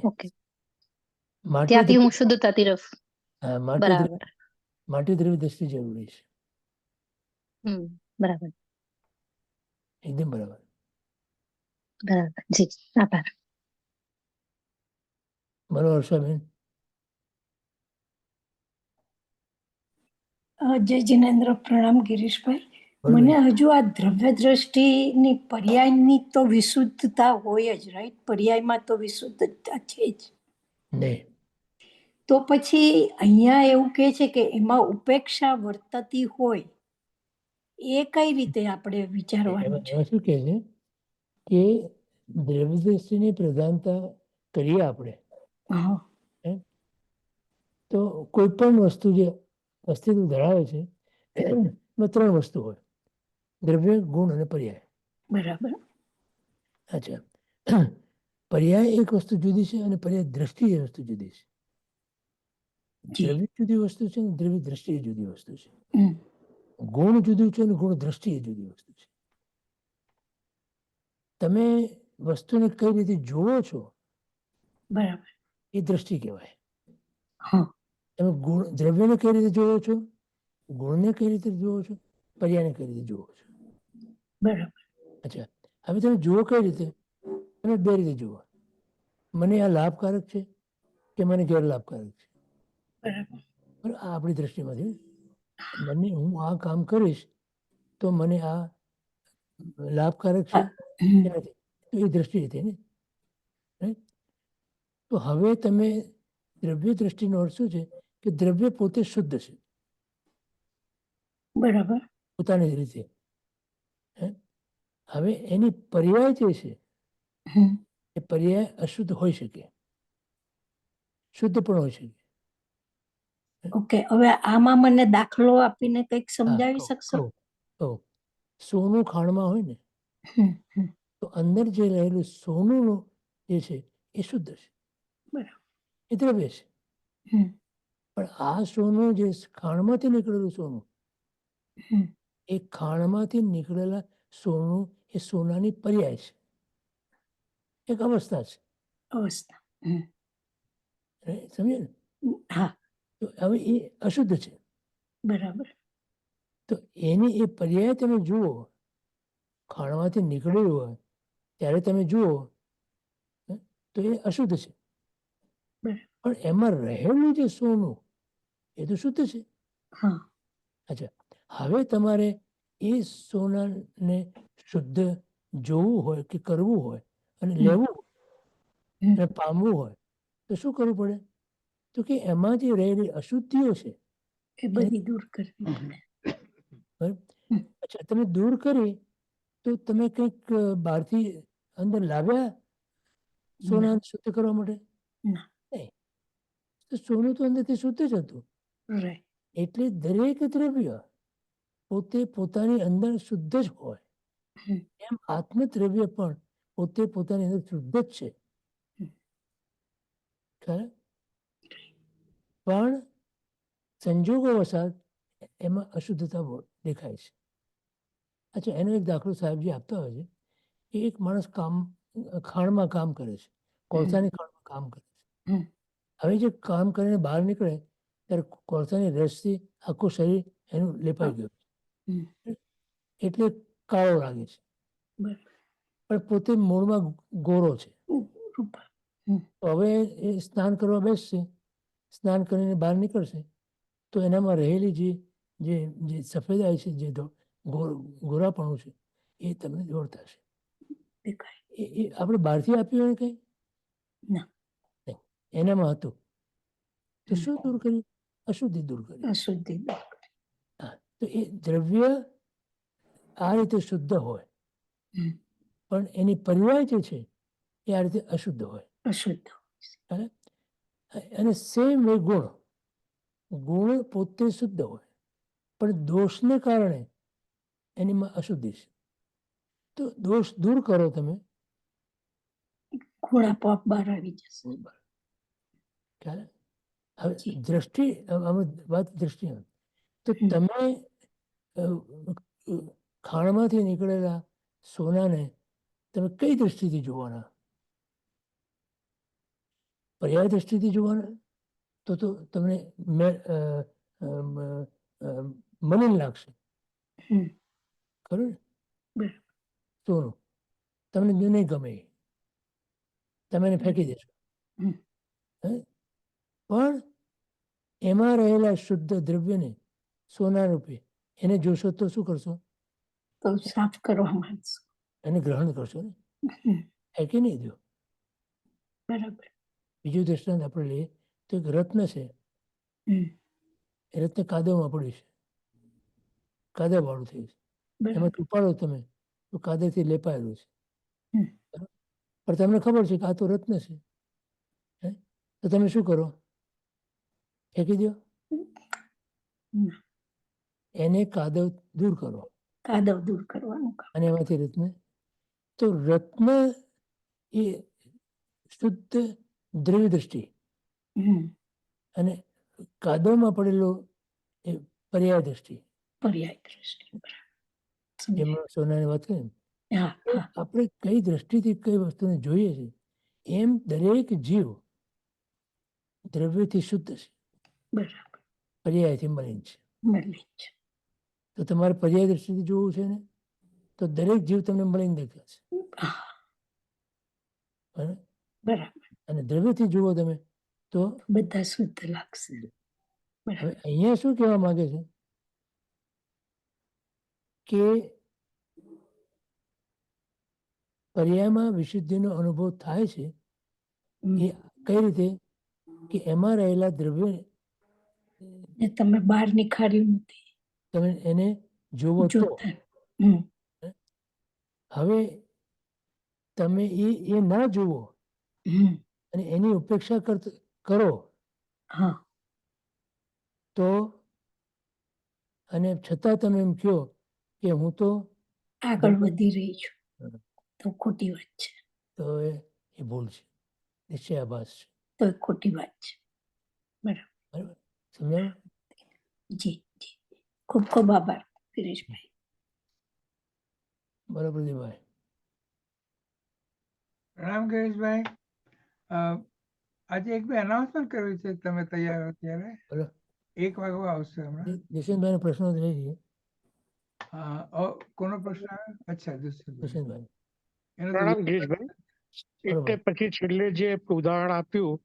ઓકે. માટે ત્યાંથી હું શુદ્ધતા તરફ. બરાબર. માટે દ્રવ્ય દ્રષ્ટિ જરૂરી છે. બરાબર. એકદમ બરાબર. બરાબર. જી, આભાર. બોલો હર્ષાબેન. જય જિનેન્દ્ર. પ્રણામ ગિરીશભાઈ. બોલો મને બેન. હજુ આ દ્રવ્ય દ્રષ્ટિની પર્યાયની તો વિશુદ્ધતા હોય જ, રાઈટ? પર્યાયમાં તો વિશુદ્ધતા છે જ. નહીં. તો પછી અહીંયા એવું કહે છે કે એમાં ઉપેક્ષા વર્તતી હોય, એ કઈ રીતે આપણે વિચારવાનું છે? એમાં શું કહે છે કે દ્રવ્ય દ્રષ્ટિની પ્રધાનતા કરીએ આપણે હા. તો કોઈ પણ વસ્તુ જે અસ્તિત્વ ધરાવે છે એમાં ત્રણ વસ્તુ હોય: દ્રવ્ય, ગુણ અને પર્યાય. બરાબર. અચ્છા, પર્યાય એક વસ્તુ જુદી છે અને પર્યાય દ્રષ્ટિ એ વસ્તુ જુદી છે. દ્રવ્ય જુદી વસ્તુ છે અને દ્રવ્ય દ્રષ્ટિ એ જુદી વસ્તુ છે. ગુણ જુદું છે અને ગુણ દ્રષ્ટિ એ જુદી વસ્તુ છે. તમે વસ્તુને કઈ રીતે જોવો છો, બરાબર. એ દ્રષ્ટિ કહેવાય. હા. તમે દ્રવ્યને કઈ રીતે જોવો છો, ગુણને કઈ રીતે જોવો છો, પર્યાયને કઈ રીતે જોવો છો. બરાબર. અચ્છા, હવે તમે જુઓ કઈ રીતે? તમે બે રીતે જુઓ. મને આ લાભકારક છે કે મને ગેરલાભકારક છે. બરાબર. આ આપણી દ્રષ્ટિમાંથી મને, હું આ કામ કરીશ તો મને આ લાભકારક છે કે નથી, તો એ દ્રષ્ટિ હતી ને. તો હવે તમે દ્રવ્ય દ્રષ્ટિનો અર્થ શું છે કે દ્રવ્ય પોતે શુદ્ધ છે બરાબર. પોતાની રીતે. હવે એની પર્યાય જે છે એ પર્યાય અશુદ્ધ હોઈ શકે, શુદ્ધ પણ હોઈ શકે. ઓકે, હવે આમાં મને દાખલો આપીને કંઈક સમજાવી શકશો? સોનું ખાણમાં હોય ને, તો અંદર જે રહેલું સોનું જે છે એ શુદ્ધ છે, બરાબર. એ દ્રવ્ય છે. હમ. પણ આ સોનું જે ખાણમાંથી નીકળેલું સોનું, હમ. એ ખાણમાંથી નીકળેલા સોનું એ સોનાની પર્યાય છે, એક અવસ્થા છે. અવસ્થા. હમ. સમજે ને? હા, તો હવે એ અશુદ્ધ છે. બરાબર. તો એની એ પર્યાય તમે જુઓ, ખાણમાંથી નીકળેલું હોય ત્યારે તમે જુઓ તો એ અશુદ્ધ છે. બરાબર. પણ એમાં રહેલું જે સોનું એ તો શુદ્ધ છે. હા. અચ્છા, હવે તમારે એ સોનાને શુદ્ધ જોવું હોય કે કરવું હોય અને લેવું અને પામવું હોય તો શું કરવું પડે? તો કે એમાં જે રહેલી અશુદ્ધિઓ છે એ બધી દૂર કરવી પડે. બરાબર? અચ્છા, તમે દૂર કરી તો તમે કંઈક બહારથી અંદર લાવ્યા સોના શુદ્ધ કરવા માટે? ના. નહીં. તો સોનું તો અંદરથી શુદ્ધ જ હતું. રાઈટ. એટલે દરેક દ્રવ્ય પોતે પોતાની અંદર શુદ્ધ જ હોય. એમ આત્મદ્રવ્ય પણ પોતે પોતાની અંદર શુદ્ધ જ છે. ખરું? પણ સંજોગો વસાત એમાં અશુદ્ધતા દેખાય છે. અચ્છા, એનો એક દાખલો સાહેબજી આપતા હોય છે કે એક માણસ ખાણમાં કામ કરે છે, કોલસાની ખાણમાં કામ કરે છે. હવે જે કામ કરીને બહાર નીકળે ત્યારે કોલસાની રસથી આખું શરીર એનું લેપાઈ ગયું, એટલે કાળો લાગે છે. પણ પોતે મૂળમાં ગોરો છે. તો હવે એ સ્નાન કરવા બેસશે, સ્નાન કરીને બહાર નીકળશે તો એનામાં રહેલી જે સફેદાઈ છે, જે ગોરાપણું છે, એ તમને દૂર થશે. એ આપણે બહારથી આપ્યું હોય કંઈ? ના. નહીં, એનામાં હતું. તો શું દૂર કર્યું? અશુદ્ધિ દૂર કરી. અશુદ્ધિ. હા, તો એ દ્રવ્ય આ રીતે શુદ્ધ હોય, પણ એની પર્યાય જે છે એ આ રીતે અશુદ્ધ હોય. અશુદ્ધ. અને સેમ વે ગુણ પોતે શુદ્ધ હોય, પણ દોષને કારણે એનીમાં અશુદ્ધિ છે. તો દોષ દૂર કરો તમે, ઘોડા પોપ બહાર આવી જશે. ખ્યાલ? હવે દ્રષ્ટિ, વાત દ્રષ્ટિ, તો તમે ખાણમાંથી નીકળેલા સોનાને તમે કઈ દ્રષ્ટિથી જોવાના? પર્યાય દ્રષ્ટિથી જોવાના તો તમને મલિન લાગશે. ખરું ને? સોનું તમને નહીં ગમે, તમે એને ફેંકી દેશો. પણ એમાં રહેલા શુદ્ધ દ્રવ્યને સોના રૂપે એને જોશો તો શું કરશો? તો સાફ કરવા માંગશો, એને ગ્રહણ કરશો ને? હે કે નહીં? દો. બરાબર. બીજું દ્રષ્ટાંત આપણે લઈએ તો એક રત્ન છે, એ રત્ન કાદવમાં પડ્યું છે, કાદવવાળું થયું છે. એમાં ઉપાડો તમે તો કાદવથી લેપાયેલું છે, પણ તમને ખબર છે કે આ તો રત્ન છે, તો તમે શું કરો? ફેંકી દો? એને કાદવ દૂર કરો. કાદવ દૂર કરવાનું કામ. અને એમાંથી રત્ન, તો રત્ન એ શુદ્ધ દ્રવ્ય દ્રષ્ટિ અને કાદવમાં પડેલો એ પર્યાય દ્રષ્ટિ. પર્યાય દ્રષ્ટિ. જેમાં સોનાની વાત કરી, હા, હા. આપણે કઈ દ્રષ્ટિથી કઈ વસ્તુને જોઈએ છે એમ દરેક જીવ દ્રવ્યથી શુદ્ધ છે, બરાબર. પર્યાયથી મલિન છે. મલિન છે. તો તમારે પર્યાય દ્રષ્ટિથી જોવું છે ને, તો દરેક જીવ તમને મલિન દેખાશે. બરાબર. અને દ્રવ્યથી જુઓ તમે તો બધા શુદ્ધ લાગશે. હવે અહીંયા શું કહેવા માંગે છે કે પર્યાયમાં વિશુદ્ધિનો અનુભવ થાય છે. એ કઈ રીતે? કે એમાં રહેલા દ્રવ્ય તમે બહાર નિખાર્યું નથી, તમે એને જોવો તો. હવે તમે એ ના જુઓ અને એની ઉપેક્ષા કરો તો, અને છતાં તમે એમ કહો કે હું તો આગળ વધી રહી છું, તો ખોટી વાત છે. તો એ ભૂલ છે. નિશ્ચયાભાસ છે. તો એ ખોટી વાત છે. બરાબર. બરાબર સમજાયું? જી જી ખૂબ ખૂબ આભાર ગિરીશભાઈ. બરાબર પ્રદીપભાઈ. પ્રણામ ગિરીશભાઈ. આજે એક બે અનાઉન્સમેન્ટ કર્યું છે, તમે તૈયાર હો ત્યારે. બોલો. 1 વાગવા આવશે હમણાં. જશવંતભાઈનો પ્રશ્ન જ રહી છે. કોનો પ્રશ્ન આવ્યો? અચ્છા, દુષ્યંતભાઈ. જશવંતભાઈ એનો તો પ્રણામ ગિરીશભાઈ. બરોબર. એટલે પછી છેલ્લે જે ઉદાહરણ આપ્યું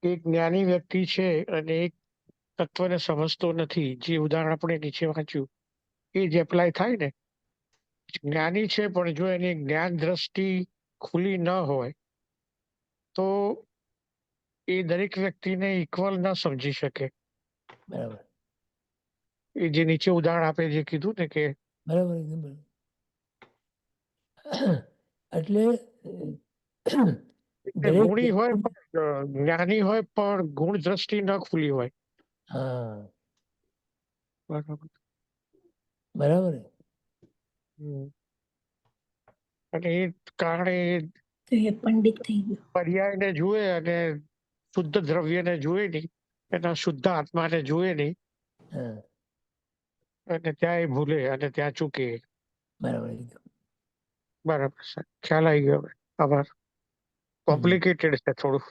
કે એક જ્ઞાની વ્યક્તિ છે અને એક તત્વને સમજતો નથી, જે ઉદાહરણ આપણે નીચે વાંચ્યું એ જ એપ્લાય થાય ને. જ્ઞાની છે પણ જો એની જ્ઞાન દ્રષ્ટિ ખુલ્લી ન હોય તો એ દરેક વ્યક્તિને ઇક્વલ ન સમજી શકે. બરાબર એ જે નીચે ઉદાહરણ આપે જે કીધું ને કે બરાબર એકદમ બરાબર. એટલે દરેક ગુણી હોય પણ જ્ઞાની હોય પણ ગુણ દ્રષ્ટિ ન ખુલી હોય. હા બરાબર. બરાબર. અને એ કારણે એ તો એ પંડિત થઈ ગયો. પર્યાયને જુએ અને શુદ્ધ દ્રવ્યને જુએ નહીં, એના શુદ્ધ આત્માને જુએ નહીં, હા અને ત્યાં એ ભૂલે અને ત્યાં ચૂકે. બરાબર એકદમ. બરાબર સર, ખ્યાલ આવી ગયો હવે. આભાર. કોમ્પ્લિકેટેડ છે થોડું.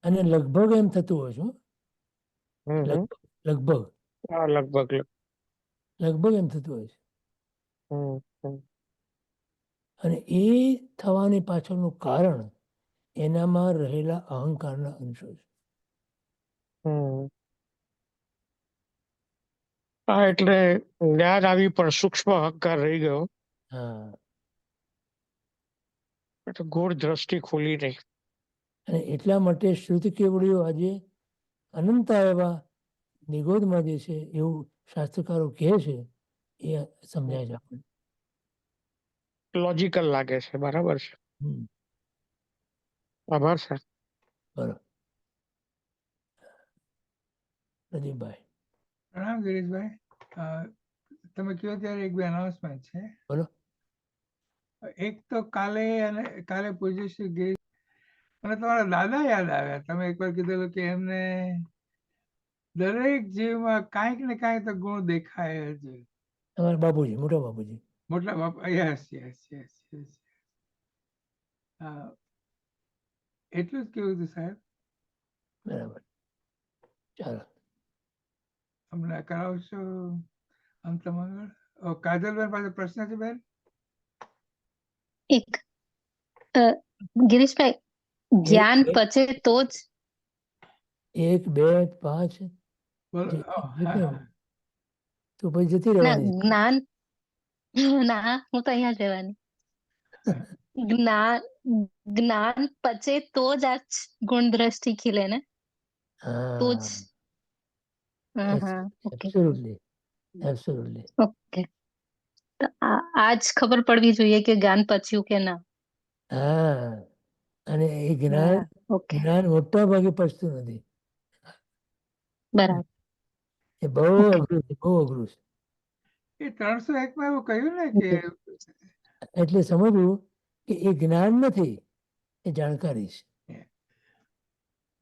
અને લગભગ એમ થતું હોય છે હો. લગભગ હા, લગભગ. લગભગ એમ થતું હોય છે. હમ, અને એ થવાની પાછળનું કારણ એનામાં રહેલા અહંકારના અંશો છે. હમ. હા, એટલે જ્ઞાન આવી પણ સૂક્ષ્મ અહંકાર રહી ગયો, હા એટલે ગૂઢ દ્રષ્ટિ ખુલી નહીં. અને એટલા માટે શ્રુતિ કેવડીઓ આજે અનંતા એવા નિગોદમાં જે છે એવું શાસ્ત્રકારો કહે છે એ સમજાય છે આપણને. લોજિકલ લાગે છે. બરાબર છે. હમ આભાર સર. બરાબર. પ્રદીપભાઈ પ્રણામ ગિરીશભાઈ. તમે કહો ત્યારે એક બે અનાઉન્સમેન્ટ છે. બોલો. એક તો કાલે પૂછ્યું શ્રી ગિરીશ, મને તમારા દાદા યાદ આવ્યા. તમે એકવાર કીધેલું કે એમને દરેક જીવમાં કાંઈક ને કાંઈક તો ગુણ દેખાય જ. તમારા બાપુજી, મોટા બાપુજી. મોટા બાપા. Yes yes yes yes. એટલું જ કેવું હતું સાહેબ. બરાબર. ચાલો. અમને કરાવશો અંતમંગળ. કાજલબેન પાસે પ્રશ્ન છે બેન? એક ગિરીશભાઈ, જ્ઞાન પચે તો જ 1, 2, 5 બોલો. તો પછી જતી ના રહેવાની. જ્ઞાન ના, હું તો અહીંયા જ રહેવાની. જ્ઞાન પચે તો જ આ ગુણ દ્રષ્ટિ ખીલે ને, તો જ. Okay absolutely. ઓકે. તો આજ ખબર પડવી જોઈએ કે જ્ઞાન પચ્યું કે ના. હા અને એ ઓકે, જ્ઞાન મોટા ભાગે પચતું નથી. બરાબર. એ બહુ અઘરું છે, બહુ અઘરું છે. એ 301 માં એવું કહ્યું ને કે એટલે સમજવું કે એ જ્ઞાન નથી, એ જાણકારી છે.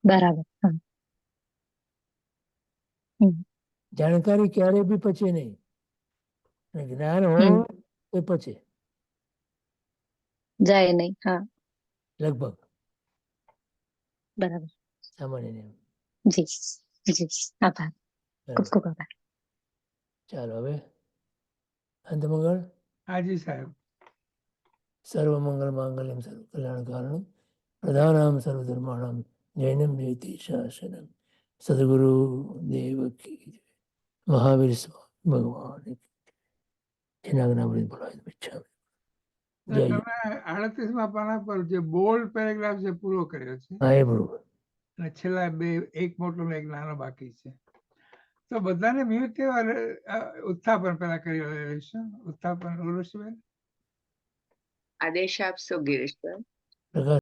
બરાબર. જાણકારી ક્યારે બી પચે નહીં, અને જ્ઞાન હોય એ પચે જાય નહીં. હા, લગભગ બરાબર. સામાન્ય નિયમ. જી જી, આભાર. ખૂબ ખૂબ આભાર. ચાલો હવે અંતમંગળ. હાજી સાહેબ. સર્વમંગલ માંગલ્યમ સર્વ કલ્યાણ કારણમ પ્રધાનમ સર્વધર્માણમ જૈનમ જયતિ શાસનમ સદગુરુ દેવ કી જય. મહાવીર સ્વામી ભગવાન જનાગ્નામૃત બોલાય બચ્ચા. જય જય. તમે 38મા પાના પર જે બોલ્ડ પેરેગ્રાફ જે પૂરો કર્યો છે, હા એ બરોબર. અને છેલ્લા બે, એક મોટો ને એક નાનો બાકી છે, તો બધાને મ્યુટ કેવા ઉત્થાપન પેલા કરી લઈશું. ઉત્થાપન ઉર્વશીબેન. આદેશ આપશો ગિરીશભાઈ? પ્રકાશ